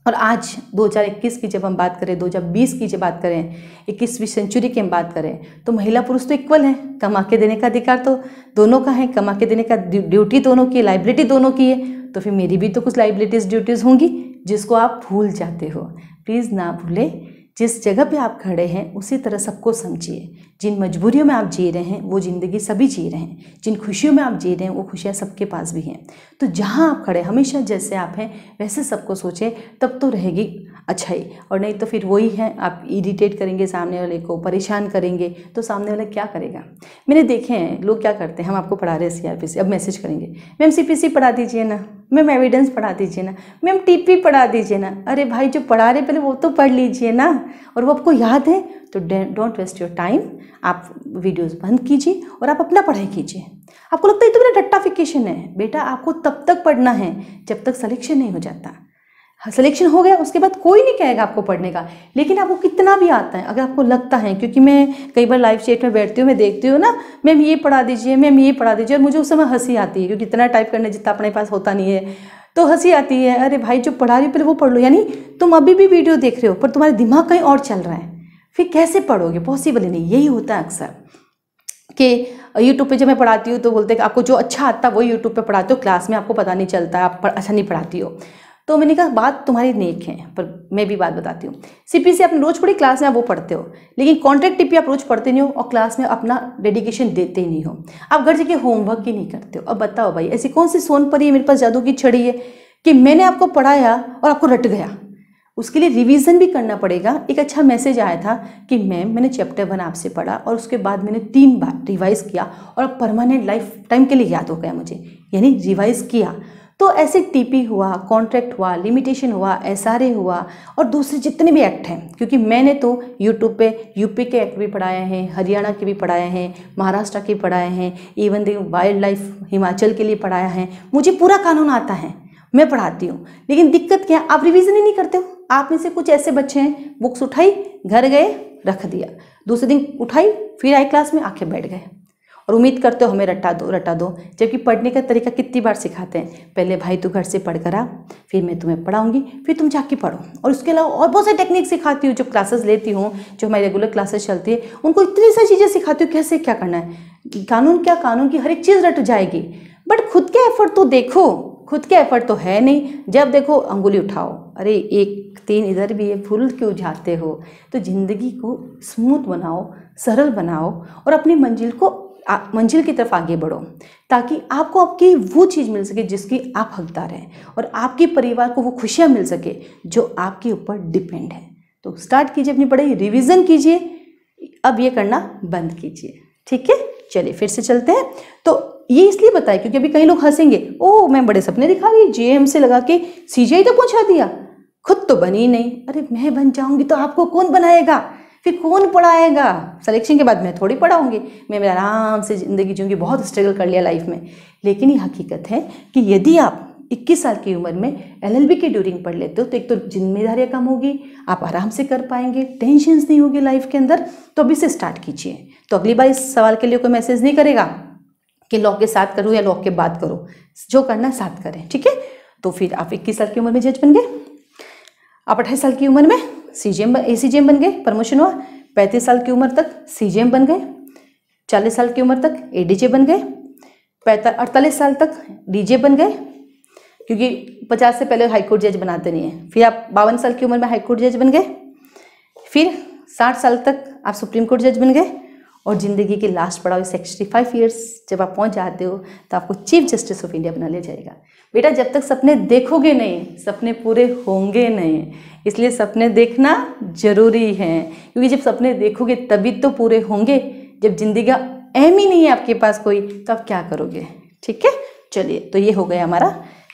और आज 2021 की जब हम बात करें, 2020 की जब बात करें, 21वीं सेंचुरी की हम बात करें, तो महिला पुरुष तो इक्वल हैं। कमा के देने का अधिकार तो दोनों का है, कमा के देने का ड्यूटी दोनों की, लाइबिलिटी दोनों की है। तो फिर मेरी भी तो कुछ लाइबिलिटीज़, ड्यूटीज़ होंगी, जिसको आप भूल जाते हो। प्लीज़ ना भूलें, जिस जगह पे आप खड़े हैं उसी तरह सबको समझिए। जिन मजबूरियों में आप जी रहे हैं वो ज़िंदगी सभी जी रहे हैं, जिन खुशियों में आप जी रहे हैं वो खुशियाँ सबके पास भी हैं। तो जहाँ आप खड़े हमेशा जैसे आप हैं वैसे सबको सोचें, तब तो रहेगी अच्छाई। और नहीं तो फिर वही है, आप इरिटेट करेंगे सामने वाले को, परेशान करेंगे तो सामने वाला क्या करेगा। मैंने देखे हैं लोग क्या करते हैं, हम आपको पढ़ा रहे हैं CRPC, अब मैसेज करेंगे मैम CPC पढ़ा दीजिए ना, मैम एविडेंस पढ़ा दीजिए ना, मैम TP पढ़ा दीजिए ना। अरे भाई जो पढ़ा रहे पहले वो तो पढ़ लीजिए ना, और वो आपको याद है तो डोंट वेस्ट योर टाइम। आप वीडियोस बंद कीजिए और आप अपना पढ़ाई कीजिए। आपको लगता है तो मेरा टट्टाफिकेशन है, बेटा आपको तब तक पढ़ना है जब तक सिलेक्शन नहीं हो जाता। सिलेक्शन हो गया उसके बाद कोई नहीं कहेगा आपको पढ़ने का, लेकिन आपको कितना भी आता है अगर आपको लगता है, क्योंकि मैं कई बार लाइव चैट में बैठती हूँ, मैं देखती हूँ ना, मैम ये पढ़ा दीजिए, मैम ये पढ़ा दीजिए, और मुझे उस समय हंसी आती है क्योंकि इतना टाइप करने जितना अपने पास होता नहीं है, तो हंसी आती है। अरे भाई जो पढ़ा रही हो पहले वो पढ़ लो, यानी तुम अभी भी वीडियो देख रहे हो पर तुम्हारा दिमाग कहीं और चल रहा है, फिर कैसे पढ़ोगे, पॉसिबल ही नहीं। यही होता है अक्सर कि यूट्यूब पे जब मैं पढ़ाती हूँ तो बोलते हैं कि आपको जो अच्छा आता है वो यूट्यूब पे पढ़ाते हो, क्लास में आपको पता नहीं चलता, आप अच्छा नहीं पढ़ाती हो। तो मैंने कहा बात तुम्हारी नेक है, पर मैं भी बात बताती हूँ। CPC आपने रोज़ पढ़ी, क्लास में आप वो पढ़ते हो, लेकिन कॉन्ट्रैक्ट TP आप रोज़ पढ़ते नहीं हो और क्लास में अपना डेडिकेशन देते ही नहीं हो। आप घर जाके होमवर्क ही नहीं करते हो। अब बताओ भाई ऐसी कौन सी सोनपरी है मेरे पास जादू की छड़ी है कि मैंने आपको पढ़ाया और आपको रट गया। उसके लिए रिवीजन भी करना पड़ेगा। एक अच्छा मैसेज आया था कि मैम मैंने चैप्टर 1 आपसे पढ़ा और उसके बाद मैंने 3 बार रिवाइज किया और अब परमानेंट लाइफ टाइम के लिए याद हो गया मुझे, यानी रिवाइज किया। तो ऐसे TP हुआ, कॉन्ट्रैक्ट हुआ, लिमिटेशन हुआ, SRA हुआ और दूसरे जितने भी एक्ट हैं, क्योंकि मैंने तो यूट्यूब पे यूपी के एक्ट भी पढ़ाए हैं, हरियाणा के भी पढ़ाए हैं, महाराष्ट्र के पढ़ाए हैं, even the wild life Himachal के लिए पढ़ाया है। मुझे पूरा कानून आता है, मैं पढ़ाती हूँ, लेकिन दिक्कत क्या है, आप रिवीजन ही नहीं करते हो। आप में से कुछ ऐसे बच्चे हैं, बुक्स उठाई, घर गए, रख दिया, दूसरे दिन उठाई, फिर आई क्लास में आके बैठ गए और उम्मीद करते हो हमें रटा दो। जबकि पढ़ने का तरीका कितनी बार सिखाते हैं, पहले भाई तू घर से पढ़ कर आ, फिर मैं तुम्हें पढ़ाऊंगी, फिर तुम जाके पढ़ो। और उसके अलावा और बहुत सारी टेक्निक सिखाती हूँ, जो क्लासेस लेती हूँ, जो हमारी रेगुलर क्लासेस चलती है, उनको इतनी सारी चीज़ें सिखाती हूँ कैसे क्या करना है। कानून क्या, कानून की हर एक चीज़ रट जाएगी, बट खुद के एफर्ट तो देखो। खुद के एफर्ट तो है नहीं, जब देखो अंगुली उठाओ, अरे 1 3 इधर भी है, फुल क्यों जाते हो। तो ज़िंदगी को स्मूथ बनाओ, सरल बनाओ और अपनी मंजिल की तरफ आगे बढ़ो, ताकि आपको आपकी वो चीज़ मिल सके जिसकी आप हकदार हैं और आपके परिवार को वो खुशियाँ मिल सके जो आपके ऊपर डिपेंड है। तो स्टार्ट कीजिए अपनी पढ़ाई, रिवीजन कीजिए, अब ये करना बंद कीजिए। ठीक है, चलिए फिर से चलते हैं। तो ये इसलिए बताया क्योंकि अभी कई लोग हंसेंगे, ओह मैं बड़े सपने दिखा रही, JM से लगा के CGI तो पहुंचा दिया, खुद तो बनी नहीं। अरे मैं बन जाऊंगी तो आपको कौन बनाएगा, फिर कौन पढ़ाएगा। सिलेक्शन के बाद मैं थोड़ी पढ़ाऊंगी, मैं आराम से ज़िंदगी जीऊँगी, बहुत स्ट्रगल कर लिया लाइफ में। लेकिन ये हकीकत है कि यदि आप 21 साल की उम्र में LLB की ड्यूरिंग पढ़ लेते हो तो एक तो जिम्मेदारियाँ कम होगी, आप आराम से कर पाएंगे, टेंशन्स नहीं होगी लाइफ के अंदर। तो अभी से स्टार्ट कीजिए। तो अगली बार इस सवाल के लिए कोई मैसेज नहीं करेगा कि लॉ के साथ करूँ या लॉ के बाद करूँ, जो करना है साथ करें। ठीक है, तो फिर आप 21 साल की उम्र में जज बन गए, आप 28 साल की उम्र में ACGM बन गए, प्रमोशन हुआ, 35 साल की उम्र तक CGM बन गए, 40 साल की उम्र तक ADJ बन गए, 48 साल तक DJ बन गए, क्योंकि 50 से पहले हाईकोर्ट जज बनाते नहीं हैं। फिर आप 52 साल की उम्र में हाईकोर्ट जज बन गए, फिर 60 साल तक आप सुप्रीम कोर्ट जज बन गए, और ज़िंदगी के लास्ट पड़ाव 65 ईयर्स जब आप पहुंच जाते हो तो आपको चीफ जस्टिस ऑफ इंडिया बना लिया जाएगा। बेटा जब तक सपने देखोगे नहीं, सपने पूरे होंगे नहीं, इसलिए सपने देखना जरूरी है, क्योंकि जब सपने देखोगे तभी तो पूरे होंगे। जब जिंदगी का एम ही नहीं है आपके पास कोई, तो आप क्या करोगे। ठीक है, चलिए तो ये हो गया हमारा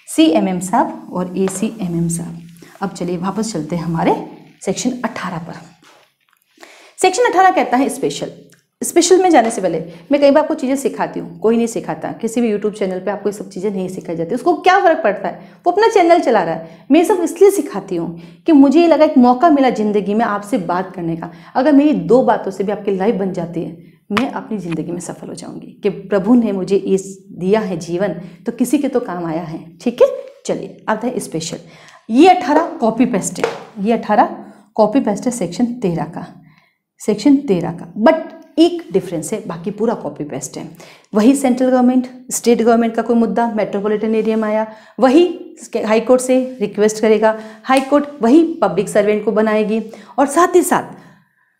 CMM साहब और ACMM साहब। अब चलिए वापस चलते हैं हमारे सेक्शन 18 पर। सेक्शन 18 कहता है स्पेशल में जाने से पहले मैं कई बार आपको चीज़ें सिखाती हूँ, कोई नहीं सिखाता, किसी भी यूट्यूब चैनल पे आपको ये सब चीज़ें नहीं सिखाई जाती। उसको क्या फ़र्क पड़ता है, वो अपना चैनल चला रहा है। मैं सब इसलिए सिखाती हूँ कि मुझे ये लगा एक मौका मिला ज़िंदगी में आपसे बात करने का। अगर मेरी 2 बातों से भी आपकी लाइफ बन जाती है, मैं अपनी ज़िंदगी में सफल हो जाऊँगी कि प्रभु ने मुझे ये दिया है जीवन, तो किसी के तो काम आया है। ठीक है, चलिए आता है स्पेशल। ये 18 कॉपी पेस्ट है, ये 18 कॉपी पेस्ट है सेक्शन 13 का, बट एक डिफरेंस है, बाकी पूरा कॉपी पेस्ट है। वही सेंट्रल गवर्नमेंट, स्टेट गवर्नमेंट का कोई मुद्दा मेट्रोपॉलिटन एरिया में आया, वही हाई कोर्ट से रिक्वेस्ट करेगा, हाई कोर्ट वही पब्लिक सर्वेंट को बनाएगी, और साथ ही साथ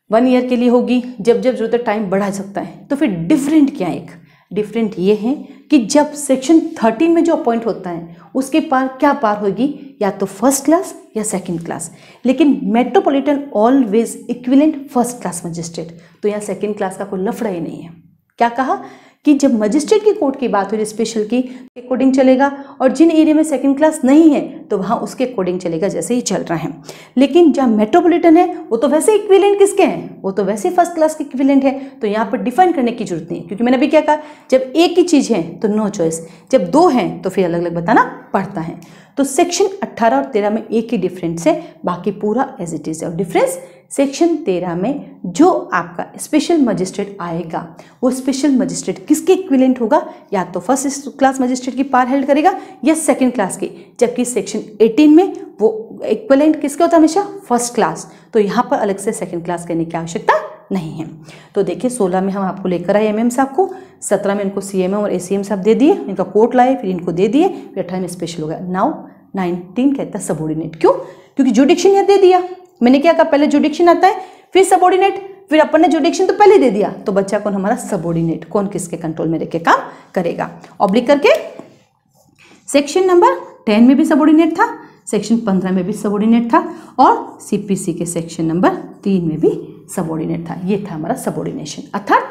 1 ईयर के लिए होगी, जब जब जरूरत टाइम बढ़ा सकता है। तो फिर डिफरेंट क्या है, एक डिफरेंट ये है कि जब सेक्शन 13 में जो अपॉइंट होता है उसके पार क्या पार होगी, या तो फर्स्ट क्लास या सेकंड क्लास, लेकिन metropolitan always equivalent first class magistrate. तो यहाँ सेकंड क्लास का कोई लफड़ा ही नहीं है। क्या कहा कि जब मजिस्ट्रेट की कोर्ट की बात हो रही स्पेशल की अकॉर्डिंग चलेगा, और जिन एरिया में सेकंड क्लास नहीं है तो वहाँ उसके अकॉर्डिंग चलेगा जैसे ही चल रहा है। लेकिन जहाँ मेट्रोपॉलिटन है वो तो वैसे इक्विवेलेंट किसके हैं, वो तो वैसे फर्स्ट क्लास के इक्विवेलेंट है। तो यहाँ पर डिफाइन करने की जरूरत नहीं है, क्योंकि मैंने अभी क्या कहा, जब एक ही चीज़ है तो नो चॉइस, जब 2 हैं तो फिर अलग अलग बताना पड़ता है। तो सेक्शन 18 और 13 में एक ही डिफरेंस है, बाकी पूरा एज इट इज है। और डिफरेंस सेक्शन 13 में जो आपका स्पेशल मजिस्ट्रेट आएगा वो स्पेशल मजिस्ट्रेट किसके इक्विवेलेंट होगा, या तो फर्स्ट क्लास मजिस्ट्रेट की पार हेल्ड करेगा या सेकंड क्लास की, जबकि सेक्शन 18 में वो इक्विवेलेंट किसके होता है, हमेशा फर्स्ट क्लास। तो यहाँ पर अलग से सेकंड क्लास करने की आवश्यकता नहीं है। तो देखिए 16 में हम आपको लेकर आए एमएम साहब को, 17 में इनको सीएमएम और एसीएम साहब दे दिए, इनका कोर्ट लाए, फिर इनको दे दिए, फिर 18 में स्पेशल हो गया। नाउ 19 कहता है सबऑर्डिनेट। क्यों, क्योंकि जुडिक्शन यहाँ दे दिया। मैंने क्या कहा, पहले जुडिक्शन आता है फिर सबऑर्डिनेट, फिर अपन ने जुडिक्शन तो पहले दे दिया, तो बच्चा कौन हमारा सबऑर्डिनेट, कौन किसके कंट्रोल में रह के काम करेगा। ऑब्लिक करके सेक्शन नंबर 10 में भी सबऑर्डिनेट था, सेक्शन 15 में भी सबऑर्डिनेट था, और सीपीसी के सेक्शन नंबर 3 में भी सबऑर्डिनेट था। ये था हमारा सबऑर्डिनेशन। अर्थात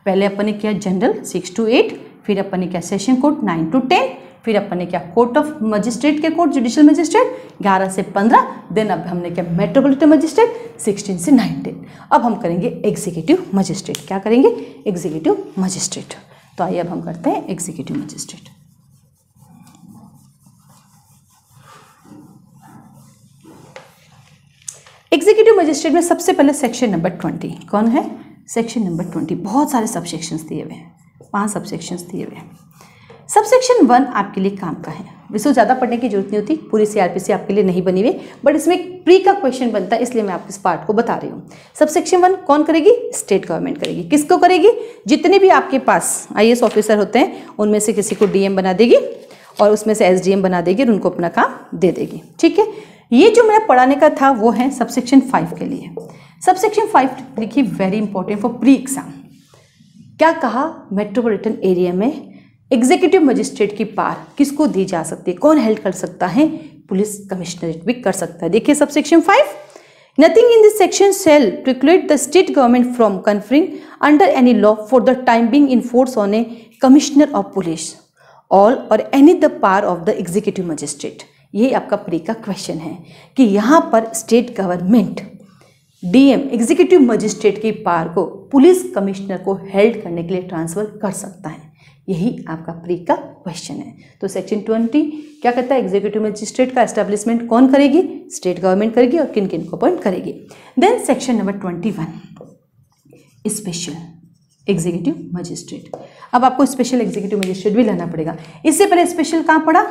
पहले अपन ने किया जनरल 6 to 8, फिर अपन ने किया सेशन कोर्ट 9 to 10, फिर अपन ने क्या कोर्ट ऑफ मजिस्ट्रेट के कोर्ट जुडिशियल मजिस्ट्रेट 11 से 15, देन अब हमने क्या मेट्रोपॉलिटन मजिस्ट्रेट 16 से 19। अब हम करेंगे एग्जीक्यूटिव मजिस्ट्रेट। क्या करेंगे, एग्जीक्यूटिव मजिस्ट्रेट। तो आइए अब हम करते हैं एग्जीक्यूटिव मजिस्ट्रेट। एग्जीक्यूटिव मजिस्ट्रेट में सबसे पहले सेक्शन नंबर 20 कौन है, सेक्शन नंबर 20। बहुत सारे सबसेक्शंस दिए हुए हैं, 5 सबसेक्शंस दिए हुए हैं। सबसेक्शन 1 आपके लिए काम का है, इसको ज़्यादा पढ़ने की जरूरत नहीं होती, पूरी सीआरपीसी आपके लिए नहीं बनी हुई, बट इसमें एक प्री का क्वेश्चन बनता है, इसलिए मैं आपको इस पार्ट को बता रही हूँ। सबसेक्शन 1 कौन करेगी, स्टेट गवर्नमेंट करेगी। किसको करेगी, जितने भी आपके पास आईएएस ऑफिसर होते हैं उनमें से किसी को डीएम बना देगी, और उसमें से एसडीएम बना देगी, और उनको अपना काम दे देगी। ठीक है, ये जो मेरा पढ़ाने का था वो है सबसेक्शन 5 के लिए। सबसेक्शन 5 लिखिए, very important for pre exam. क्या कहा, मेट्रोपॉलिटन एरिया में एग्जीक्यूटिव मजिस्ट्रेट की पार किसको दी जा सकती है, कौन हेल्ड कर सकता है, पुलिस कमिश्नरेट भी कर सकता है। देखिए subsection 5, nothing in this section shall preclude the state government from conferring under any law for the time being in force on a commissioner of police all or any the power of the executive magistrate. ये आपका pre का question है कि यहाँ पर state government DM executive magistrate की power को police commissioner को हेल्ड करने के लिए ट्रांसफर कर सकता है। यही आपका प्री का क्वेश्चन है। तो सेक्शन 20 क्या कहता है, एग्जीक्यूटिव मजिस्ट्रेट का एस्टेब्लिशमेंट कौन करेगी, स्टेट गवर्नमेंट करेगी, और किन किन को अपॉइंट करेगी। Then section number 21, special executive magistrate. अब आपको स्पेशल एग्जीक्यूटिव मजिस्ट्रेट भी लाना पड़ेगा। इससे पहले स्पेशल कहाँ पड़ा,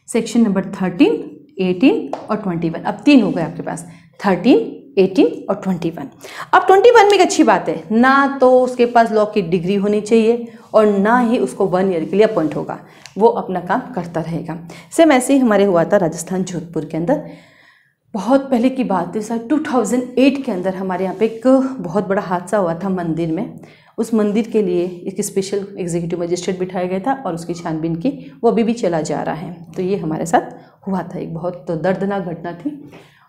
सेक्शन नंबर 13, 18 और 21। अब 3 हो गए आपके पास, 13, 18 और 21। अब 21 में एक अच्छी बात है, ना तो उसके पास लॉ की डिग्री होनी चाहिए और ना ही उसको 1 ईयर के लिए अपॉइंट होगा, वो अपना काम करता रहेगा। सेम ऐसे ही हमारे हुआ था राजस्थान जोधपुर के अंदर, बहुत पहले की बात है, सर 2008 के अंदर हमारे यहाँ पे एक बहुत बड़ा हादसा हुआ था मंदिर में। उस मंदिर के लिए एक स्पेशल एग्जीक्यूटिव मजिस्ट्रेट बिठाया गया था और उसकी छानबीन की, वो अभी भी चला जा रहा है। तो ये हमारे साथ हुआ था, एक बहुत दर्दनाक घटना थी,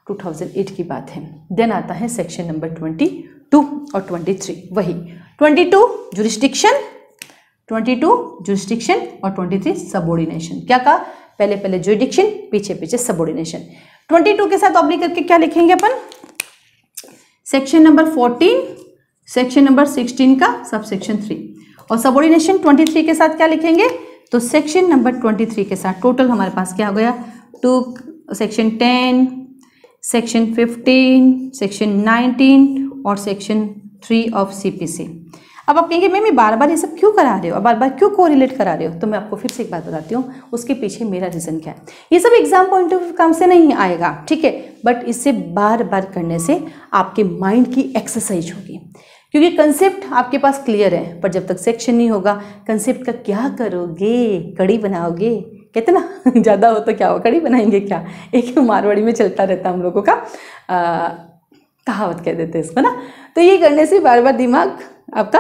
2008 की बात है। देन आता है सेक्शन नंबर 22 और 23, वही 22 जुरिस्डिक्शन, 22 जुरिस्डिक्शन और 23 सबऑर्डिनेशन। क्या कहा, पहले पहले जुरिस्डिक्शन, पीछे पीछे सबऑर्डिनेशन। 22 के साथ ऑब्लिक करके क्या लिखेंगे अपन, सेक्शन नंबर 14, सेक्शन नंबर 16 का सबसेक्शन 3, और सबऑर्डिनेशन 23 के साथ क्या लिखेंगे, तो सेक्शन नंबर 23 के साथ टोटल हमारे पास क्या हो गया, 2 सेक्शन 10, सेक्शन 15, सेक्शन 19 और सेक्शन 3 ऑफ सीपीसी। अब आप कहेंगे मैम बार बार ये सब क्यों करा रहे हो, बार बार क्यों कोरिलेट करा रहे हो, तो मैं आपको फिर से एक बात बताती हूँ, उसके पीछे मेरा रीज़न क्या है। ये सब एग्जाम पॉइंट ऑफ व्यू काम से नहीं आएगा, ठीक है, बट इससे बार बार करने से आपके माइंड की एक्सरसाइज होगी। क्योंकि कंसेप्ट आपके पास क्लियर है, पर जब तक सेक्शन नहीं होगा कंसेप्ट का क्या करोगे, कड़ी बनाओगे, कहते ना ज़्यादा हो तो क्या हो, कड़ी बनाएंगे क्या, एक मारवाड़ी में चलता रहता हम लोगों का कहावत कह देते हैं इसको ना। तो ये करने से बार बार दिमाग आपका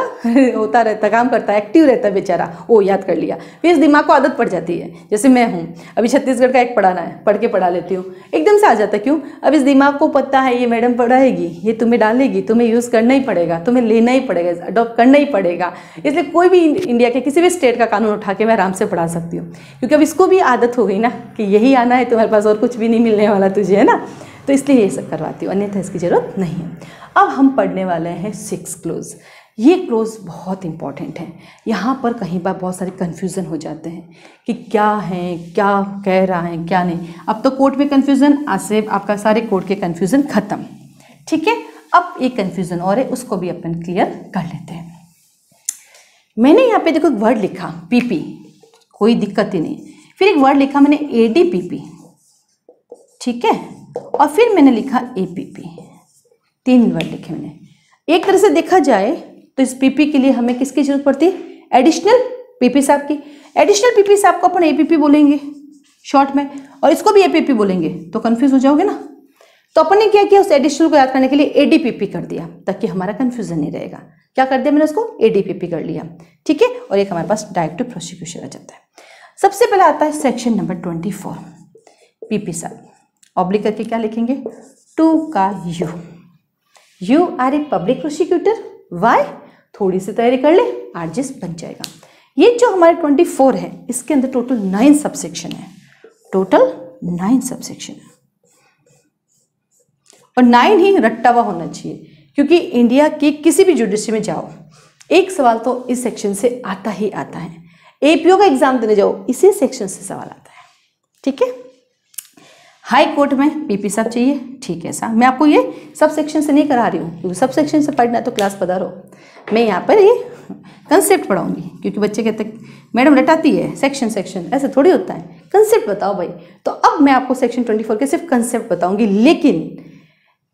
होता रहता, काम करता है, एक्टिव रहता है बेचारा, ओ याद कर लिया, फिर इस दिमाग को आदत पड़ जाती है। जैसे मैं हूँ, अभी छत्तीसगढ़ का एक पढ़ाना है, पढ़ के पढ़ा लेती हूँ, एकदम से आ जाता है। क्यों? अब इस दिमाग को पता है ये मैडम पढ़ाएगी, ये तुम्हें डालेगी, तुम्हें यूज़ करना ही पड़ेगा, तुम्हें लेना ही पड़ेगा, अडॉप्ट करना ही पड़ेगा। इसलिए कोई भी इंडिया के किसी भी स्टेट का कानून उठा के मैं आराम से पढ़ा सकती हूँ, क्योंकि अब इसको भी आदत हो गई ना कि यही आना है, तुम्हारे पास और कुछ भी नहीं मिलने वाला तुझे, है ना। तो इसलिए ये सब करवाती हूँ, अन्यथा इसकी ज़रूरत नहीं है। अब हम पढ़ने वाले हैं 6 क्लोज। ये क्लोज बहुत इंपॉर्टेंट है। यहाँ पर कहीं बार बहुत सारे कन्फ्यूज़न हो जाते हैं कि क्या है, क्या कह रहा है, क्या नहीं। अब तो कोर्ट में कन्फ्यूज़न, आज से आपका सारे कोर्ट के कन्फ्यूज़न ख़त्म, ठीक है। अब एक कन्फ्यूज़न और है, उसको भी अपन क्लियर कर लेते हैं। मैंने यहाँ पे देखो एक वर्ड लिखा पीपी, कोई दिक्कत ही नहीं। फिर एक वर्ड लिखा मैंने एडीपीपी, ठीक है, और फिर मैंने लिखा एपीपी। 3 वर्ड लिखे मैंने। एक तरह से देखा जाए तो इस पीपी के लिए हमें किसकी जरूरत पड़ती है? एडिशनल पीपी साहब की। एडिशनल पीपी साहब को अपन एपीपी बोलेंगे शॉर्ट में, और इसको भी एपीपी बोलेंगे, तो कंफ्यूज हो जाओगे ना। तो अपन ने क्या किया, उस एडिशनल को याद करने के लिए एडीपीपी कर दिया, ताकि हमारा कंफ्यूजन नहीं रहेगा। क्या कर दिया मैंने, उसको एडीपीपी कर लिया, ठीक है। और एक हमारे पास डायरेक्ट प्रोसिक्यूशन आ जाता है। सबसे पहले आता है सेक्शन नंबर 24, पीपी साहब। ऑब्लिक करके क्या लिखेंगे, टू का you are a public prosecutor. Why? थोड़ी सी तैयारी कर ले, आरजेस बन जाएगा। ये जो हमारे 24 है, इसके अंदर टोटल 9 सबसेक्शन है, टोटल 9 सबसेक्शन है, और 9 ही रट्टा हुआ होना चाहिए, क्योंकि इंडिया की किसी भी जुडिशरी में जाओ, एक सवाल तो इस सेक्शन से आता ही आता है। एपीओ का एग्जाम देने जाओ, इसी सेक्शन से सवाल आता है, ठीक है। हाई कोर्ट में पीपी साहब चाहिए, ठीक है साहब। मैं आपको ये सब सेक्शन से नहीं करा रही हूँ, क्योंकि सब सेक्शन से पढ़ना है तो क्लास पधारो। मैं यहाँ पर ये कंसेप्ट पढ़ाऊंगी, क्योंकि बच्चे कहते हैं मैडम रटाती है सेक्शन, ऐसे थोड़ी होता है, कंसेप्ट बताओ भाई। तो अब मैं आपको सेक्शन 24 के सिर्फ कंसेप्ट बताऊंगी। लेकिन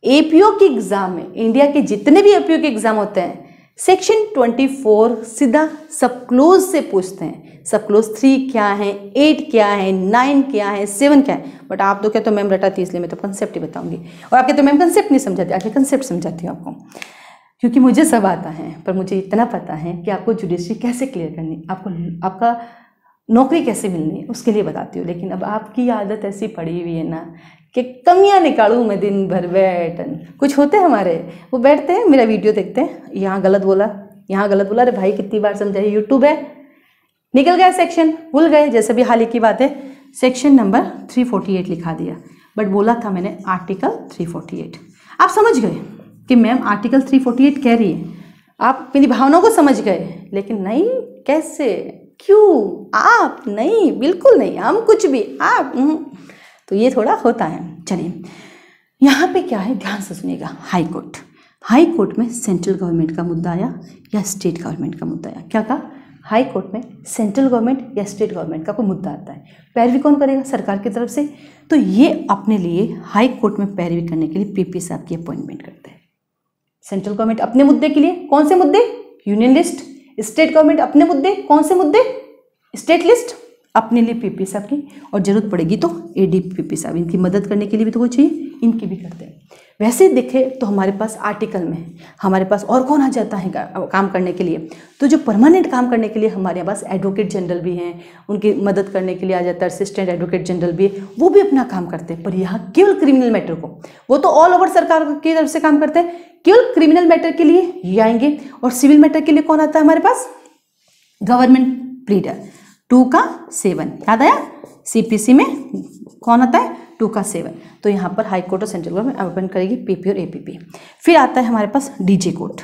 एपीओ के एग्जाम में, इंडिया के जितने भी एपीओ के एग्जाम होते हैं, सेक्शन 24 सीधा सब क्लोज से पूछते हैं। सब क्लोज 3 क्या है, 8 क्या है, 9 क्या है, 7 क्या है। बट आप तो कहते हो मैम रटाती, इसलिए मैं तो कंसेप्ट ही बताऊंगी। और आप कहते हो मैम कंसेप्ट नहीं समझाती, आगे कंसेप्ट समझाती हूँ आपको, क्योंकि मुझे सब आता है। पर मुझे इतना पता है कि आपको जुडिशरी कैसे क्लियर करनी, आपको आपका नौकरी कैसे मिलनी है, उसके लिए बताती हूँ। लेकिन अब आपकी आदत ऐसी पड़ी हुई है ना कि कमियां निकालूं मैं दिन भर बैठन। कुछ होते हैं हमारे, वो बैठते हैं मेरा वीडियो देखते हैं, यहाँ गलत बोला, यहाँ गलत बोला, अरे भाई कितनी बार समझाइए, यूट्यूब है, निकल गया सेक्शन, भूल गए। जैसे भी हाल ही की बात है, सेक्शन नंबर 348 लिखा दिया, बट बोला था मैंने आर्टिकल 348। आप समझ गए कि मैम आर्टिकल 348 कह रही है, आप मेरी भावनाओं को समझ गए, लेकिन नहीं, कैसे, क्यों, आप नहीं, बिल्कुल नहीं, हम कुछ भी, आप तो ये थोड़ा होता है। चलिए यहाँ पे क्या है, ध्यान से सुनिएगा। हाई कोर्ट, हाई कोर्ट में सेंट्रल गवर्नमेंट का मुद्दा आया या स्टेट गवर्नमेंट का मुद्दा आया। क्या कहा, हाई कोर्ट में सेंट्रल गवर्नमेंट या स्टेट गवर्नमेंट का कोई मुद्दा आता है, पैरवी कौन करेगा, सरकार की तरफ से। तो ये अपने लिए हाई कोर्ट में पैरवी करने के लिए पीपी साहब की अपॉइंटमेंट करते हैं। सेंट्रल गवर्नमेंट अपने मुद्दे के लिए, कौन से मुद्दे, यूनियन लिस्ट। स्टेट गवर्नमेंट अपने मुद्दे, कौन से मुद्दे, स्टेट लिस्ट। अपने लिए पीपी साहब की, और जरूरत पड़ेगी तो एडीपीपी साहब, इनकी मदद करने के लिए भी तो कोई चाहिए, इनकी भी करते हैं। वैसे देखे तो हमारे पास आर्टिकल में हमारे पास और कौन आ जाता है काम करने के लिए, तो जो परमानेंट काम करने के लिए हमारे पास एडवोकेट जनरल भी हैं, उनकी मदद करने के लिए आ जाता है असिस्टेंट एडवोकेट जनरल भी, वो भी अपना काम करते हैं। पर यहाँ केवल क्रिमिनल मैटर को, वो तो ऑल ओवर सरकार की तरफ से काम करते हैं, केवल क्रिमिनल मैटर के लिए ये आएंगे। और सिविल मैटर के लिए कौन आता है हमारे पास, गवर्नमेंट प्लीडर। 2 का 7 याद आया, सीपीसी में कौन आता है, 2 का 7। तो यहाँ पर हाई कोर्ट और सेंट्रल गवर्नमेंट अपॉइंट करेगी पीपी और एपीपी। फिर आता है हमारे पास डीजे कोर्ट।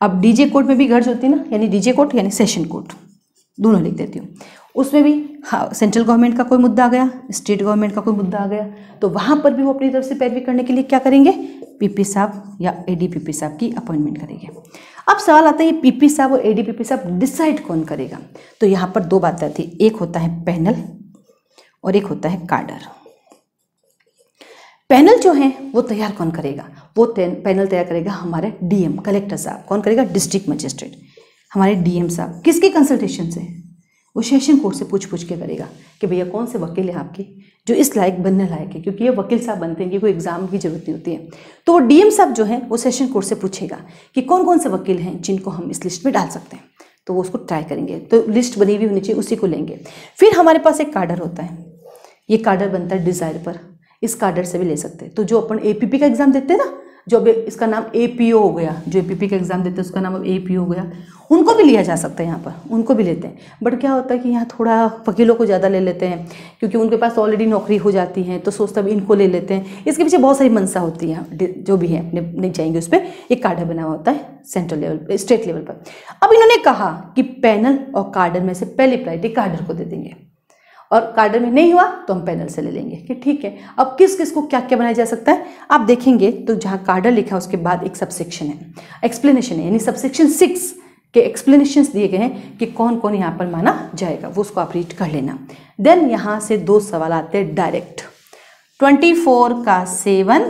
अब डीजे कोर्ट में भी गर्ज होती है ना, यानी डीजे कोर्ट यानी सेशन कोर्ट, दोनों लिख देती हूँ। उसमें भी हाँ, सेंट्रल गवर्नमेंट का कोई मुद्दा आ गया, स्टेट गवर्नमेंट का कोई मुद्दा आ गया, तो वहाँ पर भी वो अपनी तरफ से पैरवी करने के लिए क्या करेंगे, पीपी साहब या एडीपीपी साहब की अपॉइंटमेंट करेंगे। अब सवाल आता है ये पीपी साहब और एडीपीपी साहब डिसाइड कौन करेगा। तो यहाँ पर 2 बातें थी, एक होता है पैनल और एक होता है कार्डर। पैनल जो है वो तैयार कौन करेगा? वो पैनल तैयार करेगा हमारे डीएम, कलेक्टर साहब। कौन करेगा? डिस्ट्रिक्ट मजिस्ट्रेट, हमारे डीएम साहब। किसके कंसल्टेशन से? वो सेशन कोर्ट से पूछ के करेगा कि भैया कौन से वकील हैं आपके जो इस लायक बनने लायक है, क्योंकि ये वकील साहब बनते हैं कि कोई एग्जाम की जरूरत नहीं होती है। तो वो डीएम साहब जो है वो सेशन कोर्ट से पूछेगा कि कौन कौन से वकील हैं जिनको हम इस लिस्ट में डाल सकते हैं। तो वो उसको ट्राई करेंगे, तो लिस्ट बनी हुई होनी चाहिए, उसी को लेंगे। फिर हमारे पास एक कार्डर होता है, ये कार्डर बनता है डिज़ायर पर, इस कार्डर से भी ले सकते हैं। तो जो अपन एपीपी का एग्जाम देते हैं ना, जो अब इसका नाम एपीओ हो गया, जो एपीपी का एग्जाम देते हैं उसका नाम अब एपीओ हो गया, उनको भी लिया जा सकता है यहाँ पर, उनको भी लेते हैं। बट क्या होता है कि यहाँ थोड़ा वकीलों को ज़्यादा ले लेते हैं, क्योंकि उनके पास ऑलरेडी नौकरी हो जाती है, तो सोचता भी इनको ले लेते हैं। इसके पीछे बहुत सारी मंशा होती है, जो भी है अपने नहीं जाएंगे उस पर। एक कार्डर बना हुआ होता है सेंट्रल लेवल, स्टेट लेवल पर। अब इन्होंने कहा कि पैनल और कार्डर में से पहली प्रायोरिटी कार्डर को दे देंगे, और कार्डर में नहीं हुआ तो हम पैनल से ले लेंगे कि ठीक है। अब किस किस को क्या क्या बनाया जा सकता है आप देखेंगे, तो जहाँ कार्डर लिखा है उसके बाद एक सबसेक्शन है, एक्सप्लेनेशन है, यानी सबसेक्शन 6 के एक्सप्लेनेशंस दिए गए हैं कि कौन कौन यहाँ पर माना जाएगा, वो उसको आप रीड कर लेना। देन यहाँ से 2 सवाल आते हैं डायरेक्ट, 24 का 7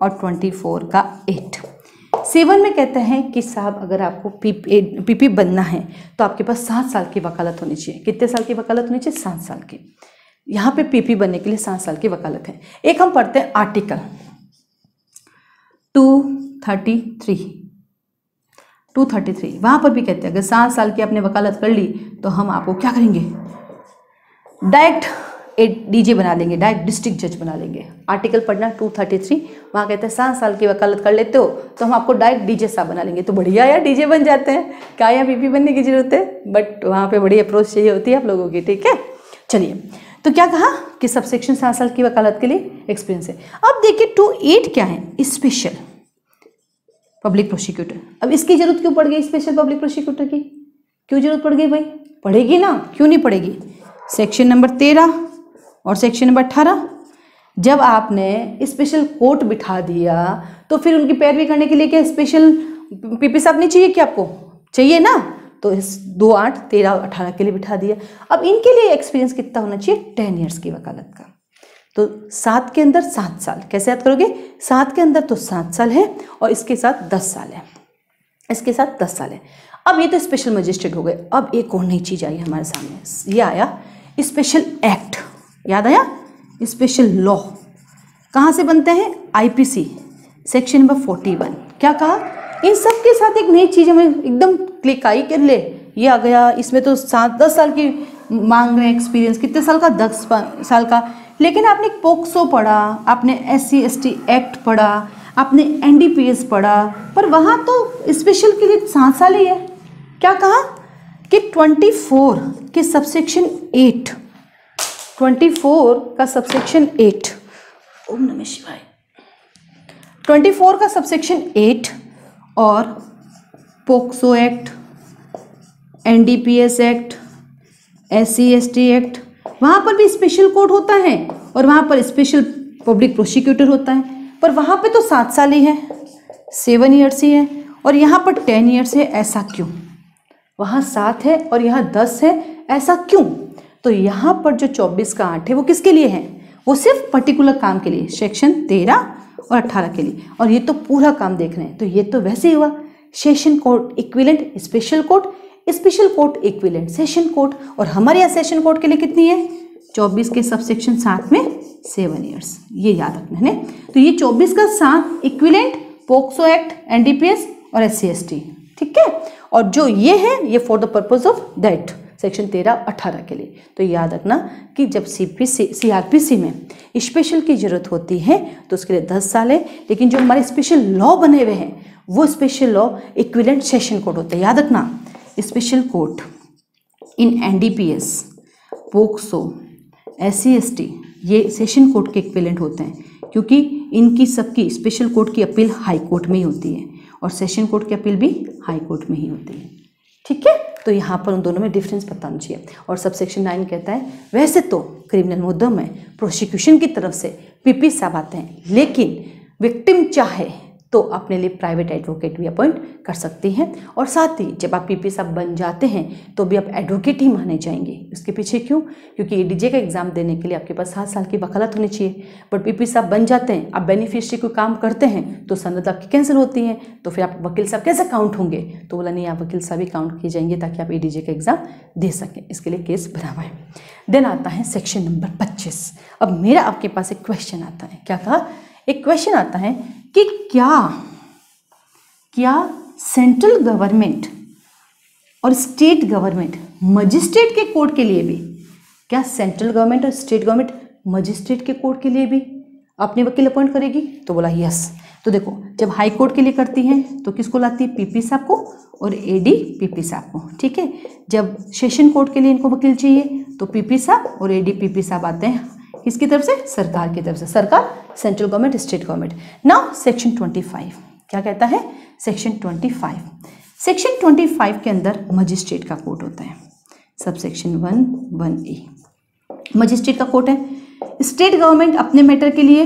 और 24 का 8। 7 में कहते हैं कि साहब अगर आपको पीपी बनना है तो आपके पास 7 साल की वकालत होनी चाहिए। कितने साल की वकालत होनी चाहिए? 7 साल की। यहाँ पे पीपी बनने के लिए 7 साल की वकालत है। एक हम पढ़ते हैं आर्टिकल 233, वहाँ पर भी कहते हैं अगर 7 साल की आपने वकालत कर ली तो हम आपको क्या करेंगे? डायरेक्ट डीजे बना लेंगे, डायरेक्ट डिस्ट्रिक्ट जज बना लेंगे। आर्टिकल पढ़ना 233, वहाँ कहते हैं 7 साल की वकालत कर लेते हो तो हम आपको डायरेक्ट डीजे साहब बना लेंगे। तो बढ़िया यार, डीजे बन जाते हैं, क्या यहाँ पीपी बनने की जरूरत है? बट वहाँ पे बड़ी अप्रोच चाहिए होती है आप लोगों की, ठीक है। चलिए, तो क्या कहा कि सबसेक्शन 7 साल की वकालत के लिए एक्सपीरियंस है। अब देखिए 28 क्या है? Special public prosecutor. अब इसकी जरूरत क्यों पड़ गई? स्पेशल पब्लिक प्रोसिक्यूटर की क्यों जरूरत पड़ गई भाई? पड़ेगी ना, क्यों नहीं पड़ेगी? सेक्शन नंबर 13 और सेक्शन नंबर 18, जब आपने स्पेशल कोर्ट बिठा दिया तो फिर उनकी पैरवी करने के लिए क्या स्पेशल पीपी साहब नहीं चाहिए? क्या आपको चाहिए ना? तो इस 2, 8, 13 और 18 के लिए बिठा दिया। अब इनके लिए एक्सपीरियंस कितना होना चाहिए? 10 ईयर्स की वकालत का। तो 7 के अंदर 7 साल, कैसे याद करोगे? 7 के अंदर तो 7 साल है और इसके साथ 10 साल है, इसके साथ 10 साल है। अब ये तो स्पेशल मजिस्ट्रेट हो गए। अब एक और नई चीज़ आई हमारे सामने, ये आया स्पेशल एक्ट, याद आया? स्पेशल लॉ कहाँ से बनते हैं? IPC section number 41। क्या कहा? इन सब के साथ एक नई चीज़ हमें एकदम क्लिक आई कि ले ये आ गया, इसमें तो 10 साल की मांग रहे हैं एक्सपीरियंस। कितने साल का? 10 साल का। लेकिन आपने पोक्सो पढ़ा, आपने SC/ST एक्ट पढ़ा, आपने NDPS पढ़ा, पर वहाँ तो स्पेशल के लिए 7 साल ही है। क्या कहा कि 24 के सबसेक्शन 8, 24 का सबसेक्शन 8, ओम नमः शिवाय, 24 का सबसेक्शन 8 और POCSO act, NDPS act, SC/ST act, वहाँ पर भी स्पेशल कोर्ट होता है और वहाँ पर स्पेशल पब्लिक प्रोसिक्यूटर होता है, पर वहाँ पे तो 7 साल ही है, 7 ईयर्स ही है, और यहाँ पर 10 ईयर्स है। ऐसा क्यों? वहाँ 7 है और यहाँ 10 है, ऐसा क्यों? तो यहाँ पर जो 24 का 8 है वो किसके लिए है? वो सिर्फ पर्टिकुलर काम के लिए, सेक्शन 13 और 18 के लिए, और ये तो पूरा काम देख रहे हैं। तो ये तो वैसे ही हुआ, session court equivalent special court, special court equivalent session court, और हमारे यहाँ सेशन कोर्ट के लिए कितनी है? 24 के सबसेक्शन 7 में 7 ईयर्स, ये याद रखना है। तो ये 24 का 7 इक्विवेलेंट पोक्सो एक्ट, NDPS और SC/ST, ठीक है। और जो ये है ये for the purpose of that section 13-18 के लिए। तो याद रखना कि जब CRPC में स्पेशल की जरूरत होती है तो उसके लिए 10 साल है, लेकिन जो हमारे स्पेशल लॉ बने हुए हैं वो special law equivalent session court होते हैं। याद रखना, स्पेशल कोर्ट इन NDPS, पोक्सो, SC/ST ये सेशन कोर्ट के इक्विवेलेंट होते हैं, क्योंकि इनकी सबकी स्पेशल कोर्ट की अपील हाई कोर्ट में ही होती है और सेशन कोर्ट की अपील भी हाई कोर्ट में ही होती है, ठीक है। तो यहाँ पर उन दोनों में डिफरेंस बताना चाहिए। और सबसेक्शन 9 कहता है वैसे तो क्रिमिनल मुद्दों में प्रोसिक्यूशन की तरफ से पीपी साहब आते हैं, लेकिन विक्टिम चाहे तो अपने लिए प्राइवेट एडवोकेट भी अपॉइंट कर सकती हैं। और साथ ही जब आप पीपी साहब बन जाते हैं तो भी आप एडवोकेट ही माने जाएंगे। इसके पीछे क्यों? क्योंकि एडीजे का एग्जाम देने के लिए आपके पास 7 साल की वकालत होनी चाहिए। बट पीपी साहब बन जाते हैं, आप बेनिफिशियरी को काम करते हैं तो सनद आपकी कैंसिल होती है, तो फिर आप वकील साहब कैसे काउंट होंगे? तो बोला नहीं, आप वकील साहब ही काउंट किए जाएंगे ताकि आप एडीजे का एग्जाम दे सकें। इसके लिए केस बना हुआ है। देन आता है सेक्शन नंबर 25। अब मेरा आपके पास एक क्वेश्चन आता है। क्या कहा? एक क्वेश्चन आता है कि क्या सेंट्रल गवर्नमेंट और स्टेट गवर्नमेंट मजिस्ट्रेट के कोर्ट के लिए भी, क्या सेंट्रल गवर्नमेंट और स्टेट गवर्नमेंट मजिस्ट्रेट के कोर्ट के लिए भी अपने वकील अपॉइंट करेगी? तो बोला यस। तो देखो, जब हाई कोर्ट के लिए करती हैं तो किसको लाती है? पीपी साहब को और एडी पीपी साहब को, ठीक है। जब सेशन कोर्ट के लिए इनको वकील चाहिए तो पीपी साहब और एडी पीपी साहब आते हैं किसकी तरफ से? सरकार की तरफ से। सरकार, central government, state government. Now section 25 क्या कहता है? सेक्शन 25, सेक्शन 25 के अंदर मजिस्ट्रेट का कोर्ट होता है। सब सेक्शन 1(1)(a) मजिस्ट्रेट का कोर्ट है। स्टेट गवर्नमेंट अपने मैटर के लिए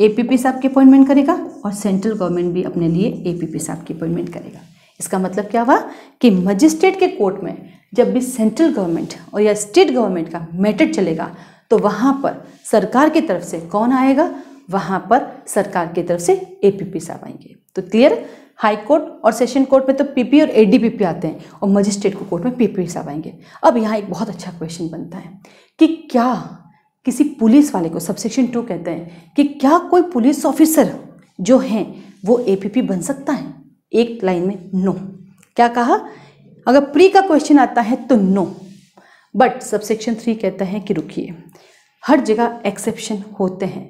एपीपी साहब की अपॉइंटमेंट करेगा और सेंट्रल गवर्नमेंट भी अपने लिए एपीपी साहब की अपॉइंटमेंट करेगा। इसका मतलब क्या हुआ कि मजिस्ट्रेट के कोर्ट में जब भी सेंट्रल गवर्नमेंट और या स्टेट गवर्नमेंट का मैटर चलेगा तो वहाँ पर सरकार की तरफ से कौन आएगा? वहाँ पर सरकार की तरफ से एपीपी साहब आएंगे। तो क्लियर? हाई कोर्ट और सेशन कोर्ट में तो पीपी और एडीपीपी आते हैं और मजिस्ट्रेट को कोर्ट में पीपी साहब आएंगे। अब यहाँ एक बहुत अच्छा क्वेश्चन बनता है कि क्या किसी पुलिस वाले को, सबसेक्शन 2 कहते हैं कि क्या कोई पुलिस ऑफिसर जो हैं वो एपीपी बन सकता है? एक लाइन में नो। क्या कहा? अगर प्री का क्वेश्चन आता है तो नो, बट सबसेक्शन 3 कहता है कि रुकिए, हर जगह एक्सेप्शन होते हैं।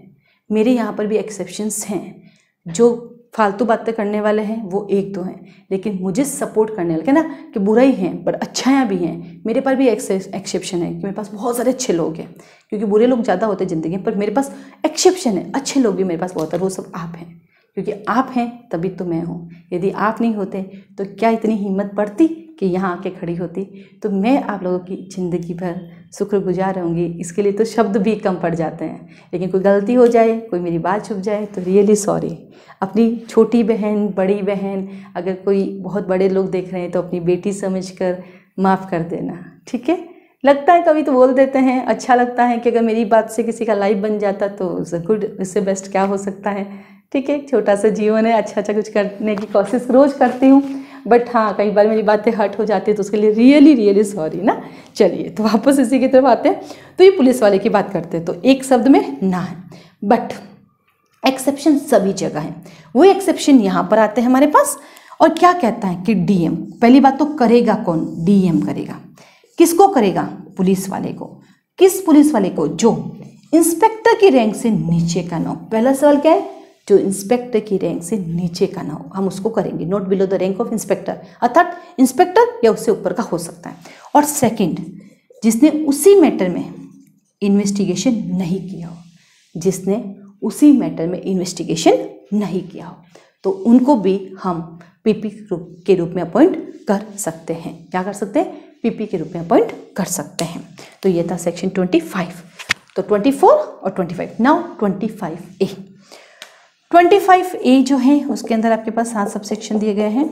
मेरे यहाँ पर भी एक्सेप्शंस हैं। जो फालतू बातें करने वाले हैं वो 1-2 हैं, लेकिन मुझे सपोर्ट करने वाले ना कि बुराई हैं पर अच्छायाँ भी हैं। मेरे पास भी एक्सेप्शन है कि मेरे पास बहुत सारे अच्छे लोग हैं, क्योंकि बुरे लोग ज़्यादा होते हैं ज़िंदगी में, पर मेरे पास एक्सेप्शन है, अच्छे लोग भी मेरे पास बहुत है। वो सब आप हैं, क्योंकि आप हैं तभी तो मैं हूँ। यदि आप नहीं होते तो क्या इतनी हिम्मत पड़ती कि यहाँ आके खड़ी होती? तो मैं आप लोगों की ज़िंदगी भर शुक्रगुजार रहूँगी। इसके लिए तो शब्द भी कम पड़ जाते हैं, लेकिन कोई गलती हो जाए, कोई मेरी बात छुप जाए तो रियली सॉरी। अपनी छोटी बहन, बड़ी बहन, अगर कोई बहुत बड़े लोग देख रहे हैं तो अपनी बेटी समझकर माफ़ कर देना, ठीक है। लगता है कभी तो बोल देते हैं, अच्छा लगता है कि अगर मेरी बात से किसी का लाइफ बन जाता तो गुड, इससे बेस्ट क्या हो सकता है, ठीक है। छोटा सा जीवन है, अच्छा कुछ करने की कोशिश रोज़ करती हूँ, बट हाँ कई बार मेरी बातें हर्ट हो जाती है तो उसके लिए रियली सॉरी ना। चलिए तो वापस इसी की तरफ आते हैं। तो ये पुलिस वाले की बात करते हैं तो एक शब्द में ना है, बट एक्सेप्शन सभी जगह है। वो एक्सेप्शन यहाँ पर आते हैं हमारे पास। और क्या कहता है कि डीएम, पहली बात तो करेगा कौन? डीएम करेगा। किसको करेगा? पुलिस वाले को। किस पुलिस वाले को? जो इंस्पेक्टर की रैंक से नीचे का ना हो। पहला सवाल क्या है? जो इंस्पेक्टर की रैंक से नीचे का ना हो, हम उसको करेंगे not below the rank of inspector, अर्थात इंस्पेक्टर या उससे ऊपर का हो सकता है। और सेकंड, जिसने उसी मैटर में इन्वेस्टिगेशन नहीं किया हो, जिसने उसी मैटर में इन्वेस्टिगेशन नहीं किया हो, तो उनको भी हम पीपी के रूप में अपॉइंट कर सकते हैं। क्या कर सकते हैं? पीपी के रूप में अपॉइंट कर सकते हैं। तो ये था सेक्शन 25। तो 24 और 25। Now 25A। 25A जो है उसके अंदर आपके पास 7 सबसेक्शन दिए गए हैं।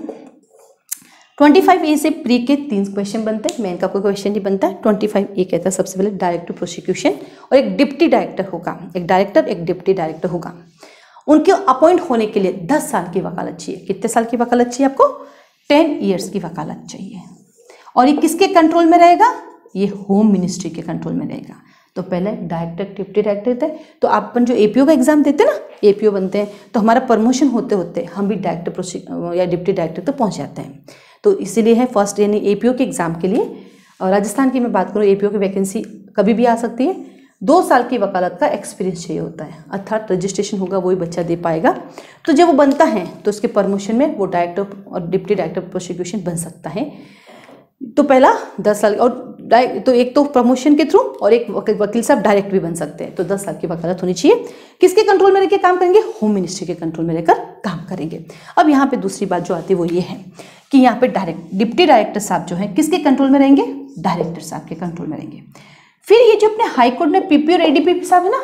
25A से प्री के 3 क्वेश्चन बनते हैं, मेन का कोई क्वेश्चन नहीं बनता है। 25A कहता है सबसे पहले डायरेक्टर प्रोसिक्यूशन और एक डिप्टी डायरेक्टर होगा, एक डायरेक्टर एक डिप्टी डायरेक्टर होगा। उनके अपॉइंट होने के लिए 10 साल की वकालत चाहिए। कितने साल की वकालत चाहिए आपको? 10 ईयर्स की वकालत चाहिए। और ये किसके कंट्रोल में रहेगा? ये होम मिनिस्ट्री के कंट्रोल में रहेगा। तो पहले डायरेक्टर डिप्टी डायरेक्टर थे, तो अपन जो एपीओ का एग्जाम देते हैं ना, एपीओ बनते हैं, तो हमारा प्रमोशन होते होते हम भी डायरेक्टर या डिप्टी डायरेक्टर तक पहुंच जाते हैं। तो इसीलिए है फर्स्ट यानी एपीओ के एग्जाम के लिए, और राजस्थान की मैं बात करूँ, एपीओ की वैकेंसी कभी भी आ सकती है। 2 साल की वकालत का एक्सपीरियंस चाहिए होता है, अर्थात रजिस्ट्रेशन होगा वही बच्चा दे पाएगा। तो जब वो बनता है तो उसके प्रमोशन में वो डायरेक्टर और डिप्टी डायरेक्टर प्रोसिक्यूशन बन सकता है। तो पहला 10 साल, और तो एक तो प्रमोशन के थ्रू और एक वकील साहब डायरेक्ट भी बन सकते हैं। तो 10 साल की वकालत होनी चाहिए। किसके कंट्रोल में रहकर काम करेंगे? होम मिनिस्ट्री के कंट्रोल में रहकर काम करेंगे। अब यहाँ पे दूसरी बात जो आती है वो ये है कि यहाँ पे डिप्टी डायरेक्टर साहब जो है किसके कंट्रोल में रहेंगे? डायरेक्टर साहब के कंट्रोल में रहेंगे। फिर ये जो अपने हाई कोर्ट में पीपी और एडीपीपी साहब है ना,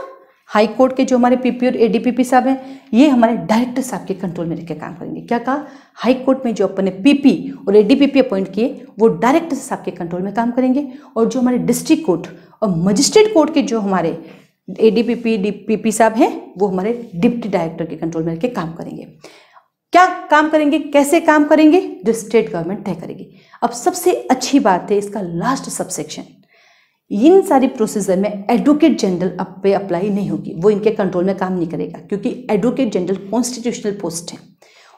हाई कोर्ट के जो हमारे पीपी और एडीपीपी साहब हैं, ये हमारे डायरेक्टर साहब के कंट्रोल में रहकर काम करेंगे। क्या कहा? हाई कोर्ट में जो अपन ने पीपी और एडीपीपी अपॉइंट किए वो डायरेक्टर साहब के कंट्रोल में काम करेंगे, और जो हमारे डिस्ट्रिक्ट कोर्ट और मजिस्ट्रेट कोर्ट के जो हमारे एडीपीपी डीपीपी साहब हैं वो हमारे डिप्टी डायरेक्टर के कंट्रोल में रहकर काम करेंगे। क्या काम करेंगे, कैसे काम करेंगे, जो स्टेट गवर्नमेंट तय करेगी। अब सबसे अच्छी बात है इसका लास्ट सबसेक्शन, इन सारी प्रोसीजर में एडवोकेट जनरल अब पे अप्लाई नहीं होगी, वो इनके कंट्रोल में काम नहीं करेगा, क्योंकि एडवोकेट जनरल कॉन्स्टिट्यूशनल पोस्ट है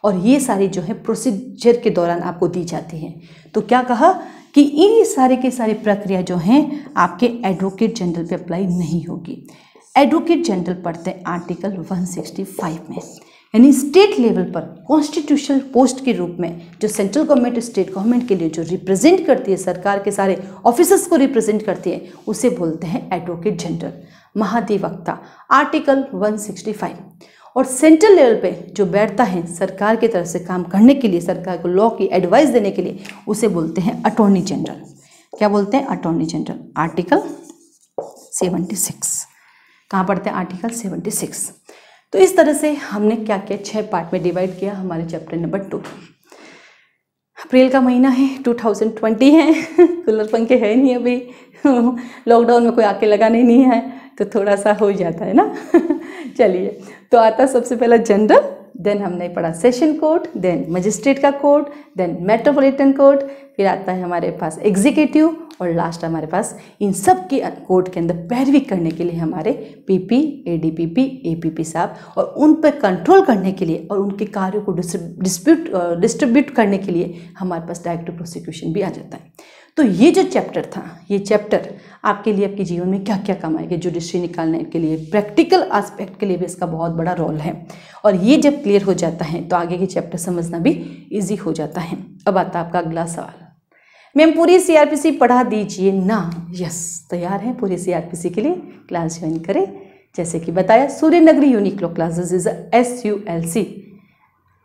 और ये सारी जो है प्रोसीजर के दौरान आपको दी जाती हैं। तो क्या कहा कि इन सारे के सारी प्रक्रिया जो हैं आपके एडवोकेट जनरल पे अप्लाई नहीं होगी। एडवोकेट जनरल पढ़ते हैं आर्टिकल 165 में, यानी स्टेट लेवल पर कॉन्स्टिट्यूशनल पोस्ट के रूप में जो सेंट्रल गवर्नमेंट स्टेट गवर्नमेंट के लिए जो रिप्रेजेंट करती है, सरकार के सारे ऑफिसर्स को रिप्रेजेंट करती है, उसे बोलते हैं एडवोकेट जनरल, महाधिवक्ता, आर्टिकल 165। और सेंट्रल लेवल पे जो बैठता है सरकार की तरफ से काम करने के लिए, सरकार को लॉ की एडवाइस देने के लिए, उसे बोलते हैं अटॉर्नी जनरल। क्या बोलते हैं? Attorney general, article 76। कहाँ पढ़ते हैं? आर्टिकल 76। तो इस तरह से हमने क्या किया, 6 पार्ट में डिवाइड किया हमारे चैप्टर नंबर 2। अप्रैल का महीना है, 2020 है, कूलर पंखे है नहीं अभी, लॉकडाउन में कोई आके लगाने नहीं है, तो थोड़ा सा हो जाता है ना। चलिए, तो आता सबसे पहला जनरल, देन हमने पढ़ा सेशन कोर्ट, देन मजिस्ट्रेट का कोर्ट, देन मेट्रोपॉलिटन कोर्ट, फिर आता है हमारे पास एग्जीक्यूटिव, और लास्ट हमारे पास इन सब के कोर्ट के अंदर पैरवी करने के लिए हमारे पीपी, एडीपीपी, एपीपी साहब, और उन पर कंट्रोल करने के लिए और उनके कार्यों को डिस्ट्रीब्यूट करने के लिए हमारे पास डायरेक्ट प्रोसिक्यूशन भी आ जाता है। तो ये जो चैप्टर था, ये चैप्टर आपके लिए आपके जीवन में क्या क्या काम आएगा, जुडिशरी निकालने के लिए, प्रैक्टिकल एस्पेक्ट के लिए भी इसका बहुत बड़ा रोल है। और ये जब क्लियर हो जाता है तो आगे के चैप्टर समझना भी ईजी हो जाता है। अब आता है आपका अगला सवाल, मैम पूरी सीआरपीसी पढ़ा दीजिए ना। यस, तैयार हैं पूरी सीआरपीसी के लिए, क्लास ज्वाइन करें। जैसे कि बताया, सूर्य नगरी unique law classes is SULC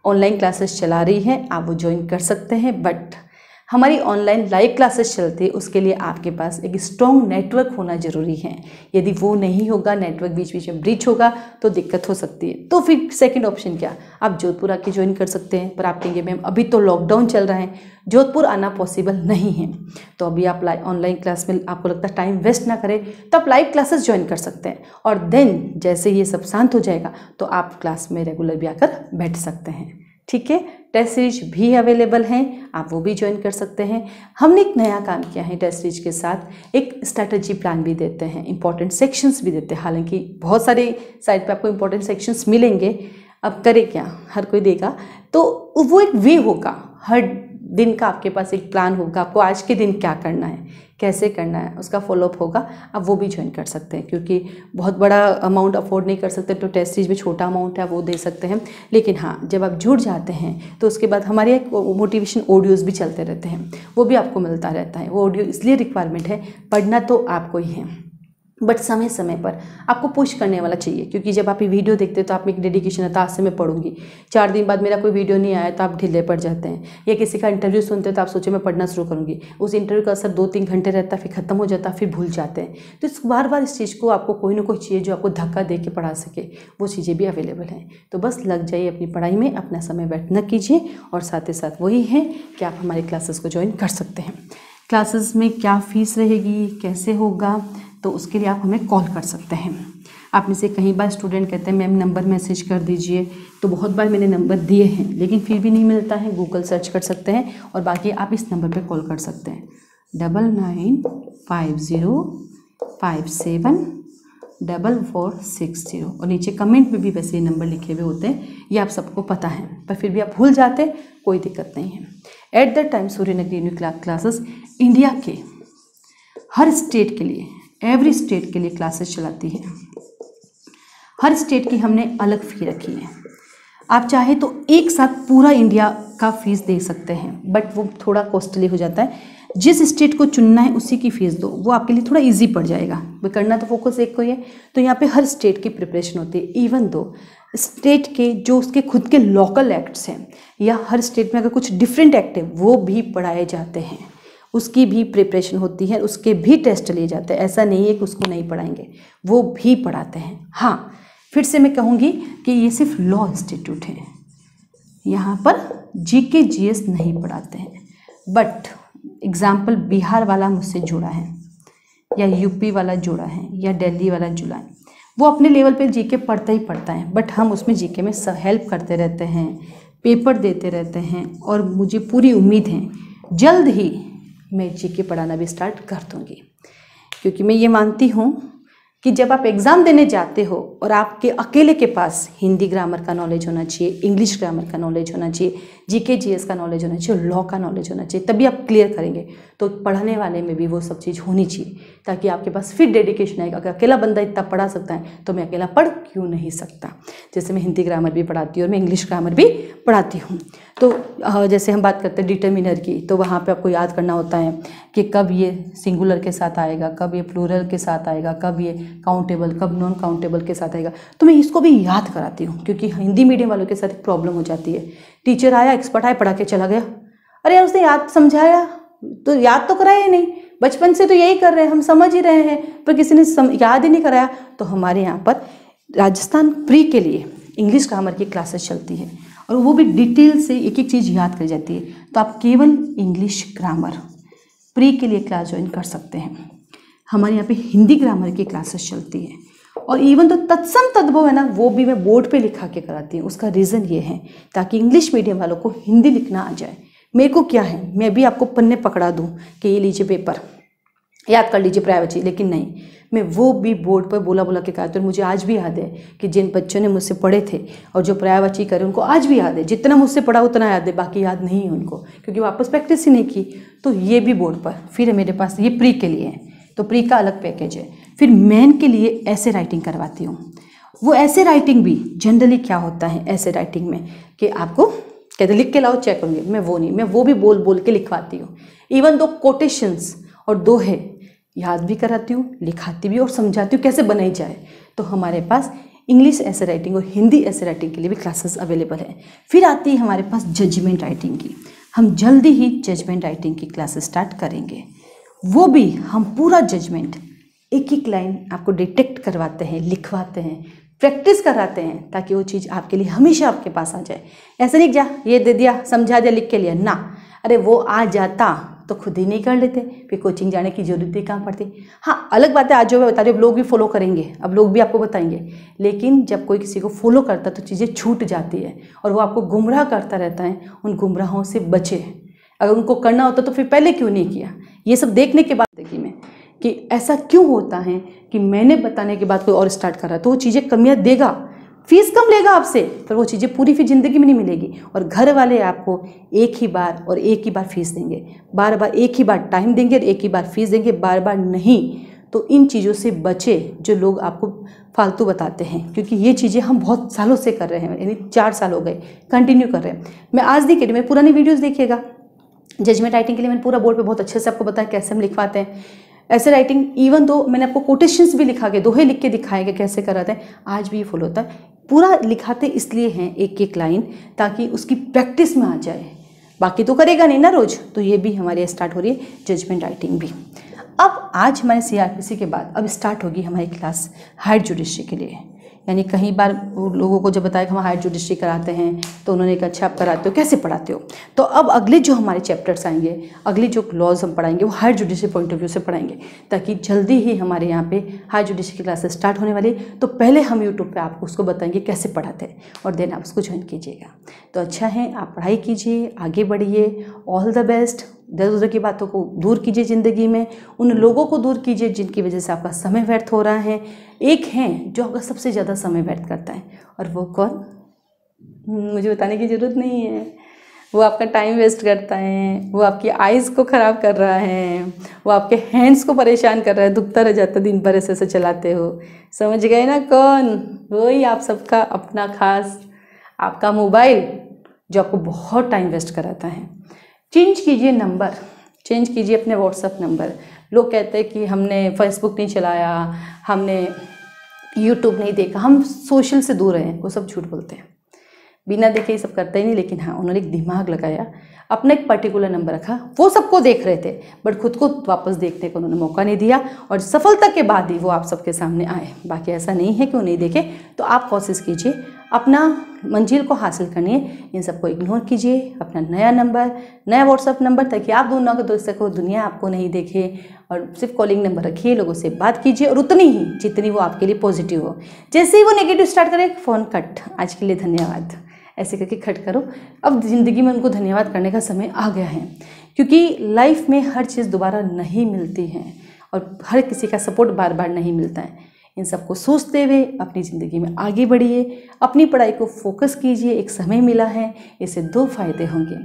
online classes चला रही हैं, आप वो ज्वाइन कर सकते हैं। बट हमारी ऑनलाइन लाइव क्लासेस चलती है, उसके लिए आपके पास एक स्ट्रॉन्ग नेटवर्क होना ज़रूरी है। यदि वो नहीं होगा, नेटवर्क बीच बीच में ब्रीच होगा, तो दिक्कत हो सकती है। तो फिर सेकंड ऑप्शन क्या, आप जोधपुर आके ज्वाइन कर सकते हैं। पर आप कहेंगे मैम अभी तो लॉकडाउन चल रहा है, जोधपुर आना पॉसिबल नहीं है, तो अभी आप ऑनलाइन क्लास में आपको लगता है टाइम वेस्ट ना करें, तो आप लाइव क्लासेस ज्वाइन कर सकते हैं। और देन जैसे ये सब शांत हो जाएगा तो आप क्लास में रेगुलर भी आकर बैठ सकते हैं। ठीक है, टेस्ट सीरीज भी अवेलेबल हैं, आप वो भी ज्वाइन कर सकते हैं। हमने एक नया काम किया है, टेस्ट सीरीज के साथ एक स्ट्रैटेजी प्लान भी देते हैं, इंपॉर्टेंट सेक्शंस भी देते हैं। हालांकि बहुत सारे साइट पे आपको इंपॉर्टेंट सेक्शंस मिलेंगे, अब करे क्या, हर कोई देगा, तो वो एक वे होगा, हर दिन का आपके पास एक प्लान होगा, आपको आज के दिन क्या करना है, कैसे करना है, उसका फॉलोअप होगा। आप वो भी ज्वाइन कर सकते हैं, क्योंकि बहुत बड़ा अमाउंट अफोर्ड नहीं कर सकते, तो टेस्ट सीरीज में छोटा अमाउंट है वो दे सकते हैं। लेकिन हाँ, जब आप जुड़ जाते हैं तो उसके बाद हमारे एक मोटिवेशन ऑडियोज़ भी चलते रहते हैं, वो भी आपको मिलता रहता है। वो ऑडियो इसलिए रिक्वायरमेंट है, पढ़ना तो आपको ही है, बट समय समय पर आपको पुश करने वाला चाहिए, क्योंकि जब आप ये वीडियो देखते हैं तो आप में एक डेडिकेशन है, तो आज से मैं पढ़ूंगी, 4 दिन बाद मेरा कोई वीडियो नहीं आया तो आप ढीले पड़ जाते हैं। या किसी का इंटरव्यू सुनते हैं तो आप सोचे मैं पढ़ना शुरू करूंगी, उस इंटरव्यू का असर 2-3 घंटे रहता है, फिर खत्म हो जाता है, फिर भूल जाते हैं। तो इस बार बार इस चीज़ को आपको कोई ना कोई चाहिए जो आपको धक्का दे के पढ़ा सके, वो चीज़ें भी अवेलेबल हैं। तो बस लग जाइए अपनी पढ़ाई में, अपना समय व्यर्थ न कीजिए। और साथ ही साथ वही है कि आप हमारी क्लासेस को ज्वाइन कर सकते हैं। क्लासेस में क्या फ़ीस रहेगी, कैसे होगा, तो उसके लिए आप हमें कॉल कर सकते हैं। आप में से कई बार स्टूडेंट कहते हैं मैम नंबर मैसेज कर दीजिए, तो बहुत बार मैंने नंबर दिए हैं लेकिन फिर भी नहीं मिलता है, गूगल सर्च कर सकते हैं, और बाकी आप इस नंबर पे कॉल कर सकते हैं 9950574460। और नीचे कमेंट में भी वैसे ये नंबर लिखे हुए होते हैं, ये आप सबको पता है, पर फिर भी आप भूल जाते, कोई दिक्कत नहीं है। एट द टाइम सूर्य नगरी यूनिक क्लासेस इंडिया के हर स्टेट के लिए, एवरी स्टेट के लिए क्लासेस चलाती है। हर स्टेट की हमने अलग फ़ी रखी है। आप चाहे तो एक साथ पूरा इंडिया का फ़ीस दे सकते हैं, बट वो थोड़ा कॉस्टली हो जाता है। जिस स्टेट को चुनना है उसी की फ़ीस दो, वो आपके लिए थोड़ा इजी पड़ जाएगा। वो करना तो फोकस एक को ही है, तो यहाँ पे हर स्टेट की प्रिपरेशन होती है। इवन दो स्टेट के जो उसके खुद के लोकल एक्ट्स हैं, या हर स्टेट में अगर कुछ डिफरेंट एक्ट है, वो भी पढ़ाए जाते हैं। उसकी भी प्रिपरेशन होती है, उसके भी टेस्ट लिए जाते हैं। ऐसा नहीं है कि उसको नहीं पढ़ाएंगे, वो भी पढ़ाते हैं। हाँ, फिर से मैं कहूँगी कि ये सिर्फ लॉ इंस्टीट्यूट है, यहाँ पर जीके जीएस नहीं पढ़ाते हैं। बट एग्जाम्पल बिहार वाला मुझसे जुड़ा है, या यूपी वाला जुड़ा है, या दिल्ली वाला जुड़ा है, वो अपने लेवल पे जीके पढ़ता ही पढ़ता है, बट हम उसमें जीके में हेल्प करते रहते हैं, पेपर देते रहते हैं। और मुझे पूरी उम्मीद है जल्द ही मैं जीके पढ़ाना भी स्टार्ट कर दूँगी, क्योंकि मैं ये मानती हूँ कि जब आप एग्ज़ाम देने जाते हो और आपके अकेले के पास हिंदी ग्रामर का नॉलेज होना चाहिए, इंग्लिश ग्रामर का नॉलेज होना चाहिए, जीके जीएस का नॉलेज होना चाहिए, लॉ का नॉलेज होना चाहिए, तभी आप क्लियर करेंगे। तो पढ़ाने वाले में भी वो सब चीज़ होनी चाहिए, ताकि आपके पास फिर डेडिकेशन आएगा। अगर अकेला बंदा इतना पढ़ा सकता है तो मैं अकेला पढ़ क्यों नहीं सकता। जैसे मैं हिंदी ग्रामर भी पढ़ाती हूँ और मैं इंग्लिश ग्रामर भी पढ़ाती हूँ। तो जैसे हम बात करते हैं डिटर्मिनर की, तो वहाँ पे आपको याद करना होता है कि कब ये सिंगुलर के साथ आएगा, कब ये प्लूरल के साथ आएगा, कब ये काउंटेबल, कब नॉन काउंटेबल के साथ आएगा। तो मैं इसको भी याद कराती हूँ, क्योंकि हिंदी मीडियम वालों के साथ एक प्रॉब्लम हो जाती है। टीचर आया, एक्सपर्ट आया, पढ़ा के चला गया, अरे यार उसने याद समझाया तो याद तो कराया ही नहीं, बचपन से तो यही कर रहे हैं, हम समझ ही रहे हैं, पर किसी ने याद ही नहीं कराया। तो हमारे यहाँ पर राजस्थान प्री के लिए इंग्लिश ग्रामर की क्लासेस चलती है, और वो भी डिटेल से एक एक चीज़ याद करी जाती है। तो आप केवल इंग्लिश ग्रामर प्री के लिए क्लास ज्वाइन कर सकते हैं। हमारे यहाँ पे हिंदी ग्रामर की क्लासेस चलती है, और इवन तो तत्सम तद्भव है ना, वो भी मैं बोर्ड पे लिखा के कराती हूँ। उसका रीज़न ये है ताकि इंग्लिश मीडियम वालों को हिंदी लिखना आ जाए। मेरे को क्या है, मैं भी आपको पन्ने पकड़ा दूँ कि ये लीजिए पेपर याद कर लीजिए प्राइवेसी, लेकिन नहीं, मैं वो भी बोर्ड पर बोला के कराती हूँ। मुझे आज भी याद है कि जिन बच्चों ने मुझसे पढ़े थे और जो प्राइवेसी करे उनको आज भी याद है, जितना मुझसे पढ़ा उतना याद है, बाकी याद नहीं है उनको, क्योंकि वापस प्रैक्टिस ही नहीं की। तो ये भी बोर्ड पर फिर है मेरे पास, ये प्री के लिए है, तो प्री का अलग पैकेज है। फिर मेन के लिए ऐसे राइटिंग करवाती हूँ। वो ऐसे राइटिंग भी जनरली क्या होता है ऐसे राइटिंग में कि आपको कहते लिख के लाओ चेक करूँगी, मैं वो नहीं, मैं वो भी बोल के लिखवाती हूँ। इवन दो कोटेशंस और दोहे याद भी कराती हूँ, लिखाती भी और समझाती हूँ कैसे बनाई जाए। तो हमारे पास इंग्लिश ऐसे राइटिंग और हिंदी ऐसे राइटिंग के लिए भी क्लासेस अवेलेबल है। फिर आती है हमारे पास जजमेंट राइटिंग की। हम जल्दी ही जजमेंट राइटिंग की क्लासेस स्टार्ट करेंगे। वो भी हम पूरा जजमेंट एक एक लाइन आपको डिटेक्ट करवाते हैं, लिखवाते हैं, प्रैक्टिस कराते हैं, ताकि वो चीज़ आपके लिए हमेशा आपके पास आ जाए। ऐसे नहीं जा ये दे दिया, समझा दिया, लिख के लिया ना, अरे वो आ जाता तो खुद ही नहीं कर लेते, फिर कोचिंग जाने की जरूरत ही कहाँ पड़ती। हाँ, अलग बात है, आज जो मैं बता रही हूँ अब लोग भी फॉलो करेंगे, अब लोग भी आपको बताएंगे, लेकिन जब कोई किसी को फॉलो करता है तो चीज़ें छूट जाती है और वो आपको गुमराह करता रहता है। उन गुमराहों से बचे। अगर उनको करना होता तो फिर पहले क्यों नहीं किया। ये सब देखने के बाद देखिए मैं कि ऐसा क्यों होता है कि मैंने बताने के बाद कोई और स्टार्ट कर रहा है, तो वो चीज़ें कमियाँ देगा, फीस कम लेगा आपसे, पर वो चीज़ें पूरी फिर ज़िंदगी में नहीं मिलेगी। और घर वाले आपको एक ही बार और एक ही बार फीस देंगे, बार बार एक ही बार टाइम देंगे और एक ही बार फीस देंगे, बार बार नहीं। तो इन चीज़ों से बचे जो लोग आपको फालतू बताते हैं, क्योंकि ये चीज़ें हम बहुत सालों से कर रहे हैं, यानी 4 साल हो गए कंटिन्यू कर रहे हैं। मैं आज नहीं कह रही, मैं पुरानी वीडियोज़ देखिएगा। जजमेंट राइटिंग के लिए मैंने पूरा बोर्ड पे बहुत अच्छे से आपको बताया कैसे हम लिखवाते हैं ऐसे राइटिंग। इवन तो मैंने आपको कोटेशंस भी लिखा के, दोहे लिख के दिखाए कि कैसे कराते हैं, आज भी ये फॉलो होता है। पूरा लिखाते इसलिए हैं एक एक लाइन, ताकि उसकी प्रैक्टिस में आ जाए, बाकी तो करेगा नहीं ना रोज। तो ये भी हमारी स्टार्ट हो रही है जजमेंट राइटिंग भी। अब आज हमारे CRPC के बाद अब स्टार्ट होगी हमारी क्लास हायर जुडिशरी के लिए। यानी कई बार लोगों को जब बताया कि हम हायर जुडिशरी कराते हैं तो उन्होंने कहा अच्छा आप कराते हो, कैसे पढ़ाते हो। तो अब अगले जो हमारे चैप्टर्स आएंगे, अगले जो लॉज हम पढ़ाएंगे वो higher judiciary point of view से पढ़ाएंगे, ताकि जल्दी ही हमारे यहाँ पे हायर जुडिशरी की क्लासेस स्टार्ट होने वाली। तो पहले हम यूट्यूब पे आपको उसको बताएंगे कैसे पढ़ाते हैं, और देन आप उसको ज्वाइन कीजिएगा। तो अच्छा है, आप पढ़ाई कीजिए, आगे बढ़िए। All the best. इधर उधर की बातों को दूर कीजिए, ज़िंदगी में उन लोगों को दूर कीजिए जिनकी वजह से आपका समय व्यर्थ हो रहा है। एक हैं जो आपका सबसे ज़्यादा समय व्यर्थ करता है, और वो कौन, मुझे बताने की ज़रूरत नहीं है। वो आपका टाइम वेस्ट करता है, वो आपकी आइज़ को ख़राब कर रहा है, वो आपके हैंड्स को परेशान कर रहा है, दुखता रह जाता है दिन भर ऐसे चलाते हो। समझ गए ना कौन, वही आप सबका अपना खास आपका मोबाइल जो आपको बहुत टाइम वेस्ट कराता है। चेंज कीजिए नंबर, चेंज कीजिए अपने व्हाट्सएप नंबर। लोग कहते हैं कि हमने फेसबुक नहीं चलाया, हमने यूट्यूब नहीं देखा, हम सोशल से दूर हैं, वो सब झूठ बोलते हैं। बिना देखे ये सब करता ही नहीं, लेकिन हाँ उन्होंने एक दिमाग लगाया, अपना एक पर्टिकुलर नंबर रखा। वो सबको देख रहे थे बट खुद को वापस देखने को उन्होंने मौका नहीं दिया, और सफलता के बाद ही वो आप सबके सामने आए। बाकी ऐसा नहीं है कि वो नहीं देखे। तो आप कोशिश कीजिए अपना मंजिल को हासिल करनी है, इन सबको इग्नोर कीजिए, अपना नया नंबर, नया व्हाट्सअप नंबर, ताकि आप दोनों को देख सको, दुनिया आपको नहीं देखे, और सिर्फ कॉलिंग नंबर रखिए, लोगों से बात कीजिए, और उतनी ही जितनी वो आपके लिए पॉजिटिव हो। जैसे ही वो नेगेटिव स्टार्ट करे, फ़ोन कट, आज के लिए धन्यवाद, ऐसे करके कट करो। अब ज़िंदगी में उनको धन्यवाद करने का समय आ गया है, क्योंकि लाइफ में हर चीज़ दोबारा नहीं मिलती है, और हर किसी का सपोर्ट बार बार नहीं मिलता है। इन सबको सोचते हुए अपनी ज़िंदगी में आगे बढ़िए, अपनी पढ़ाई को फोकस कीजिए। एक समय मिला है, इससे 2 फायदे होंगे,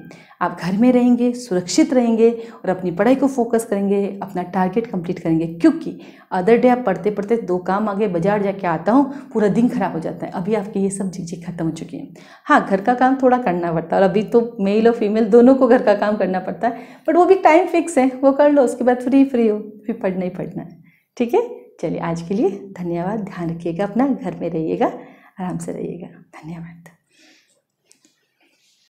आप घर में रहेंगे, सुरक्षित रहेंगे, और अपनी पढ़ाई को फोकस करेंगे, अपना टारगेट कंप्लीट करेंगे। क्योंकि अदर डे आप पढ़ते पढ़ते 2 काम आगे, बाजार जाके आता हूँ, पूरा दिन खराब हो जाता है। अभी आपकी ये सब चीज़ें खत्म हो चुकी हैं। हाँ, घर का काम थोड़ा करना पड़ता है, और अभी तो मेल और फीमेल दोनों को घर का काम करना पड़ता है, बट वो भी टाइम फिक्स है, वो कर लो, उसके बाद फ्री हो, फिर पढ़ना ही पढ़ना है। ठीक है, चलिए आज के लिए धन्यवाद। ध्यान रखिएगा अपना, घर में रहिएगा, आराम से रहिएगा। धन्यवाद।